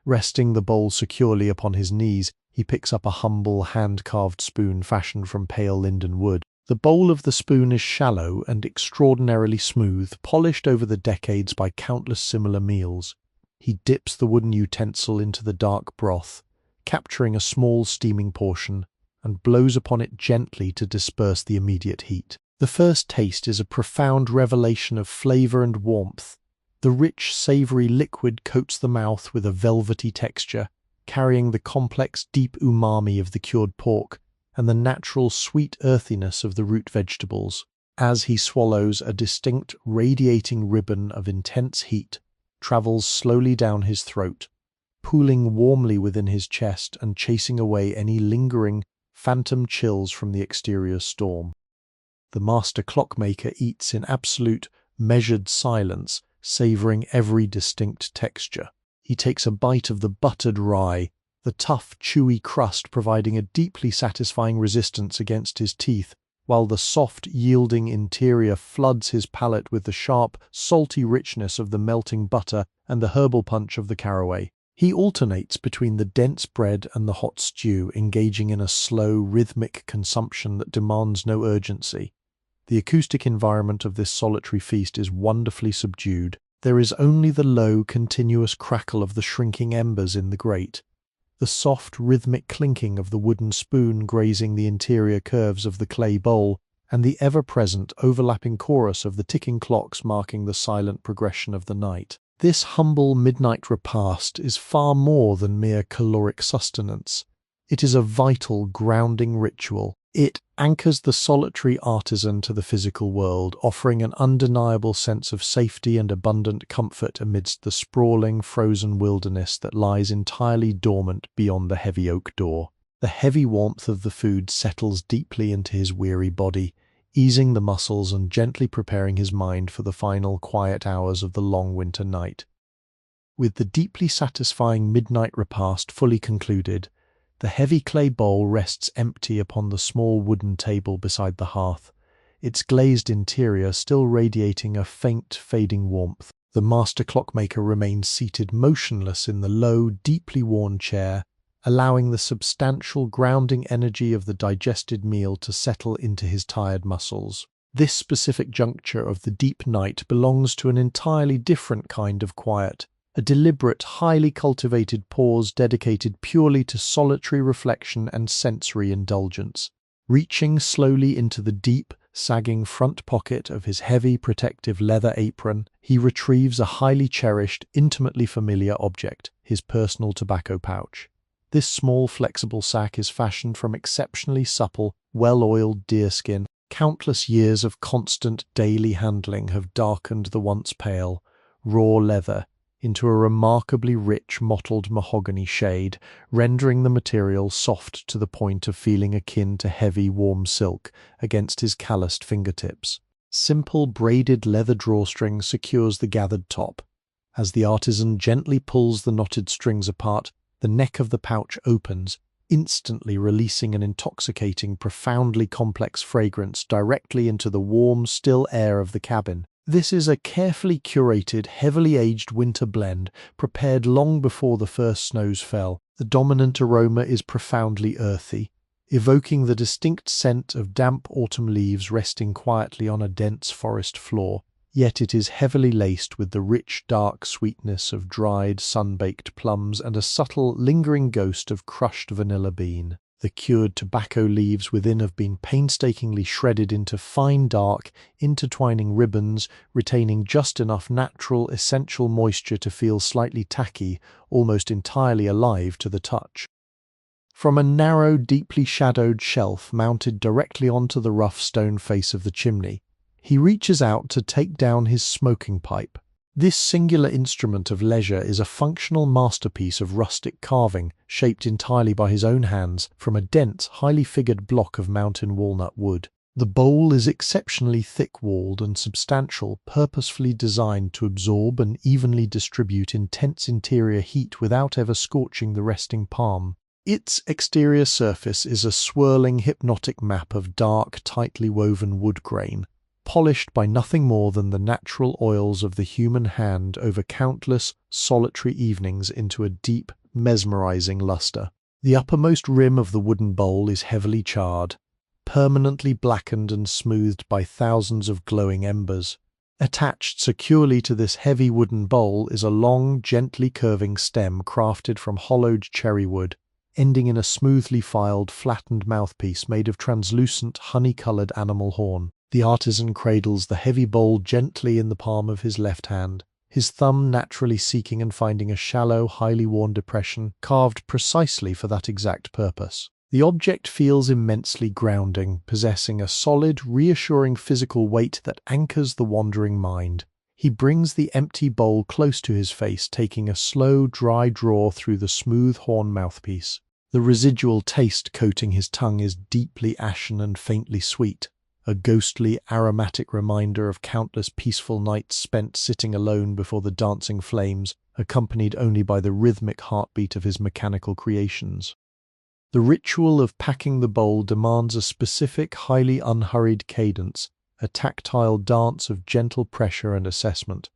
[SPEAKER 1] Resting the bowl securely upon his knees, he picks up a humble, hand-carved spoon fashioned from pale linden wood. The bowl of the spoon is shallow and extraordinarily smooth, polished over the decades by countless similar meals. He dips the wooden utensil into the dark broth, capturing a small steaming portion, and blows upon it gently to disperse the immediate heat. The first taste is a profound revelation of flavor and warmth. The rich, savory liquid coats the mouth with a velvety texture, carrying the complex, deep umami of the cured pork and the natural, sweet earthiness of the root vegetables. As he swallows, a distinct, radiating ribbon of intense heat travels slowly down his throat, pooling warmly within his chest and chasing away any lingering, phantom chills from the exterior storm. The master clockmaker eats in absolute, measured silence, savoring every distinct texture. He takes a bite of the buttered rye, the tough, chewy crust providing a deeply satisfying resistance against his teeth, while the soft, yielding interior floods his palate with the sharp, salty richness of the melting butter and the herbal punch of the caraway. He alternates between the dense bread and the hot stew, engaging in a slow, rhythmic consumption that demands no urgency. The acoustic environment of this solitary feast is wonderfully subdued. There is only the low, continuous crackle of the shrinking embers in the grate, the soft, rhythmic clinking of the wooden spoon grazing the interior curves of the clay bowl, and the ever-present, overlapping chorus of the ticking clocks marking the silent progression of the night. This humble midnight repast is far more than mere caloric sustenance. It is a vital, grounding ritual. It anchors the solitary artisan to the physical world, offering an undeniable sense of safety and abundant comfort amidst the sprawling, frozen wilderness that lies entirely dormant beyond the heavy oak door. The heavy warmth of the food settles deeply into his weary body, easing the muscles and gently preparing his mind for the final quiet hours of the long winter night. With the deeply satisfying midnight repast fully concluded, the heavy clay bowl rests empty upon the small wooden table beside the hearth, its glazed interior still radiating a faint, fading warmth. The master clockmaker remains seated motionless in the low, deeply worn chair, allowing the substantial, grounding energy of the digested meal to settle into his tired muscles. This specific juncture of the deep night belongs to an entirely different kind of quiet, a deliberate, highly cultivated pause dedicated purely to solitary reflection and sensory indulgence. Reaching slowly into the deep, sagging front pocket of his heavy, protective leather apron, he retrieves a highly cherished, intimately familiar object, his personal tobacco pouch. This small, flexible sack is fashioned from exceptionally supple, well-oiled deerskin. Countless years of constant, daily handling have darkened the once pale, raw leather into a remarkably rich mottled mahogany shade, rendering the material soft to the point of feeling akin to heavy, warm silk against his calloused fingertips. Simple braided leather drawstring secures the gathered top. As the artisan gently pulls the knotted strings apart, the neck of the pouch opens, instantly releasing an intoxicating, profoundly complex fragrance directly into the warm, still air of the cabin. This is a carefully curated, heavily aged winter blend, prepared long before the first snows fell. The dominant aroma is profoundly earthy, evoking the distinct scent of damp autumn leaves resting quietly on a dense forest floor. Yet it is heavily laced with the rich, dark sweetness of dried, sun-baked plums and a subtle, lingering ghost of crushed vanilla bean. The cured tobacco leaves within have been painstakingly shredded into fine, dark, intertwining ribbons, retaining just enough natural, essential moisture to feel slightly tacky, almost entirely alive to the touch. From a narrow, deeply shadowed shelf mounted directly onto the rough stone face of the chimney, he reaches out to take down his smoking pipe. This singular instrument of leisure is a functional masterpiece of rustic carving, shaped entirely by his own hands from a dense, highly figured block of mountain walnut wood. The bowl is exceptionally thick-walled and substantial, purposefully designed to absorb and evenly distribute intense interior heat without ever scorching the resting palm. Its exterior surface is a swirling, hypnotic map of dark, tightly woven wood grain, polished by nothing more than the natural oils of the human hand over countless, solitary evenings into a deep, mesmerizing luster. The uppermost rim of the wooden bowl is heavily charred, permanently blackened and smoothed by thousands of glowing embers. Attached securely to this heavy wooden bowl is a long, gently curving stem crafted from hollowed cherry wood, ending in a smoothly filed, flattened mouthpiece made of translucent, honey-colored animal horn. The artisan cradles the heavy bowl gently in the palm of his left hand, his thumb naturally seeking and finding a shallow, highly worn depression carved precisely for that exact purpose. The object feels immensely grounding, possessing a solid, reassuring physical weight that anchors the wandering mind. He brings the empty bowl close to his face, taking a slow, dry draw through the smooth horn mouthpiece. The residual taste coating his tongue is deeply ashen and faintly sweet, a ghostly, aromatic reminder of countless peaceful nights spent sitting alone before the dancing flames, accompanied only by the rhythmic heartbeat of his mechanical creations. The ritual of packing the bowl demands a specific, highly unhurried cadence, a tactile dance of gentle pressure and assessment.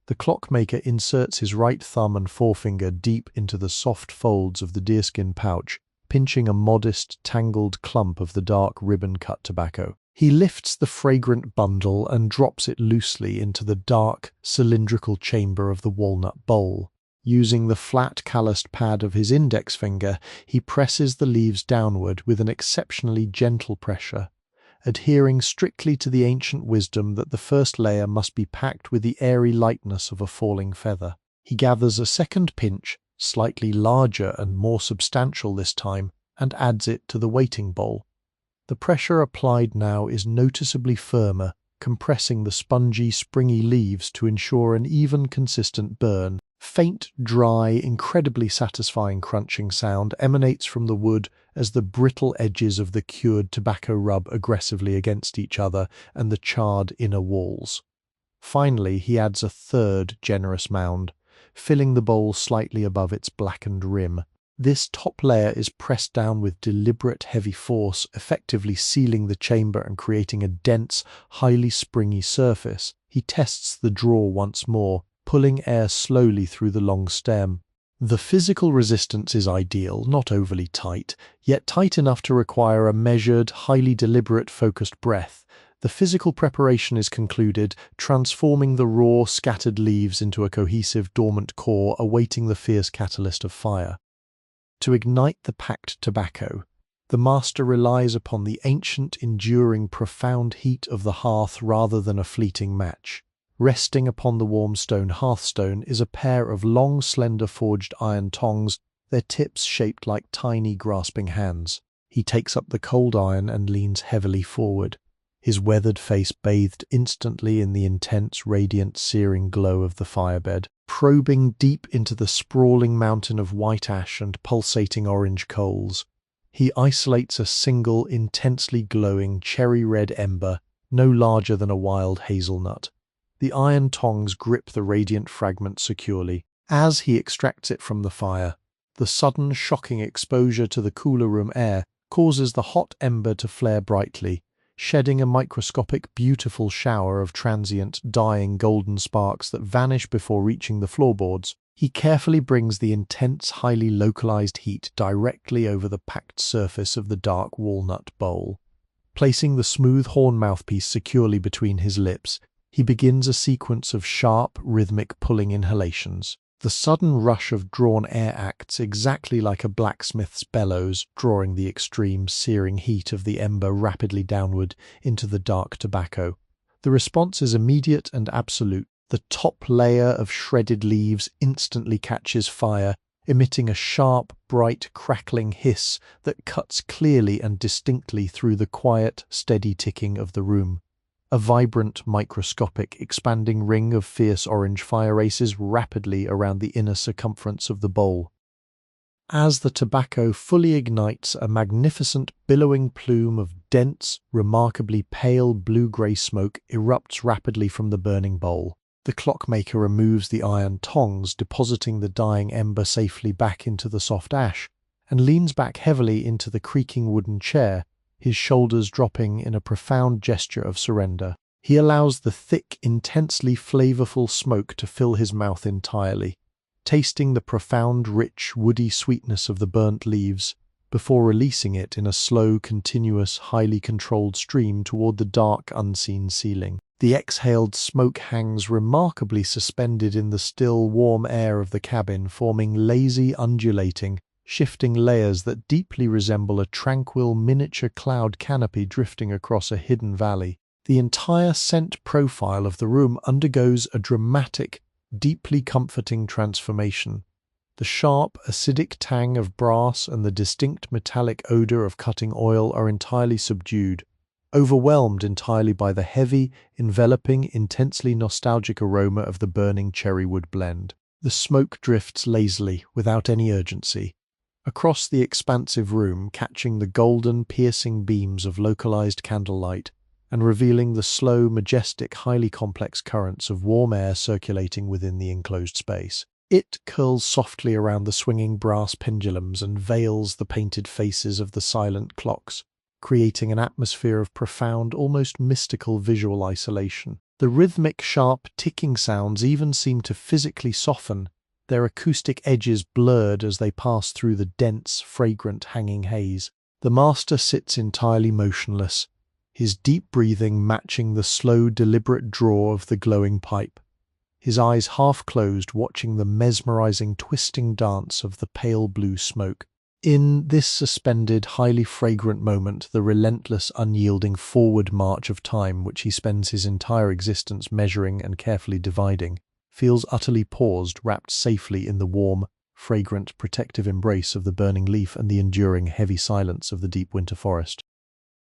[SPEAKER 1] The clockmaker inserts his right thumb and forefinger deep into the soft folds of the deerskin pouch, pinching a modest, tangled clump of the dark ribbon-cut tobacco. He lifts the fragrant bundle and drops it loosely into the dark, cylindrical chamber of the walnut bowl. Using the flat, calloused pad of his index finger, he presses the leaves downward with an exceptionally gentle pressure, adhering strictly to the ancient wisdom that the first layer must be packed with the airy lightness of a falling feather. He gathers a second pinch, slightly larger and more substantial this time, and adds it to the waiting bowl. The pressure applied now is noticeably firmer, compressing the spongy, springy leaves to ensure an even, consistent burn. Faint, dry, incredibly satisfying crunching sound emanates from the wood as the brittle edges of the cured tobacco rub aggressively against each other and the charred inner walls. Finally, he adds a third generous mound, filling the bowl slightly above its blackened rim. This top layer is pressed down with deliberate heavy force, effectively sealing the chamber and creating a dense, highly springy surface. He tests the draw once more, pulling air slowly through the long stem. The physical resistance is ideal, not overly tight, yet tight enough to require a measured, highly deliberate, focused breath. The physical preparation is concluded, transforming the raw, scattered leaves into a cohesive, dormant core awaiting the fierce catalyst of fire. To ignite the packed tobacco, the master relies upon the ancient, enduring, profound heat of the hearth rather than a fleeting match. Resting upon the warm stone hearthstone is a pair of long, slender forged iron tongs, their tips shaped like tiny, grasping hands. He takes up the cold iron and leans heavily forward, his weathered face bathed instantly in the intense, radiant, searing glow of the firebed. Probing deep into the sprawling mountain of white ash and pulsating orange coals, he isolates a single, intensely glowing, cherry-red ember, no larger than a wild hazelnut. The iron tongs grip the radiant fragment securely. As he extracts it from the fire, the sudden, shocking exposure to the cooler room air causes the hot ember to flare brightly, shedding a microscopic, beautiful shower of transient, dying golden sparks that vanish before reaching the floorboards. He carefully brings the intense, highly localized heat directly over the packed surface of the dark walnut bowl. Placing the smooth horn mouthpiece securely between his lips, he begins a sequence of sharp, rhythmic pulling inhalations. The sudden rush of drawn air acts exactly like a blacksmith's bellows, drawing the extreme, searing heat of the ember rapidly downward into the dark tobacco. The response is immediate and absolute. The top layer of shredded leaves instantly catches fire, emitting a sharp, bright, crackling hiss that cuts clearly and distinctly through the quiet, steady ticking of the room. A vibrant, microscopic, expanding ring of fierce orange fire races rapidly around the inner circumference of the bowl. As the tobacco fully ignites, a magnificent, billowing plume of dense, remarkably pale blue-grey smoke erupts rapidly from the burning bowl. The clockmaker removes the iron tongs, depositing the dying ember safely back into the soft ash, and leans back heavily into the creaking wooden chair, his shoulders dropping in a profound gesture of surrender. He allows the thick, intensely flavorful smoke to fill his mouth entirely, tasting the profound, rich, woody sweetness of the burnt leaves, before releasing it in a slow, continuous, highly controlled stream toward the dark, unseen ceiling. The exhaled smoke hangs remarkably suspended in the still, warm air of the cabin, forming lazy, undulating, shifting layers that deeply resemble a tranquil miniature cloud canopy drifting across a hidden valley. The entire scent profile of the room undergoes a dramatic, deeply comforting transformation. The sharp, acidic tang of brass and the distinct metallic odor of cutting oil are entirely subdued, overwhelmed entirely by the heavy, enveloping, intensely nostalgic aroma of the burning cherrywood blend. The smoke drifts lazily, without any urgency, across the expansive room, catching the golden, piercing beams of localized candlelight and revealing the slow, majestic, highly complex currents of warm air circulating within the enclosed space. It curls softly around the swinging brass pendulums and veils the painted faces of the silent clocks, creating an atmosphere of profound, almost mystical visual isolation. The rhythmic, sharp, ticking sounds even seem to physically soften, their acoustic edges blurred as they pass through the dense, fragrant, hanging haze. The master sits entirely motionless, his deep breathing matching the slow, deliberate draw of the glowing pipe, his eyes half closed, watching the mesmerizing, twisting dance of the pale blue smoke. In this suspended, highly fragrant moment, the relentless, unyielding forward march of time, which he spends his entire existence measuring and carefully dividing, feels utterly paused, wrapped safely in the warm, fragrant, protective embrace of the burning leaf and the enduring, heavy silence of the deep winter forest.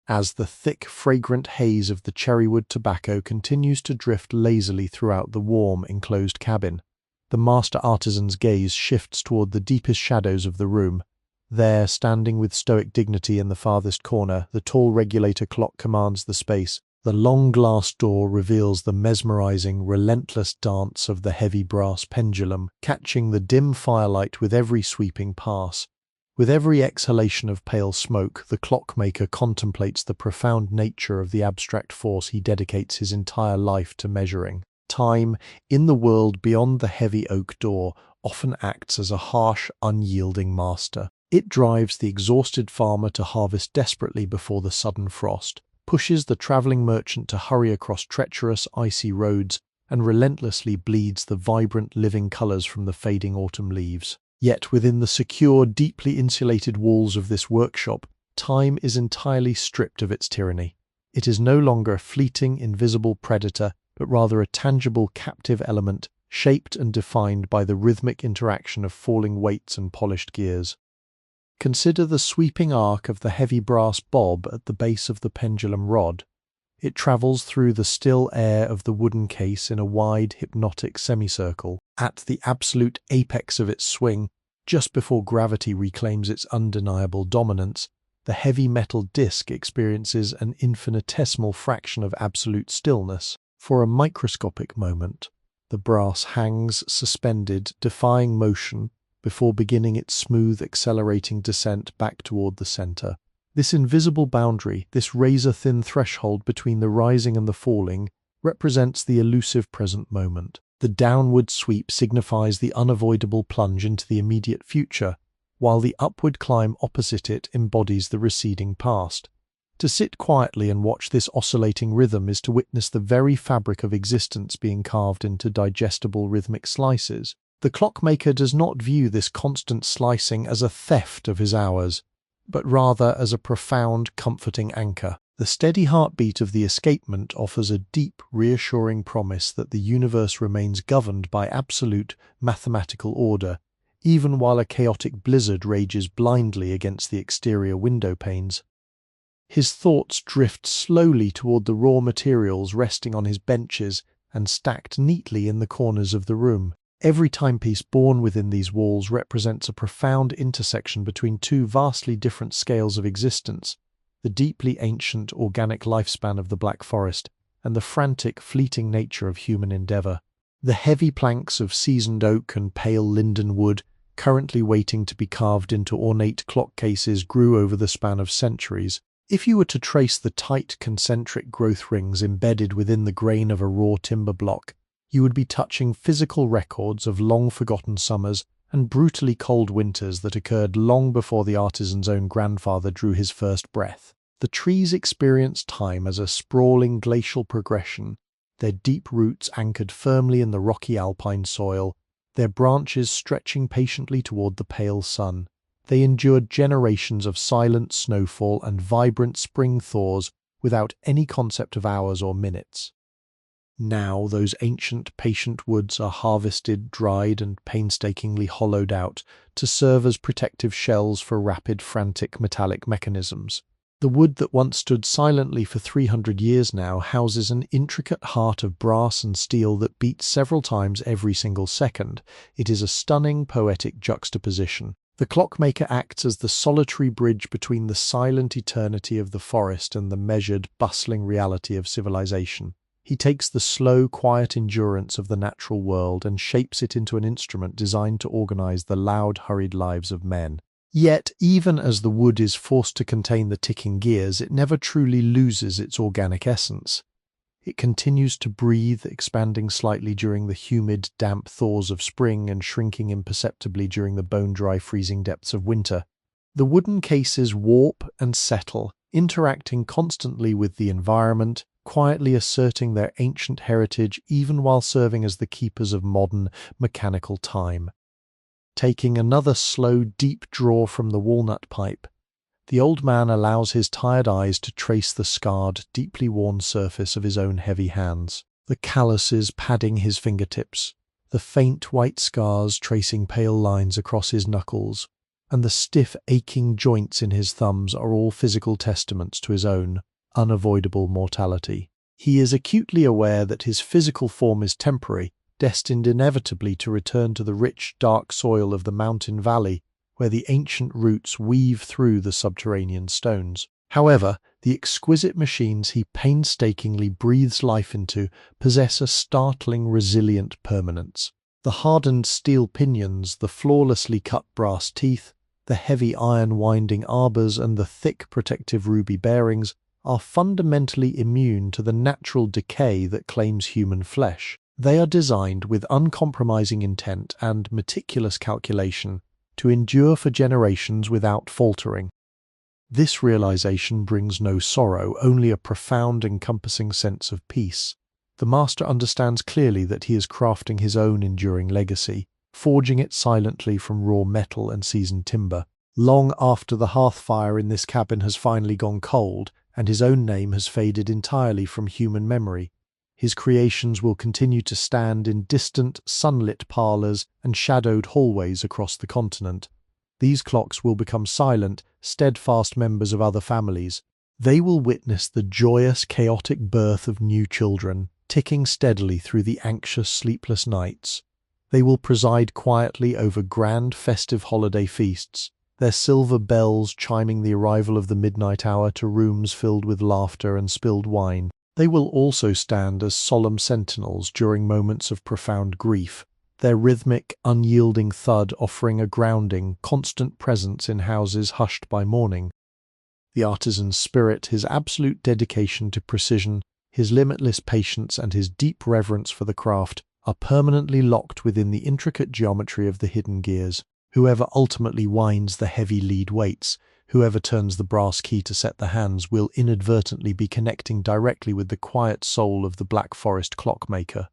[SPEAKER 1] As the thick, fragrant haze of the cherrywood tobacco continues to drift lazily throughout the warm, enclosed cabin, the master artisan's gaze shifts toward the deepest shadows of the room. There, standing with stoic dignity in the farthest corner, the tall regulator clock commands the space. The long glass door reveals the mesmerizing, relentless dance of the heavy brass pendulum, catching the dim firelight with every sweeping pass. With every exhalation of pale smoke, the clockmaker contemplates the profound nature of the abstract force he dedicates his entire life to measuring. Time, in the world beyond the heavy oak door, often acts as a harsh, unyielding master. It drives the exhausted farmer to harvest desperately before the sudden frost, pushes the traveling merchant to hurry across treacherous, icy roads, and relentlessly bleeds the vibrant, living colors from the fading autumn leaves. Yet within the secure, deeply insulated walls of this workshop, time is entirely stripped of its tyranny. It is no longer a fleeting, invisible predator, but rather a tangible, captive element, shaped and defined by the rhythmic interaction of falling weights and polished gears. Consider the sweeping arc of the heavy brass bob at the base of the pendulum rod. It travels through the still air of the wooden case in a wide, hypnotic semicircle. At the absolute apex of its swing, just before gravity reclaims its undeniable dominance, the heavy metal disc experiences an infinitesimal fraction of absolute stillness. For a microscopic moment, the brass hangs suspended, defying motion, before beginning its smooth, accelerating descent back toward the center. This invisible boundary, this razor-thin threshold between the rising and the falling, represents the elusive present moment. The downward sweep signifies the unavoidable plunge into the immediate future, while the upward climb opposite it embodies the receding past. To sit quietly and watch this oscillating rhythm is to witness the very fabric of existence being carved into digestible rhythmic slices. The clockmaker does not view this constant slicing as a theft of his hours, but rather as a profound, comforting anchor. The steady heartbeat of the escapement offers a deep, reassuring promise that the universe remains governed by absolute, mathematical order, even while a chaotic blizzard rages blindly against the exterior window panes. His thoughts drift slowly toward the raw materials resting on his benches and stacked neatly in the corners of the room. Every timepiece born within these walls represents a profound intersection between two vastly different scales of existence, the deeply ancient organic lifespan of the Black Forest and the frantic, fleeting nature of human endeavor. The heavy planks of seasoned oak and pale linden wood, currently waiting to be carved into ornate clock cases, grew over the span of centuries. If you were to trace the tight concentric growth rings embedded within the grain of a raw timber block, you would be touching physical records of long-forgotten summers and brutally cold winters that occurred long before the artisan's own grandfather drew his first breath. The trees experience time as a sprawling glacial progression, their deep roots anchored firmly in the rocky alpine soil, their branches stretching patiently toward the pale sun. They endured generations of silent snowfall and vibrant spring thaws without any concept of hours or minutes. Now those ancient, patient woods are harvested, dried, and painstakingly hollowed out to serve as protective shells for rapid, frantic metallic mechanisms. The wood that once stood silently for 300 years now houses an intricate heart of brass and steel that beats several times every single second. It is a stunning, poetic juxtaposition. The clockmaker acts as the solitary bridge between the silent eternity of the forest and the measured, bustling reality of civilization. He takes the slow, quiet endurance of the natural world and shapes it into an instrument designed to organize the loud, hurried lives of men. Yet, even as the wood is forced to contain the ticking gears, it never truly loses its organic essence. It continues to breathe, expanding slightly during the humid, damp thaws of spring and shrinking imperceptibly during the bone-dry, freezing depths of winter. The wooden cases warp and settle, interacting constantly with the environment, quietly asserting their ancient heritage even while serving as the keepers of modern, mechanical time. Taking another slow, deep draw from the walnut pipe, the old man allows his tired eyes to trace the scarred, deeply worn surface of his own heavy hands, the calluses padding his fingertips, the faint white scars tracing pale lines across his knuckles, and the stiff, aching joints in his thumbs are all physical testaments to his own unavoidable mortality. He is acutely aware that his physical form is temporary, destined inevitably to return to the rich, dark soil of the mountain valley, where the ancient roots weave through the subterranean stones. However, the exquisite machines he painstakingly breathes life into possess a startling, resilient permanence. The hardened steel pinions, the flawlessly cut brass teeth, the heavy iron winding arbors, and the thick protective ruby bearings are fundamentally immune to the natural decay that claims human flesh. They are designed with uncompromising intent and meticulous calculation to endure for generations without faltering. This realization brings no sorrow, only a profound, encompassing sense of peace. The master understands clearly that he is crafting his own enduring legacy, forging it silently from raw metal and seasoned timber. Long after the hearth fire in this cabin has finally gone cold, and his own name has faded entirely from human memory, his creations will continue to stand in distant, sunlit parlors and shadowed hallways across the continent. These clocks will become silent, steadfast members of other families. They will witness the joyous, chaotic birth of new children, ticking steadily through the anxious, sleepless nights. They will preside quietly over grand, festive holiday feasts, their silver bells chiming the arrival of the midnight hour to rooms filled with laughter and spilled wine. They will also stand as solemn sentinels during moments of profound grief, their rhythmic, unyielding thud offering a grounding, constant presence in houses hushed by mourning. The artisan's spirit, his absolute dedication to precision, his limitless patience, and his deep reverence for the craft are permanently locked within the intricate geometry of the hidden gears. Whoever ultimately winds the heavy lead weights, whoever turns the brass key to set the hands, will inadvertently be connecting directly with the quiet soul of the Black Forest clockmaker.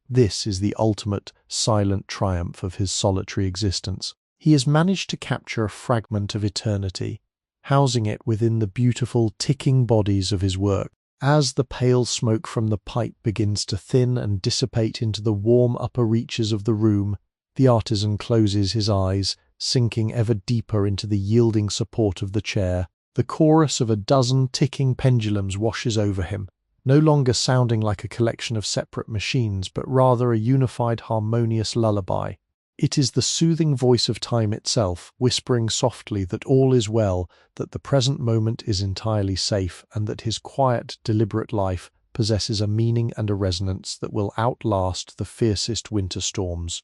[SPEAKER 1] This is the ultimate, silent triumph of his solitary existence. He has managed to capture a fragment of eternity, housing it within the beautiful, ticking bodies of his work. As the pale smoke from the pipe begins to thin and dissipate into the warm upper reaches of the room, the artisan closes his eyes, sinking ever deeper into the yielding support of the chair. The chorus of a dozen ticking pendulums washes over him, no longer sounding like a collection of separate machines, but rather a unified, harmonious lullaby. It is the soothing voice of time itself, whispering softly that all is well, that the present moment is entirely safe, and that his quiet, deliberate life possesses a meaning and a resonance that will outlast the fiercest winter storms.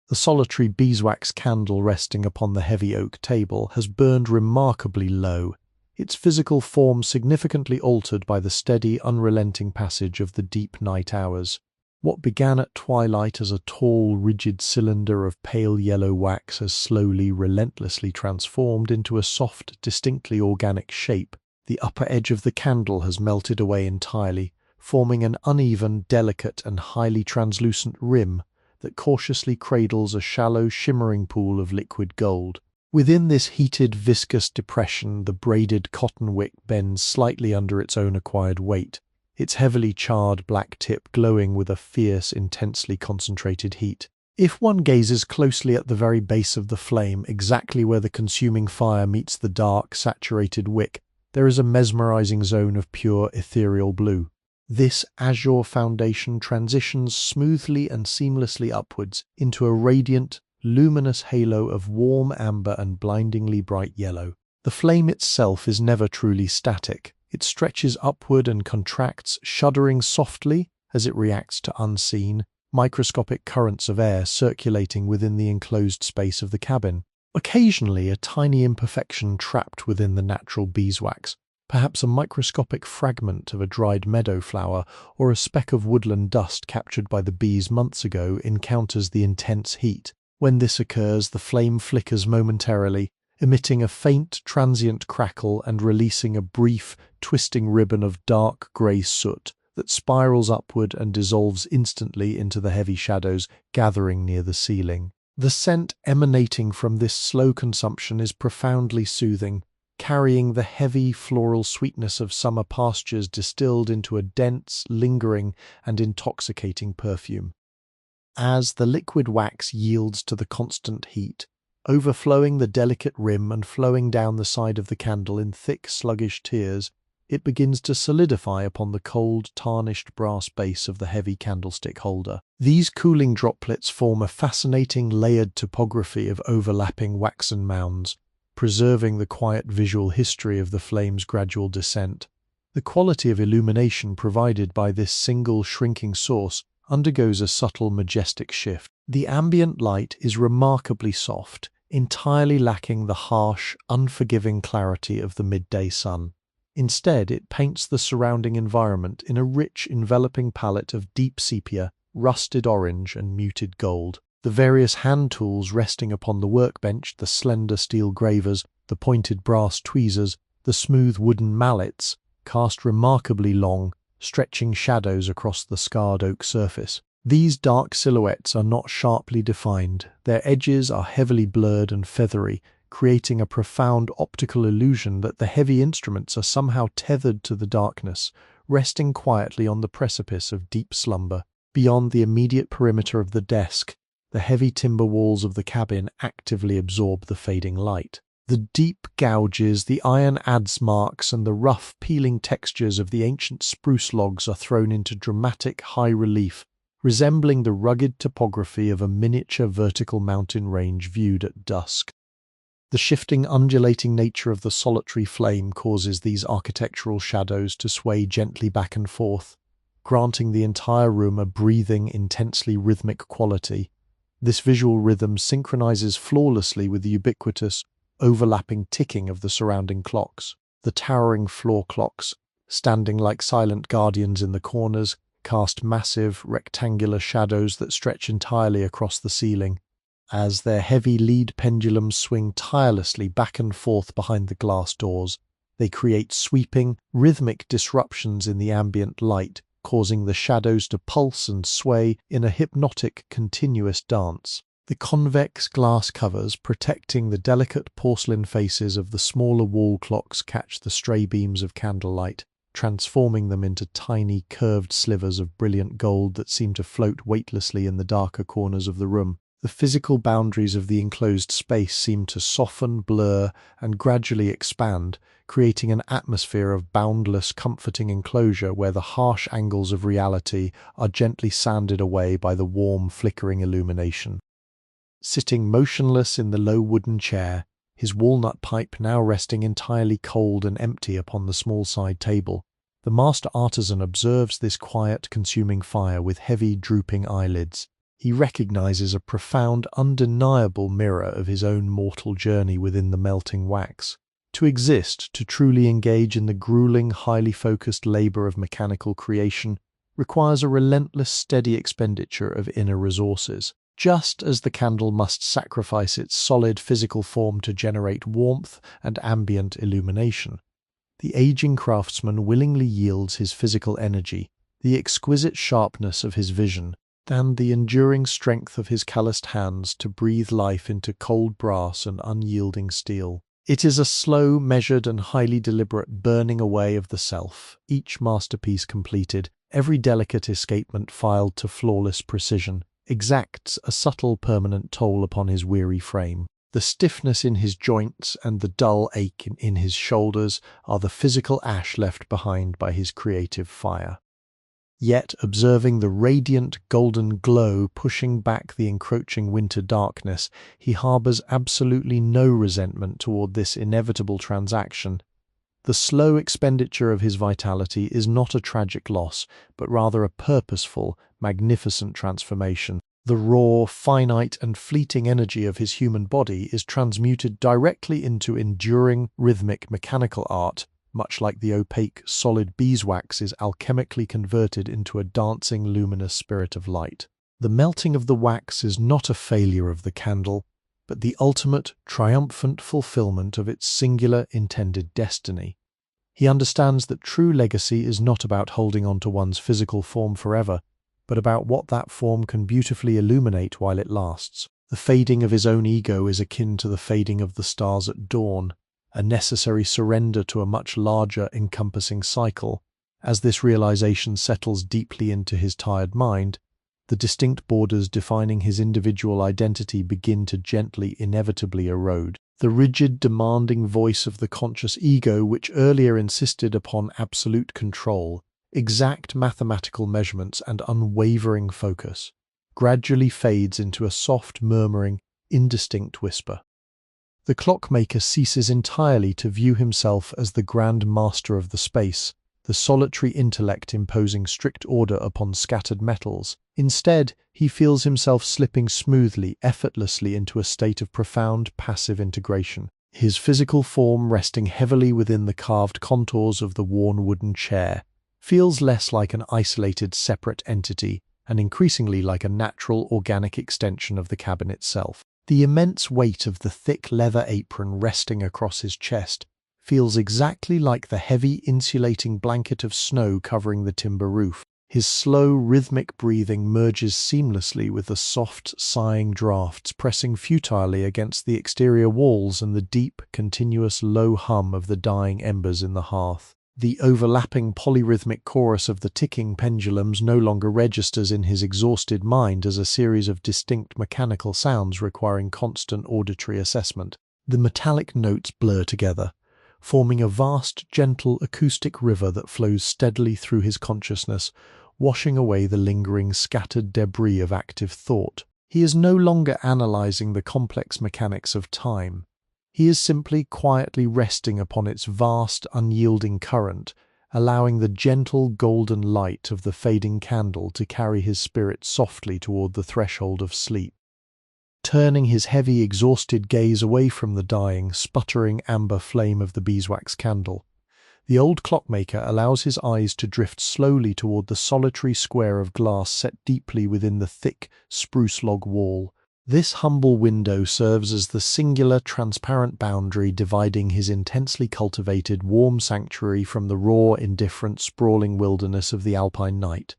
[SPEAKER 1] The solitary beeswax candle resting upon the heavy oak table has burned remarkably low, its physical form significantly altered by the steady, unrelenting passage of the deep night hours. What began at twilight as a tall, rigid cylinder of pale yellow wax has slowly, relentlessly transformed into a soft, distinctly organic shape. The upper edge of the candle has melted away entirely, forming an uneven, delicate, and highly translucent rim that cautiously cradles a shallow, shimmering pool of liquid gold. Within this heated, viscous depression, the braided cotton wick bends slightly under its own acquired weight, its heavily charred black tip glowing with a fierce, intensely concentrated heat. If one gazes closely at the very base of the flame, exactly where the consuming fire meets the dark, saturated wick, there is a mesmerizing zone of pure, ethereal blue. This azure foundation transitions smoothly and seamlessly upwards into a radiant, luminous halo of warm amber and blindingly bright yellow. The flame itself is never truly static. It stretches upward and contracts, shuddering softly as it reacts to unseen, microscopic currents of air circulating within the enclosed space of the cabin. Occasionally, a tiny imperfection trapped within the natural beeswax, perhaps a microscopic fragment of a dried meadow flower or a speck of woodland dust captured by the bees months ago, encounters the intense heat. When this occurs, the flame flickers momentarily, emitting a faint, transient crackle and releasing a brief, twisting ribbon of dark grey soot that spirals upward and dissolves instantly into the heavy shadows gathering near the ceiling. The scent emanating from this slow consumption is profoundly soothing, carrying the heavy floral sweetness of summer pastures distilled into a dense, lingering, and intoxicating perfume. As the liquid wax yields to the constant heat, overflowing the delicate rim and flowing down the side of the candle in thick, sluggish tears, it begins to solidify upon the cold, tarnished brass base of the heavy candlestick holder. These cooling droplets form a fascinating layered topography of overlapping waxen mounds, preserving the quiet visual history of the flame's gradual descent. The quality of illumination provided by this single shrinking source undergoes a subtle, majestic shift. The ambient light is remarkably soft, entirely lacking the harsh, unforgiving clarity of the midday sun. Instead, it paints the surrounding environment in a rich, enveloping palette of deep sepia, rusted orange, and muted gold. The various hand tools resting upon the workbench, the slender steel gravers, the pointed brass tweezers, the smooth wooden mallets, cast remarkably long, stretching shadows across the scarred oak surface. These dark silhouettes are not sharply defined. Their edges are heavily blurred and feathery, creating a profound optical illusion that the heavy instruments are somehow tethered to the darkness, resting quietly on the precipice of deep slumber. Beyond the immediate perimeter of the desk, the heavy timber walls of the cabin actively absorb the fading light. The deep gouges, the iron adze marks, and the rough, peeling textures of the ancient spruce logs are thrown into dramatic high relief, resembling the rugged topography of a miniature vertical mountain range viewed at dusk. The shifting, undulating nature of the solitary flame causes these architectural shadows to sway gently back and forth, granting the entire room a breathing, intensely rhythmic quality. This visual rhythm synchronizes flawlessly with the ubiquitous, overlapping ticking of the surrounding clocks. The towering floor clocks, standing like silent guardians in the corners, cast massive, rectangular shadows that stretch entirely across the ceiling. As their heavy lead pendulums swing tirelessly back and forth behind the glass doors, they create sweeping, rhythmic disruptions in the ambient light, causing the shadows to pulse and sway in a hypnotic, continuous dance. The convex glass covers protecting the delicate porcelain faces of the smaller wall clocks catch the stray beams of candlelight, transforming them into tiny, curved slivers of brilliant gold that seem to float weightlessly in the darker corners of the room. The physical boundaries of the enclosed space seem to soften, blur, and gradually expand, creating an atmosphere of boundless, comforting enclosure where the harsh angles of reality are gently sanded away by the warm, flickering illumination. Sitting motionless in the low wooden chair, his walnut pipe now resting entirely cold and empty upon the small side table, the master artisan observes this quiet, consuming fire with heavy, drooping eyelids. He recognizes a profound, undeniable mirror of his own mortal journey within the melting wax. To exist, to truly engage in the grueling, highly focused labor of mechanical creation, requires a relentless, steady expenditure of inner resources. Just as the candle must sacrifice its solid physical form to generate warmth and ambient illumination, the aging craftsman willingly yields his physical energy, the exquisite sharpness of his vision, and the enduring strength of his calloused hands to breathe life into cold brass and unyielding steel. It is a slow, measured, and highly deliberate burning away of the self, each masterpiece completed, every delicate escapement filed to flawless precision, exacts a subtle permanent toll upon his weary frame. The stiffness in his joints and the dull ache in his shoulders are the physical ash left behind by his creative fire. Yet, observing the radiant golden glow pushing back the encroaching winter darkness, he harbors absolutely no resentment toward this inevitable transaction. The slow expenditure of his vitality is not a tragic loss, but rather a purposeful, magnificent transformation. The raw, finite, and fleeting energy of his human body is transmuted directly into enduring, rhythmic, mechanical art, much like the opaque, solid beeswax is alchemically converted into a dancing, luminous spirit of light. The melting of the wax is not a failure of the candle, but the ultimate, triumphant fulfillment of its singular, intended destiny. He understands that true legacy is not about holding on to one's physical form forever, but about what that form can beautifully illuminate while it lasts. The fading of his own ego is akin to the fading of the stars at dawn, a necessary surrender to a much larger, encompassing cycle. As this realization settles deeply into his tired mind, the distinct borders defining his individual identity begin to gently, inevitably erode. The rigid, demanding voice of the conscious ego, which earlier insisted upon absolute control, exact mathematical measurements, and unwavering focus, gradually fades into a soft, murmuring, indistinct whisper. The clockmaker ceases entirely to view himself as the grand master of the space, the solitary intellect imposing strict order upon scattered metals. Instead, he feels himself slipping smoothly, effortlessly into a state of profound, passive integration, his physical form resting heavily within the carved contours of the worn wooden chair, feels less like an isolated, separate entity, and increasingly like a natural, organic extension of the cabin itself. The immense weight of the thick leather apron resting across his chest feels exactly like the heavy, insulating blanket of snow covering the timber roof. His slow, rhythmic breathing merges seamlessly with the soft, sighing drafts pressing futilely against the exterior walls and the deep, continuous low hum of the dying embers in the hearth. The overlapping polyrhythmic chorus of the ticking pendulums no longer registers in his exhausted mind as a series of distinct mechanical sounds requiring constant auditory assessment. The metallic notes blur together, forming a vast, gentle acoustic river that flows steadily through his consciousness, washing away the lingering, scattered debris of active thought. He is no longer analyzing the complex mechanics of time. He is simply quietly resting upon its vast, unyielding current, allowing the gentle golden light of the fading candle to carry his spirit softly toward the threshold of sleep. Turning his heavy, exhausted gaze away from the dying, sputtering amber flame of the beeswax candle, the old clockmaker allows his eyes to drift slowly toward the solitary square of glass set deeply within the thick, spruce log wall. This humble window serves as the singular, transparent boundary dividing his intensely cultivated, warm sanctuary from the raw, indifferent, sprawling wilderness of the alpine night.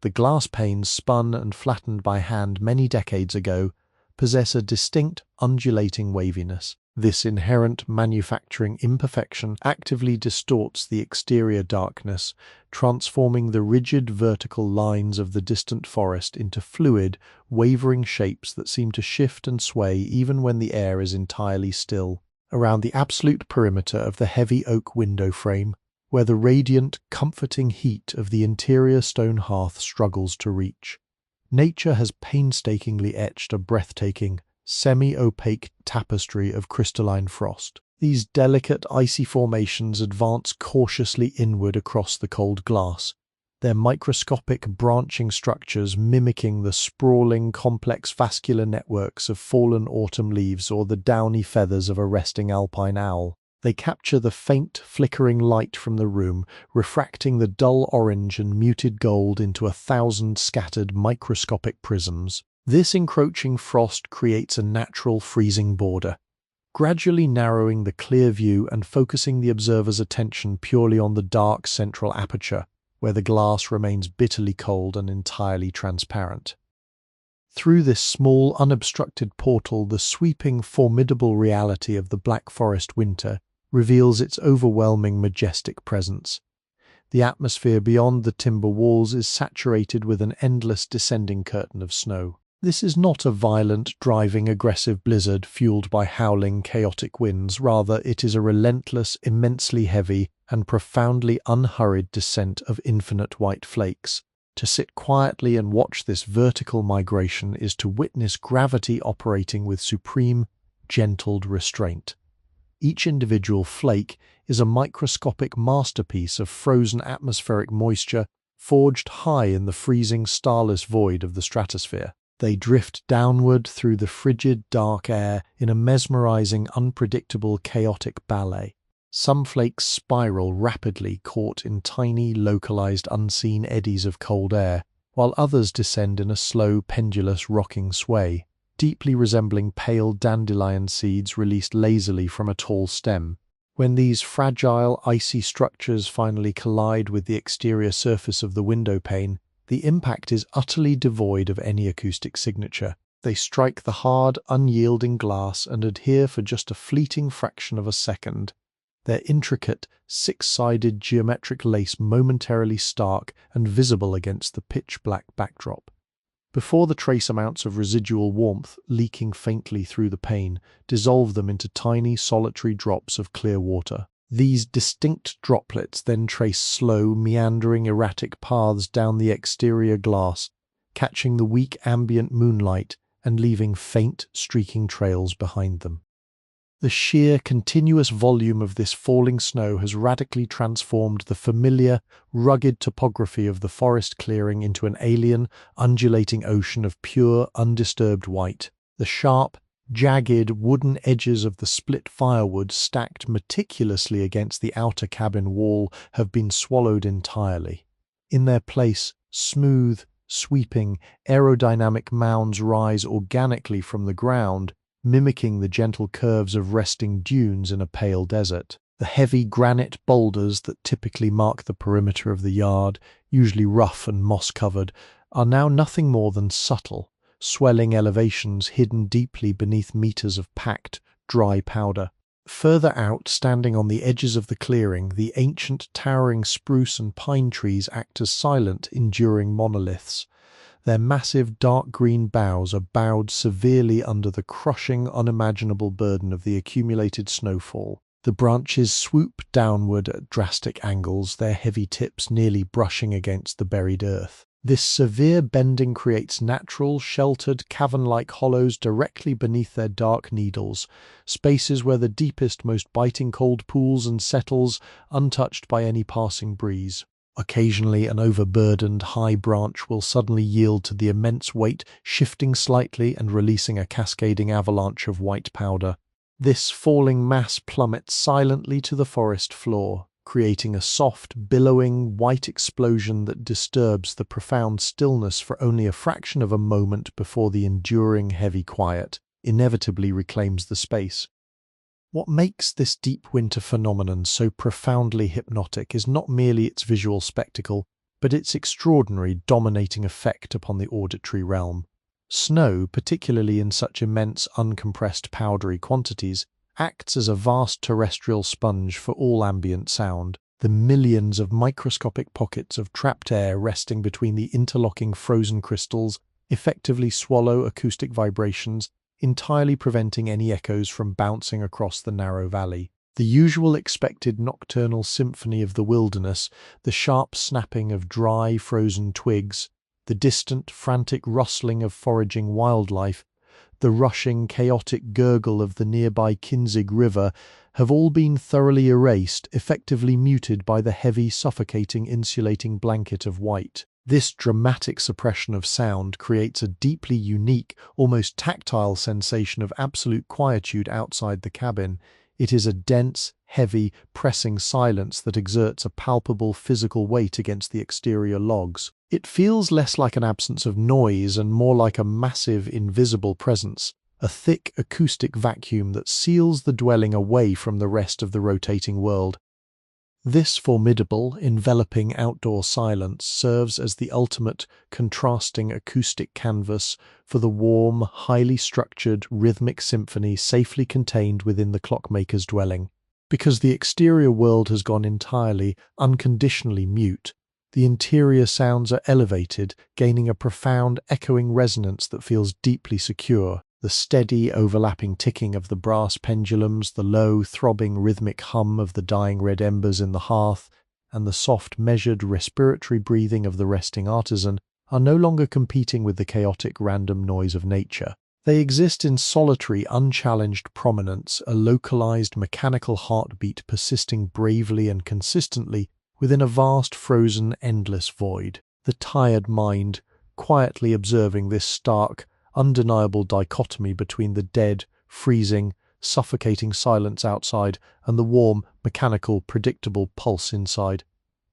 [SPEAKER 1] The glass panes, spun and flattened by hand many decades ago, possess a distinct, undulating waviness. This inherent manufacturing imperfection actively distorts the exterior darkness, transforming the rigid vertical lines of the distant forest into fluid, wavering shapes that seem to shift and sway even when the air is entirely still. Around the absolute perimeter of the heavy oak window frame, where the radiant, comforting heat of the interior stone hearth struggles to reach, nature has painstakingly etched a breathtaking, semi-opaque tapestry of crystalline frost. These delicate, icy formations advance cautiously inward across the cold glass, their microscopic branching structures mimicking the sprawling, complex vascular networks of fallen autumn leaves or the downy feathers of a resting alpine owl. They capture the faint, flickering light from the room, refracting the dull orange and muted gold into 1,000 scattered microscopic prisms. This encroaching frost creates a natural freezing border, gradually narrowing the clear view and focusing the observer's attention purely on the dark central aperture, where the glass remains bitterly cold and entirely transparent. Through this small, unobstructed portal, the sweeping, formidable reality of the Black Forest winter reveals its overwhelming, majestic presence. The atmosphere beyond the timber walls is saturated with an endless descending curtain of snow. This is not a violent, driving, aggressive blizzard fueled by howling, chaotic winds. Rather, it is a relentless, immensely heavy, and profoundly unhurried descent of infinite white flakes. To sit quietly and watch this vertical migration is to witness gravity operating with supreme, gentled restraint. Each individual flake is a microscopic masterpiece of frozen atmospheric moisture forged high in the freezing, starless void of the stratosphere. They drift downward through the frigid, dark air in a mesmerizing, unpredictable, chaotic ballet. Some flakes spiral rapidly, caught in tiny, localized, unseen eddies of cold air, while others descend in a slow, pendulous, rocking sway, deeply resembling pale dandelion seeds released lazily from a tall stem. When these fragile, icy structures finally collide with the exterior surface of the window pane, the impact is utterly devoid of any acoustic signature. They strike the hard, unyielding glass and adhere for just a fleeting fraction of a second, their intricate, six-sided geometric lace momentarily stark and visible against the pitch-black backdrop, before the trace amounts of residual warmth leaking faintly through the pane dissolve them into tiny, solitary drops of clear water. These distinct droplets then trace slow, meandering, erratic paths down the exterior glass, catching the weak ambient moonlight and leaving faint, streaking trails behind them. The sheer, continuous volume of this falling snow has radically transformed the familiar, rugged topography of the forest clearing into an alien, undulating ocean of pure, undisturbed white. The sharp, jagged wooden edges of the split firewood stacked meticulously against the outer cabin wall have been swallowed entirely. In their place, smooth, sweeping, aerodynamic mounds rise organically from the ground, mimicking the gentle curves of resting dunes in a pale desert. The heavy granite boulders that typically mark the perimeter of the yard, usually rough and moss-covered, are now nothing more than subtle, swelling elevations hidden deeply beneath meters of packed, dry powder. Further out, standing on the edges of the clearing, the ancient towering spruce and pine trees act as silent, enduring monoliths. Their massive dark green boughs are bowed severely under the crushing, unimaginable burden of the accumulated snowfall. The branches swoop downward at drastic angles, their heavy tips nearly brushing against the buried earth. This severe bending creates natural, sheltered, cavern-like hollows directly beneath their dark needles, spaces where the deepest, most biting cold pools and settles, untouched by any passing breeze. Occasionally an overburdened high branch will suddenly yield to the immense weight, shifting slightly and releasing a cascading avalanche of white powder. This falling mass plummets silently to the forest floor, creating a soft, billowing, white explosion that disturbs the profound stillness for only a fraction of a moment before the enduring heavy quiet inevitably reclaims the space. What makes this deep winter phenomenon so profoundly hypnotic is not merely its visual spectacle, but its extraordinary dominating effect upon the auditory realm. Snow, particularly in such immense, uncompressed, powdery quantities, acts as a vast terrestrial sponge for all ambient sound. The millions of microscopic pockets of trapped air resting between the interlocking frozen crystals effectively swallow acoustic vibrations, entirely preventing any echoes from bouncing across the narrow valley. The usual expected nocturnal symphony of the wilderness, the sharp snapping of dry, frozen twigs, the distant, frantic rustling of foraging wildlife, the rushing, chaotic gurgle of the nearby Kinzig River have all been thoroughly erased, effectively muted by the heavy, suffocating, insulating blanket of white. This dramatic suppression of sound creates a deeply unique, almost tactile sensation of absolute quietude outside the cabin. It is a dense, heavy, pressing silence that exerts a palpable physical weight against the exterior logs. It feels less like an absence of noise and more like a massive, invisible presence, a thick acoustic vacuum that seals the dwelling away from the rest of the rotating world. This formidable, enveloping outdoor silence serves as the ultimate contrasting acoustic canvas for the warm, highly structured, rhythmic symphony safely contained within the clockmaker's dwelling. Because the exterior world has gone entirely, unconditionally mute, the interior sounds are elevated, gaining a profound, echoing resonance that feels deeply secure. The steady, overlapping ticking of the brass pendulums, the low, throbbing, rhythmic hum of the dying red embers in the hearth, and the soft, measured, respiratory breathing of the resting artisan are no longer competing with the chaotic, random noise of nature. They exist in solitary, unchallenged prominence, a localized, mechanical heartbeat persisting bravely and consistently within a vast, frozen, endless void. The tired mind, quietly observing this stark, undeniable dichotomy between the dead, freezing, suffocating silence outside and the warm, mechanical, predictable pulse inside,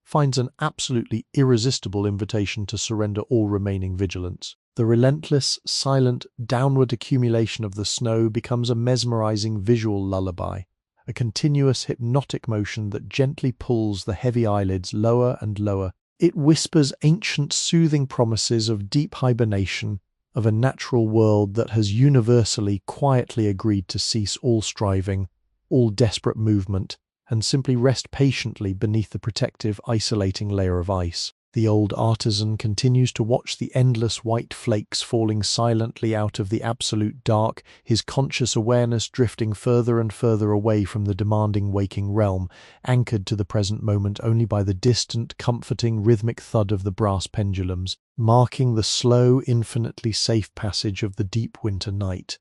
[SPEAKER 1] finds an absolutely irresistible invitation to surrender all remaining vigilance. The relentless, silent, downward accumulation of the snow becomes a mesmerizing visual lullaby, a continuous hypnotic motion that gently pulls the heavy eyelids lower and lower. It whispers ancient, soothing promises of deep hibernation, of a natural world that has universally, quietly agreed to cease all striving, all desperate movement, and simply rest patiently beneath the protective, isolating layer of ice. The old artisan continues to watch the endless white flakes falling silently out of the absolute dark, his conscious awareness drifting further and further away from the demanding waking realm, anchored to the present moment only by the distant, comforting, rhythmic thud of the brass pendulums, marking the slow, infinitely safe passage of the deep winter night.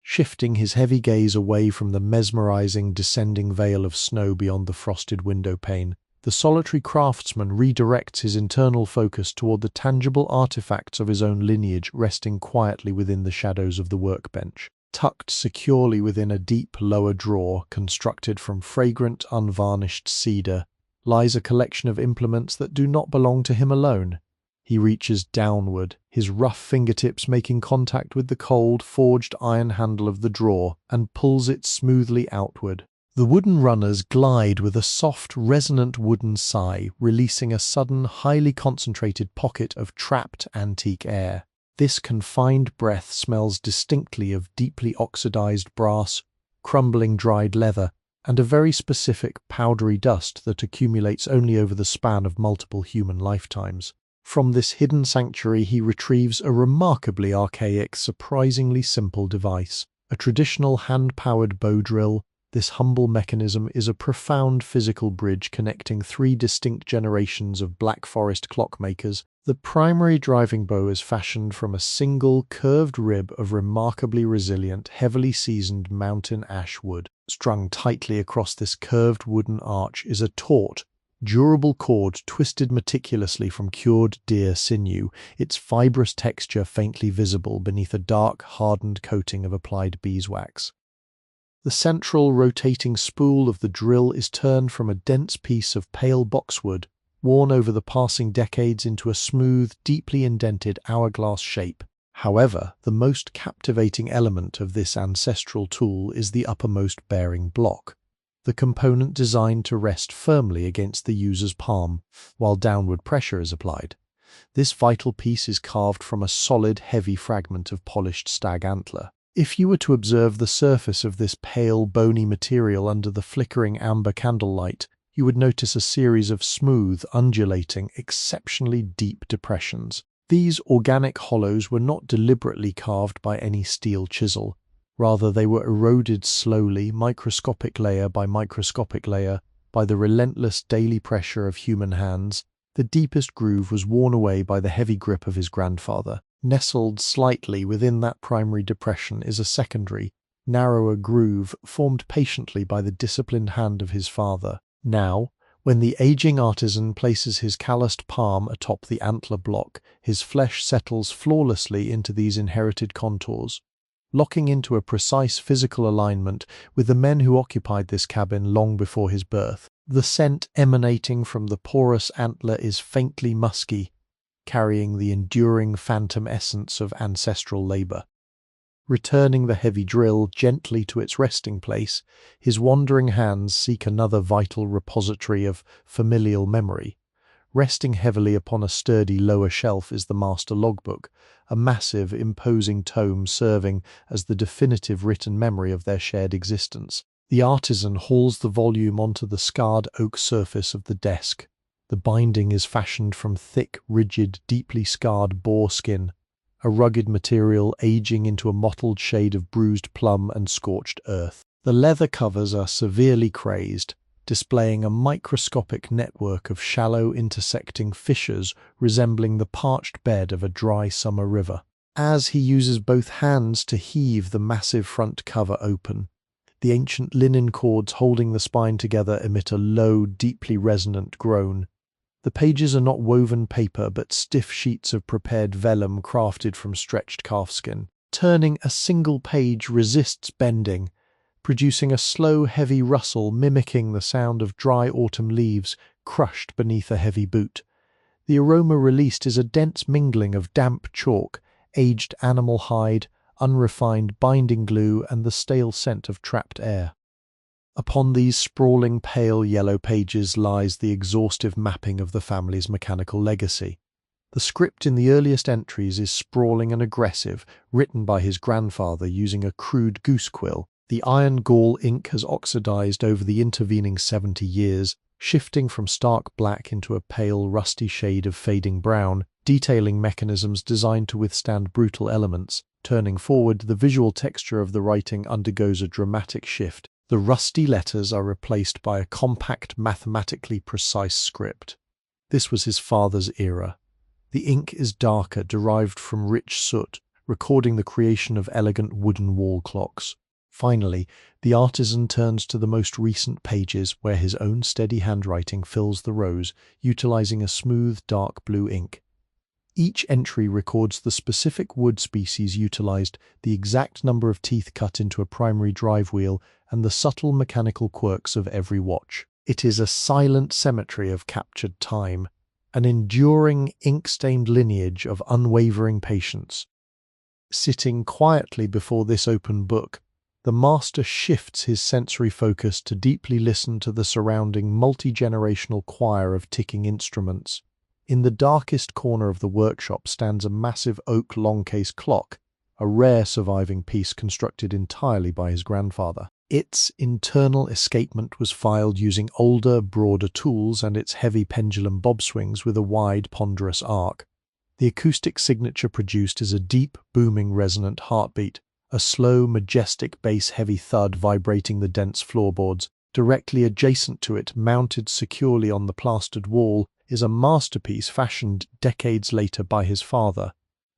[SPEAKER 1] Shifting his heavy gaze away from the mesmerizing, descending veil of snow beyond the frosted window pane, the solitary craftsman redirects his internal focus toward the tangible artifacts of his own lineage resting quietly within the shadows of the workbench. Tucked securely within a deep lower drawer constructed from fragrant, unvarnished cedar, lies a collection of implements that do not belong to him alone. He reaches downward, his rough fingertips making contact with the cold, forged iron handle of the drawer, and pulls it smoothly outward. The wooden runners glide with a soft, resonant wooden sigh, releasing a sudden, highly concentrated pocket of trapped antique air. This confined breath smells distinctly of deeply oxidized brass, crumbling dried leather, and a very specific powdery dust that accumulates only over the span of multiple human lifetimes. From this hidden sanctuary he retrieves a remarkably archaic, surprisingly simple device, a traditional hand-powered bow drill. This humble mechanism is a profound physical bridge connecting three distinct generations of Black Forest clockmakers. The primary driving bow is fashioned from a single curved rib of remarkably resilient, heavily seasoned mountain ash wood. Strung tightly across this curved wooden arch is a taut, durable cord twisted meticulously from cured deer sinew, its fibrous texture faintly visible beneath a dark, hardened coating of applied beeswax. The central rotating spool of the drill is turned from a dense piece of pale boxwood, worn over the passing decades into a smooth, deeply indented hourglass shape. However, the most captivating element of this ancestral tool is the uppermost bearing block, the component designed to rest firmly against the user's palm while downward pressure is applied. This vital piece is carved from a solid, heavy fragment of polished stag antler. If you were to observe the surface of this pale, bony material under the flickering amber candlelight, you would notice a series of smooth, undulating, exceptionally deep depressions. These organic hollows were not deliberately carved by any steel chisel. Rather, they were eroded slowly, microscopic layer by microscopic layer, by the relentless daily pressure of human hands. The deepest groove was worn away by the heavy grip of his grandfather. Nestled slightly within that primary depression is a secondary, narrower groove formed patiently by the disciplined hand of his father. Now, when the aging artisan places his calloused palm atop the antler block, his flesh settles flawlessly into these inherited contours. locking into a precise physical alignment with the men who occupied this cabin long before his birth. The scent emanating from the porous antler is faintly musky, carrying the enduring phantom essence of ancestral labor. Returning the heavy drill gently to its resting place, his wandering hands seek another vital repository of familial memory. Resting heavily upon a sturdy lower shelf is the master logbook, a massive, imposing tome serving as the definitive written memory of their shared existence. The artisan hauls the volume onto the scarred oak surface of the desk. The binding is fashioned from thick, rigid, deeply scarred boar skin, a rugged material aging into a mottled shade of bruised plum and scorched earth. The leather covers are severely crazed, displaying a microscopic network of shallow intersecting fissures resembling the parched bed of a dry summer river. As he uses both hands to heave the massive front cover open, the ancient linen cords holding the spine together emit a low, deeply resonant groan. The pages are not woven paper but stiff sheets of prepared vellum crafted from stretched calfskin. Turning a single page resists bending, producing a slow, heavy rustle mimicking the sound of dry autumn leaves crushed beneath a heavy boot. The aroma released is a dense mingling of damp chalk, aged animal hide, unrefined binding glue, and the stale scent of trapped air. Upon these sprawling pale yellow pages lies the exhaustive mapping of the family's mechanical legacy. The script in the earliest entries is sprawling and aggressive, written by his grandfather using a crude goose quill. The iron gall ink has oxidized over the intervening 70 years, shifting from stark black into a pale, rusty shade of fading brown, detailing mechanisms designed to withstand brutal elements. Turning forward, the visual texture of the writing undergoes a dramatic shift. The rusty letters are replaced by a compact, mathematically precise script. This was his father's era. The ink is darker, derived from rich soot, recording the creation of elegant wooden wall clocks. Finally, the artisan turns to the most recent pages where his own steady handwriting fills the rows, utilizing a smooth, dark blue ink. Each entry records the specific wood species utilized, the exact number of teeth cut into a primary drive wheel, and the subtle mechanical quirks of every watch. It is a silent cemetery of captured time, an enduring, ink-stained lineage of unwavering patience. Sitting quietly before this open book, the master shifts his sensory focus to deeply listen to the surrounding multi-generational choir of ticking instruments. In the darkest corner of the workshop stands a massive oak long-case clock, a rare surviving piece constructed entirely by his grandfather. Its internal escapement was filed using older, broader tools and its heavy pendulum bob swings with a wide, ponderous arc. The acoustic signature produced is a deep, booming, resonant heartbeat, a slow, majestic bass-heavy thud vibrating the dense floorboards. Directly adjacent to it, mounted securely on the plastered wall, is a masterpiece fashioned decades later by his father.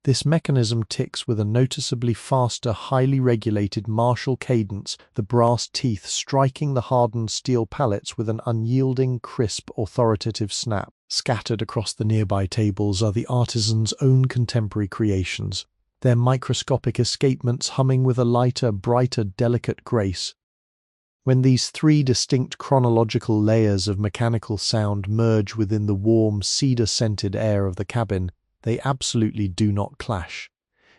[SPEAKER 1] This mechanism ticks with a noticeably faster, highly regulated martial cadence, the brass teeth striking the hardened steel pallets with an unyielding, crisp, authoritative snap. Scattered across the nearby tables are the artisan's own contemporary creations, their microscopic escapements humming with a lighter, brighter, delicate grace. When these three distinct chronological layers of mechanical sound merge within the warm, cedar-scented air of the cabin, they absolutely do not clash.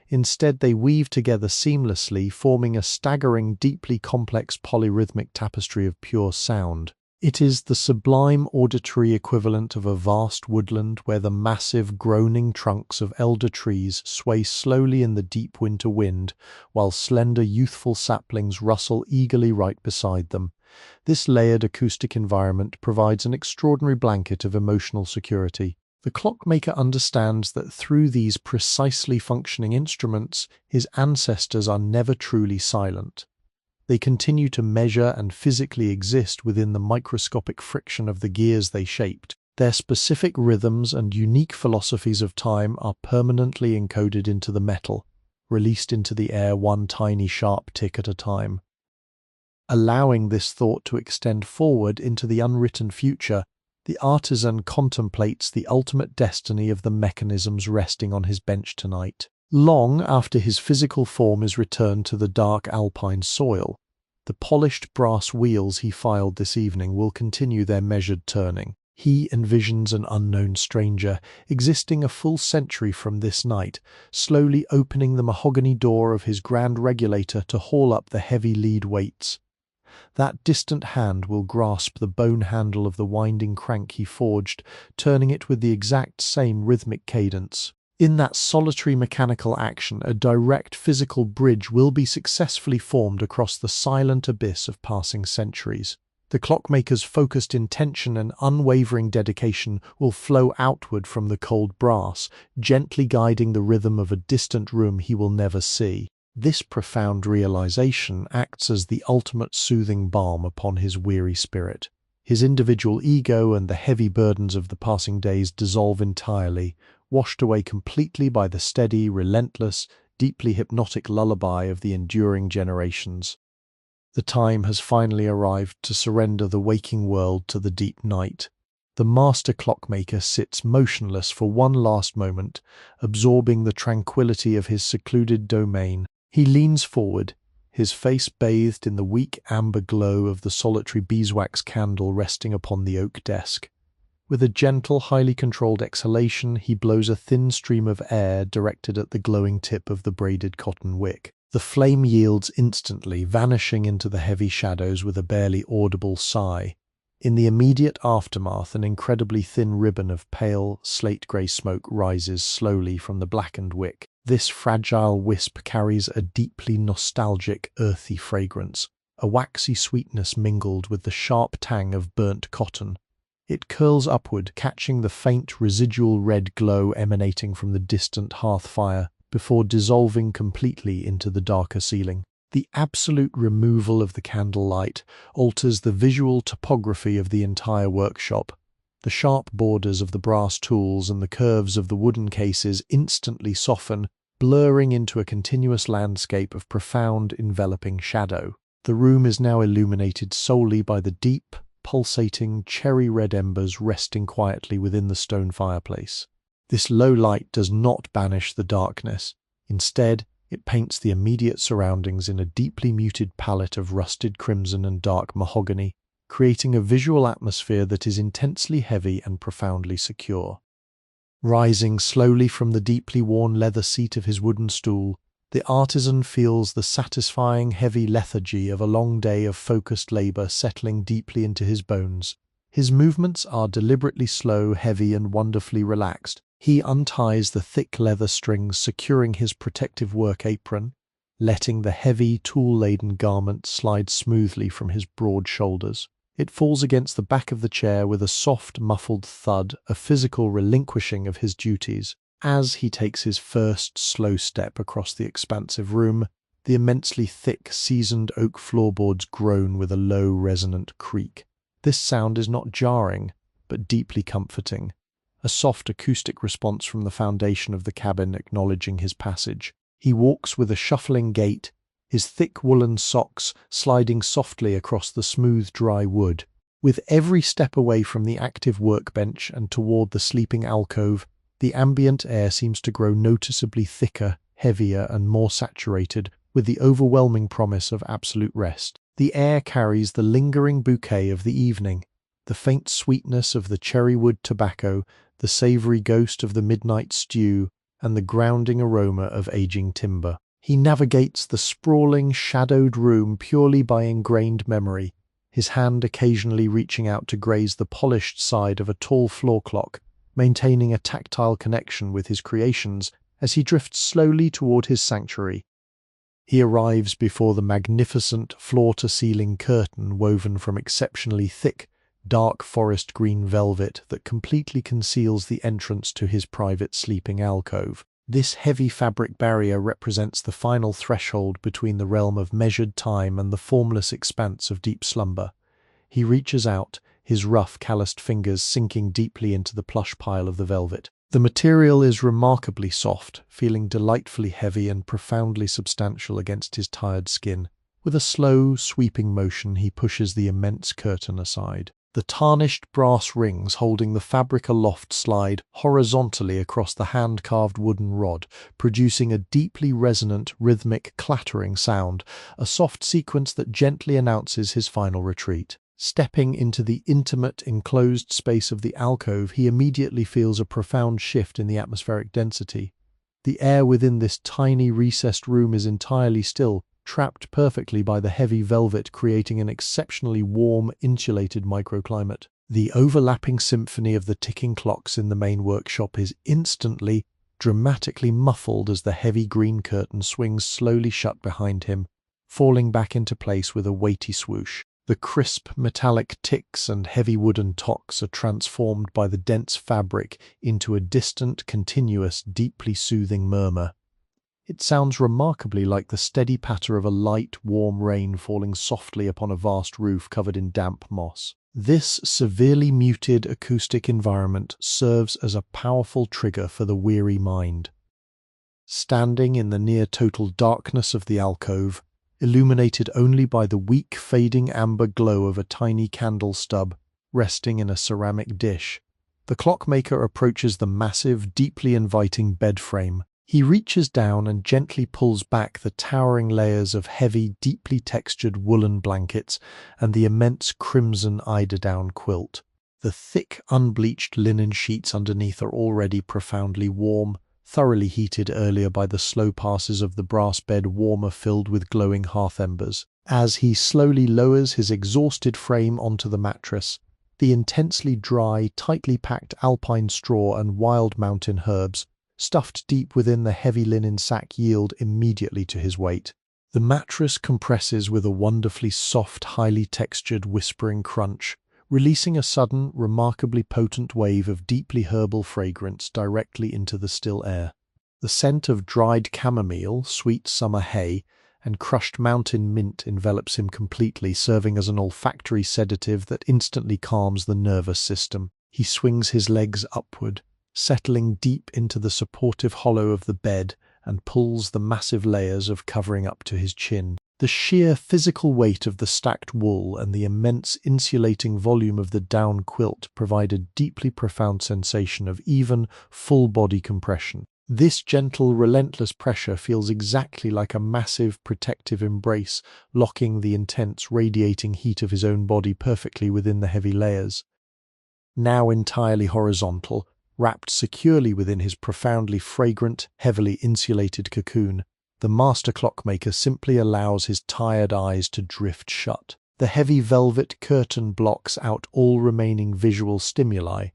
[SPEAKER 1] Instead, they weave together seamlessly, forming a staggering, deeply complex polyrhythmic tapestry of pure sound. It is the sublime auditory equivalent of a vast woodland where the massive, groaning trunks of elder trees sway slowly in the deep winter wind, while slender, youthful saplings rustle eagerly right beside them. This layered acoustic environment provides an extraordinary blanket of emotional security. The clockmaker understands that through these precisely functioning instruments, his ancestors are never truly silent. They continue to measure and physically exist within the microscopic friction of the gears they shaped. Their specific rhythms and unique philosophies of time are permanently encoded into the metal, released into the air one tiny sharp tick at a time. Allowing this thought to extend forward into the unwritten future, the artisan contemplates the ultimate destiny of the mechanisms resting on his bench tonight. Long after his physical form is returned to the dark alpine soil, the polished brass wheels he filed this evening will continue their measured turning. He envisions an unknown stranger, existing a full century from this night, slowly opening the mahogany door of his grand regulator to haul up the heavy lead weights. That distant hand will grasp the bone handle of the winding crank he forged, turning it with the exact same rhythmic cadence. In that solitary mechanical action, a direct physical bridge will be successfully formed across the silent abyss of passing centuries. The clockmaker's focused intention and unwavering dedication will flow outward from the cold brass, gently guiding the rhythm of a distant room he will never see. This profound realization acts as the ultimate soothing balm upon his weary spirit. His individual ego and the heavy burdens of the passing days dissolve entirely, washed away completely by the steady, relentless, deeply hypnotic lullaby of the enduring generations. The time has finally arrived to surrender the waking world to the deep night. The master clockmaker sits motionless for one last moment, absorbing the tranquility of his secluded domain. He leans forward, his face bathed in the weak amber glow of the solitary beeswax candle resting upon the oak desk. With a gentle, highly controlled exhalation, he blows a thin stream of air directed at the glowing tip of the braided cotton wick. The flame yields instantly, vanishing into the heavy shadows with a barely audible sigh. In the immediate aftermath, an incredibly thin ribbon of pale, slate-grey smoke rises slowly from the blackened wick. This fragile wisp carries a deeply nostalgic, earthy fragrance, a waxy sweetness mingled with the sharp tang of burnt cotton. It curls upward, catching the faint, residual red glow emanating from the distant hearth fire, before dissolving completely into the darker ceiling. The absolute removal of the candlelight alters the visual topography of the entire workshop. The sharp borders of the brass tools and the curves of the wooden cases instantly soften, blurring into a continuous landscape of profound, enveloping shadow. The room is now illuminated solely by the deep, pulsating, cherry-red embers resting quietly within the stone fireplace. This low light does not banish the darkness. Instead, it paints the immediate surroundings in a deeply muted palette of rusted crimson and dark mahogany, creating a visual atmosphere that is intensely heavy and profoundly secure. Rising slowly from the deeply worn leather seat of his wooden stool, the artisan feels the satisfying heavy lethargy of a long day of focused labor settling deeply into his bones. His movements are deliberately slow, heavy, and wonderfully relaxed. He unties the thick leather strings securing his protective work apron, letting the heavy, tool-laden garment slide smoothly from his broad shoulders. It falls against the back of the chair with a soft, muffled thud, a physical relinquishing of his duties. As he takes his first slow step across the expansive room, the immensely thick, seasoned oak floorboards groan with a low, resonant creak. This sound is not jarring, but deeply comforting. A soft acoustic response from the foundation of the cabin acknowledging his passage. He walks with a shuffling gait, his thick woolen socks sliding softly across the smooth, dry wood. With every step away from the active workbench and toward the sleeping alcove, the ambient air seems to grow noticeably thicker, heavier, and more saturated with the overwhelming promise of absolute rest. The air carries the lingering bouquet of the evening, the faint sweetness of the cherry-wood tobacco, the savory ghost of the midnight stew, and the grounding aroma of aging timber. He navigates the sprawling, shadowed room purely by ingrained memory, his hand occasionally reaching out to graze the polished side of a tall floor clock, maintaining a tactile connection with his creations as he drifts slowly toward his sanctuary. He arrives before the magnificent floor-to-ceiling curtain woven from exceptionally thick, dark forest green velvet that completely conceals the entrance to his private sleeping alcove. This heavy fabric barrier represents the final threshold between the realm of measured time and the formless expanse of deep slumber. He reaches out, his rough, calloused fingers sinking deeply into the plush pile of the velvet. The material is remarkably soft, feeling delightfully heavy and profoundly substantial against his tired skin. With a slow, sweeping motion, he pushes the immense curtain aside. The tarnished brass rings holding the fabric aloft slide horizontally across the hand-carved wooden rod, producing a deeply resonant, rhythmic, clattering sound, a soft sequence that gently announces his final retreat. Stepping into the intimate, enclosed space of the alcove, he immediately feels a profound shift in the atmospheric density. The air within this tiny, recessed room is entirely still, trapped perfectly by the heavy velvet, creating an exceptionally warm, insulated microclimate. The overlapping symphony of the ticking clocks in the main workshop is instantly, dramatically muffled as the heavy green curtain swings slowly shut behind him, falling back into place with a weighty swoosh. The crisp metallic ticks and heavy wooden tocks are transformed by the dense fabric into a distant, continuous, deeply soothing murmur. It sounds remarkably like the steady patter of a light, warm rain falling softly upon a vast roof covered in damp moss. This severely muted acoustic environment serves as a powerful trigger for the weary mind. Standing in the near-total darkness of the alcove, illuminated only by the weak, fading amber glow of a tiny candle stub resting in a ceramic dish, the clockmaker approaches the massive, deeply inviting bed frame. He reaches down and gently pulls back the towering layers of heavy, deeply textured woolen blankets and the immense crimson eiderdown quilt. The thick, unbleached linen sheets underneath are already profoundly warm, thoroughly heated earlier by the slow passes of the brass bed warmer filled with glowing hearth embers. As he slowly lowers his exhausted frame onto the mattress, the intensely dry, tightly packed alpine straw and wild mountain herbs stuffed deep within the heavy linen sack yield immediately to his weight. The mattress compresses with a wonderfully soft, highly textured, whispering crunch, releasing a sudden, remarkably potent wave of deeply herbal fragrance directly into the still air. The scent of dried chamomile, sweet summer hay, and crushed mountain mint envelops him completely, serving as an olfactory sedative that instantly calms the nervous system. He swings his legs upward, settling deep into the supportive hollow of the bed, and pulls the massive layers of covering up to his chin. The sheer physical weight of the stacked wool and the immense insulating volume of the down quilt provide a deeply profound sensation of even, full-body compression. This gentle, relentless pressure feels exactly like a massive, protective embrace, locking the intense, radiating heat of his own body perfectly within the heavy layers. Now entirely horizontal, wrapped securely within his profoundly fragrant, heavily insulated cocoon, the master clockmaker simply allows his tired eyes to drift shut. The heavy velvet curtain blocks out all remaining visual stimuli,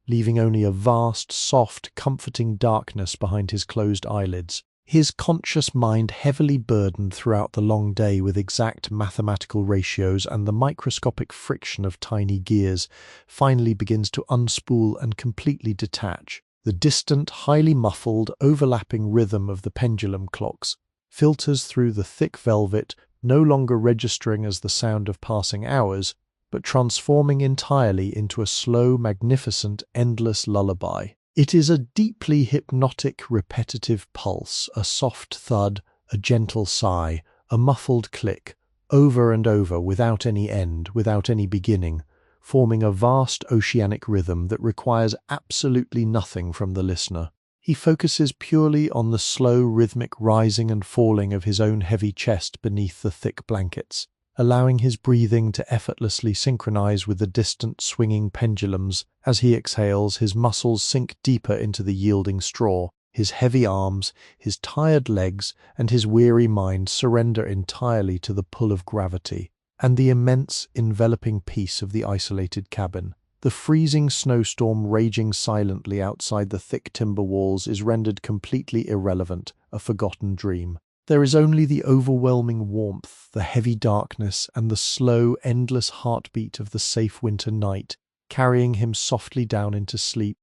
[SPEAKER 1] leaving only a vast, soft, comforting darkness behind his closed eyelids. His conscious mind, heavily burdened throughout the long day with exact mathematical ratios and the microscopic friction of tiny gears, finally begins to unspool and completely detach. The distant, highly muffled, overlapping rhythm of the pendulum clocks filters through the thick velvet, no longer registering as the sound of passing hours, but transforming entirely into a slow, magnificent, endless lullaby. It is a deeply hypnotic, repetitive pulse, a soft thud, a gentle sigh, a muffled click, over and over, without any end, without any beginning, forming a vast oceanic rhythm that requires absolutely nothing from the listener. He focuses purely on the slow, rhythmic rising and falling of his own heavy chest beneath the thick blankets, allowing his breathing to effortlessly synchronize with the distant swinging pendulums. As he exhales, his muscles sink deeper into the yielding straw. His heavy arms, his tired legs, and his weary mind surrender entirely to the pull of gravity and the immense, enveloping peace of the isolated cabin. The freezing snowstorm raging silently outside the thick timber walls is rendered completely irrelevant, a forgotten dream. There is only the overwhelming warmth, the heavy darkness, and the slow, endless heartbeat of the safe winter night, carrying him softly down into sleep.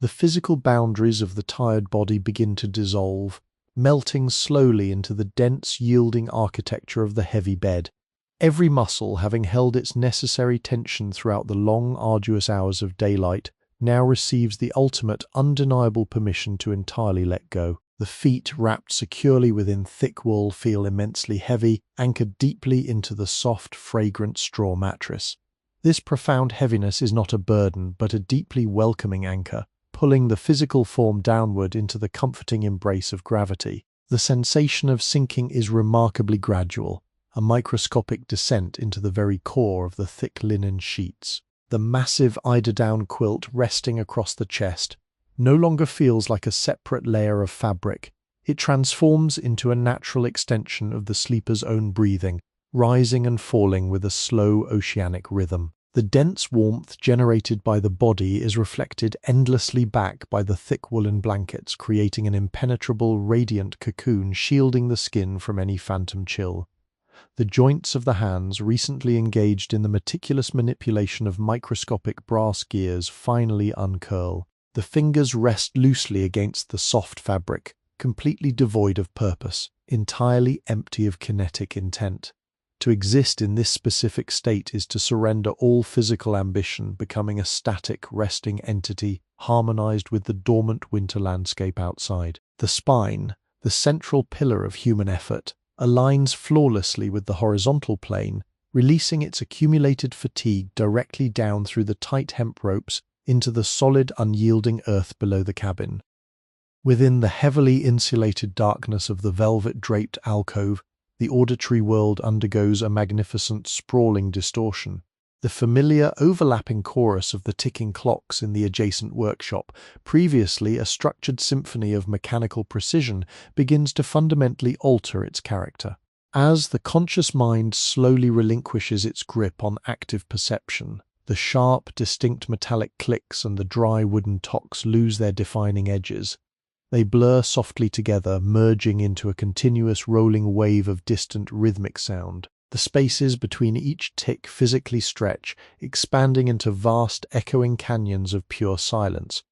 [SPEAKER 1] The physical boundaries of the tired body begin to dissolve, melting slowly into the dense, yielding architecture of the heavy bed. Every muscle, having held its necessary tension throughout the long, arduous hours of daylight, now receives the ultimate, undeniable permission to entirely let go. The feet, wrapped securely within thick wool, feel immensely heavy, anchored deeply into the soft, fragrant straw mattress. This profound heaviness is not a burden, but a deeply welcoming anchor, pulling the physical form downward into the comforting embrace of gravity. The sensation of sinking is remarkably gradual, a microscopic descent into the very core of the thick linen sheets. The massive eiderdown quilt resting across the chest no longer feels like a separate layer of fabric. It transforms into a natural extension of the sleeper's own breathing, rising and falling with a slow oceanic rhythm. The dense warmth generated by the body is reflected endlessly back by the thick woolen blankets, creating an impenetrable, radiant cocoon shielding the skin from any phantom chill. The joints of the hands, recently engaged in the meticulous manipulation of microscopic brass gears, finally uncurl. The fingers rest loosely against the soft fabric, completely devoid of purpose, entirely empty of kinetic intent. To exist in this specific state is to surrender all physical ambition, becoming a static, resting entity, harmonized with the dormant winter landscape outside. The spine, the central pillar of human effort, aligns flawlessly with the horizontal plane, releasing its accumulated fatigue directly down through the tight hemp ropes into the solid, unyielding earth below the cabin. Within the heavily insulated darkness of the velvet-draped alcove, the auditory world undergoes a magnificent, sprawling distortion. The familiar, overlapping chorus of the ticking clocks in the adjacent workshop, previously a structured symphony of mechanical precision, begins to fundamentally alter its character. As the conscious mind slowly relinquishes its grip on active perception, the sharp, distinct metallic clicks and the dry wooden tocks lose their defining edges. They blur softly together, merging into a continuous rolling wave of distant rhythmic sound. The spaces between each tick physically stretch, expanding into vast, echoing canyons of pure silence.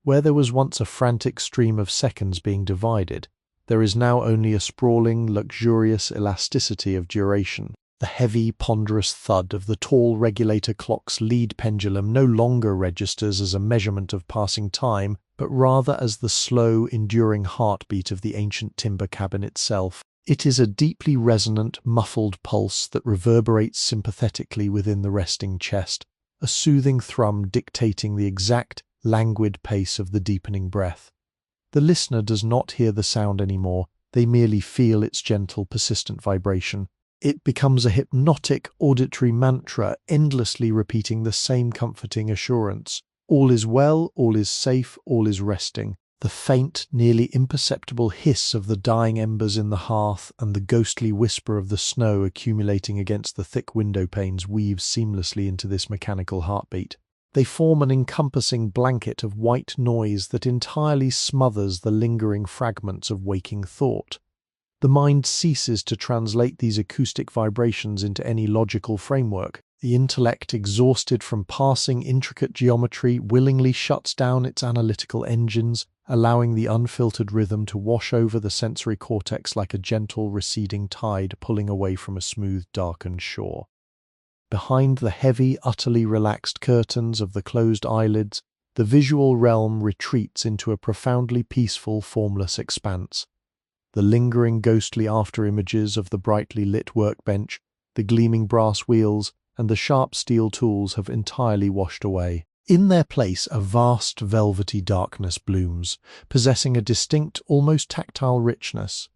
[SPEAKER 1] Where there was once a frantic stream of seconds being divided, there is now only a sprawling, luxurious elasticity of duration. The heavy, ponderous thud of the tall regulator clock's lead pendulum no longer registers as a measurement of passing time, but rather as the slow, enduring heartbeat of the ancient timber cabin itself. It is a deeply resonant, muffled pulse that reverberates sympathetically within the resting chest, a soothing thrum dictating the exact, languid pace of the deepening breath. The listener does not hear the sound anymore, they merely feel its gentle, persistent vibration. It becomes a hypnotic auditory mantra, endlessly repeating the same comforting assurance. All is well, all is safe, all is resting. The faint, nearly imperceptible hiss of the dying embers in the hearth and the ghostly whisper of the snow accumulating against the thick window panes weave seamlessly into this mechanical heartbeat. They form an encompassing blanket of white noise that entirely smothers the lingering fragments of waking thought. The mind ceases to translate these acoustic vibrations into any logical framework. The intellect, exhausted from parsing intricate geometry, willingly shuts down its analytical engines, allowing the unfiltered rhythm to wash over the sensory cortex like a gentle receding tide pulling away from a smooth, darkened shore. Behind the heavy, utterly relaxed curtains of the closed eyelids, the visual realm retreats into a profoundly peaceful, formless expanse. The lingering ghostly after-images of the brightly lit workbench, the gleaming brass wheels, and the sharp steel tools have entirely washed away. In their place, a vast velvety darkness blooms, possessing a distinct, almost tactile richness.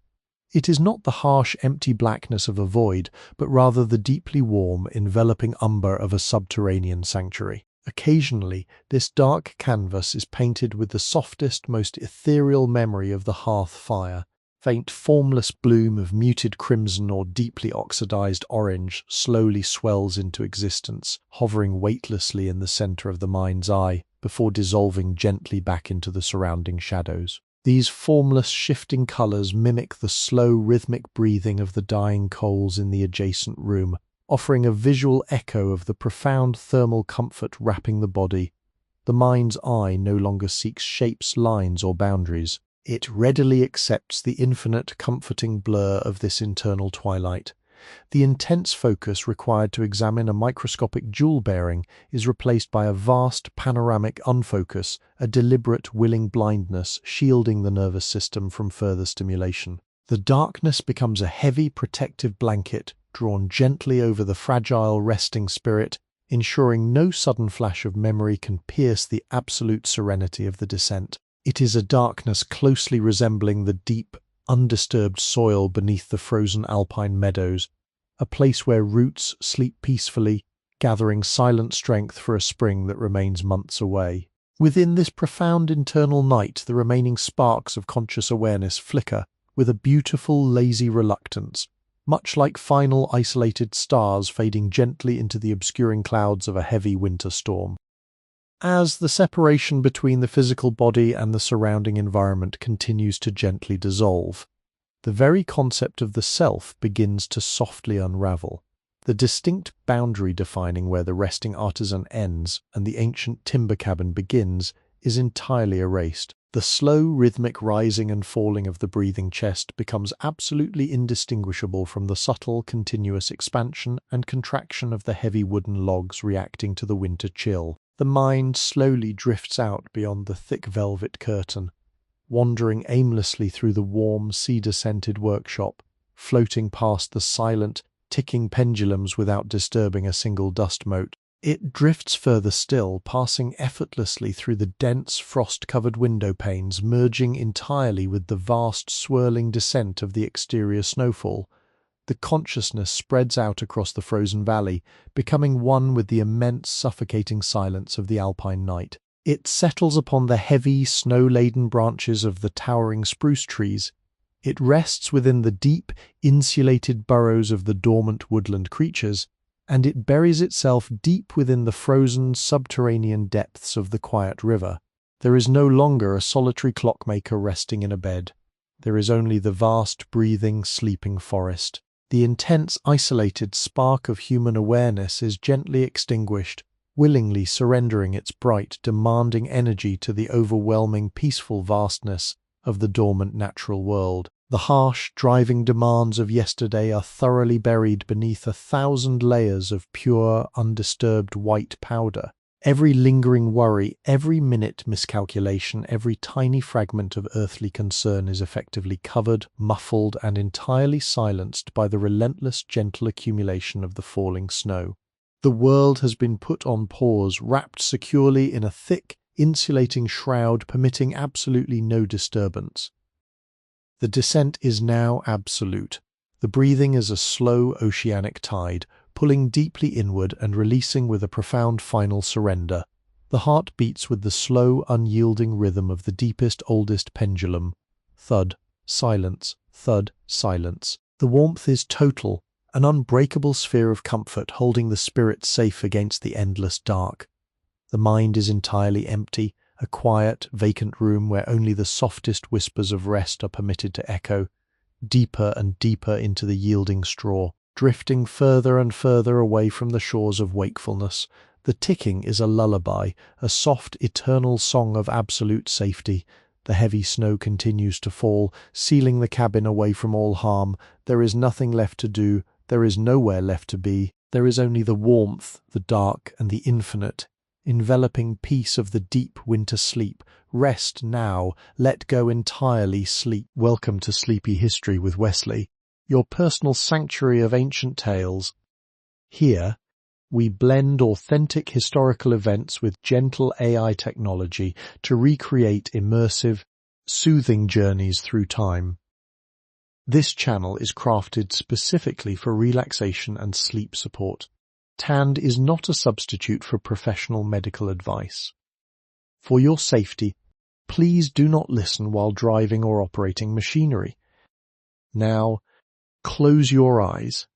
[SPEAKER 1] It is not the harsh, empty blackness of a void, but rather the deeply warm, enveloping umber of a subterranean sanctuary. Occasionally, this dark canvas is painted with the softest, most ethereal memory of the hearth fire. Faint, formless bloom of muted crimson or deeply oxidized orange slowly swells into existence, hovering weightlessly in the center of the mind's eye, before dissolving gently back into the surrounding shadows. These formless, shifting colors mimic the slow, rhythmic breathing of the dying coals in the adjacent room, offering a visual echo of the profound thermal comfort wrapping the body. The mind's eye no longer seeks shapes, lines, or boundaries. It readily accepts the infinite, comforting blur of this internal twilight. The intense focus required to examine a microscopic jewel bearing is replaced by a vast, panoramic unfocus, a deliberate, willing blindness shielding the nervous system from further stimulation. The darkness becomes a heavy, protective blanket drawn gently over the fragile, resting spirit, ensuring no sudden flash of memory can pierce the absolute serenity of the descent. It is a darkness closely resembling the deep, undisturbed soil beneath the frozen alpine meadows, a place where roots sleep peacefully, gathering silent strength for a spring that remains months away. Within this profound internal night, the remaining sparks of conscious awareness flicker with a beautiful, lazy reluctance, much like final isolated stars fading gently into the obscuring clouds of a heavy winter storm. As the separation between the physical body and the surrounding environment continues to gently dissolve, the very concept of the self begins to softly unravel. The distinct boundary defining where the resting artisan ends and the ancient timber cabin begins is entirely erased. The slow, rhythmic rising and falling of the breathing chest becomes absolutely indistinguishable from the subtle, continuous expansion and contraction of the heavy wooden logs reacting to the winter chill. The mind slowly drifts out beyond the thick velvet curtain, wandering aimlessly through the warm, cedar-scented workshop, floating past the silent, ticking pendulums without disturbing a single dust mote. It drifts further still, passing effortlessly through the dense, frost-covered window panes, merging entirely with the vast, swirling descent of the exterior snowfall. The consciousness spreads out across the frozen valley, becoming one with the immense, suffocating silence of the alpine night. It settles upon the heavy, snow-laden branches of the towering spruce trees. It rests within the deep, insulated burrows of the dormant woodland creatures, and it buries itself deep within the frozen, subterranean depths of the quiet river. There is no longer a solitary clockmaker resting in a bed. There is only the vast, breathing, sleeping forest. The intense, isolated spark of human awareness is gently extinguished, willingly surrendering its bright, demanding energy to the overwhelming, peaceful vastness of the dormant natural world. The harsh, driving demands of yesterday are thoroughly buried beneath 1,000 layers of pure, undisturbed white powder. Every lingering worry, every minute miscalculation, every tiny fragment of earthly concern is effectively covered, muffled, and entirely silenced by the relentless, gentle accumulation of the falling snow. The world has been put on pause, wrapped securely in a thick, insulating shroud permitting absolutely no disturbance. The descent is now absolute. The breathing is a slow oceanic tide, pulling deeply inward and releasing with a profound final surrender. The heart beats with the slow, unyielding rhythm of the deepest, oldest pendulum. Thud, silence, thud, silence. The warmth is total, an unbreakable sphere of comfort holding the spirit safe against the endless dark. The mind is entirely empty, a quiet, vacant room where only the softest whispers of rest are permitted to echo, deeper and deeper into the yielding straw. Drifting further and further away from the shores of wakefulness, the ticking is a lullaby, a soft, eternal song of absolute safety. The heavy snow continues to fall, sealing the cabin away from all harm. There is nothing left to do, there is nowhere left to be. There is only the warmth, the dark, and the infinite, enveloping peace of the deep winter sleep. Rest now, let go entirely, sleep. Welcome to Sleepy History with Wesley, your personal sanctuary of ancient tales. Here, we blend authentic historical events with gentle AI technology to recreate immersive, soothing journeys through time. This channel is crafted specifically for relaxation and sleep support. TAND is not a substitute for professional medical advice. For your safety, please do not listen while driving or operating machinery. Now, close your eyes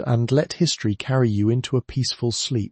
[SPEAKER 1] and let history carry you into a peaceful sleep.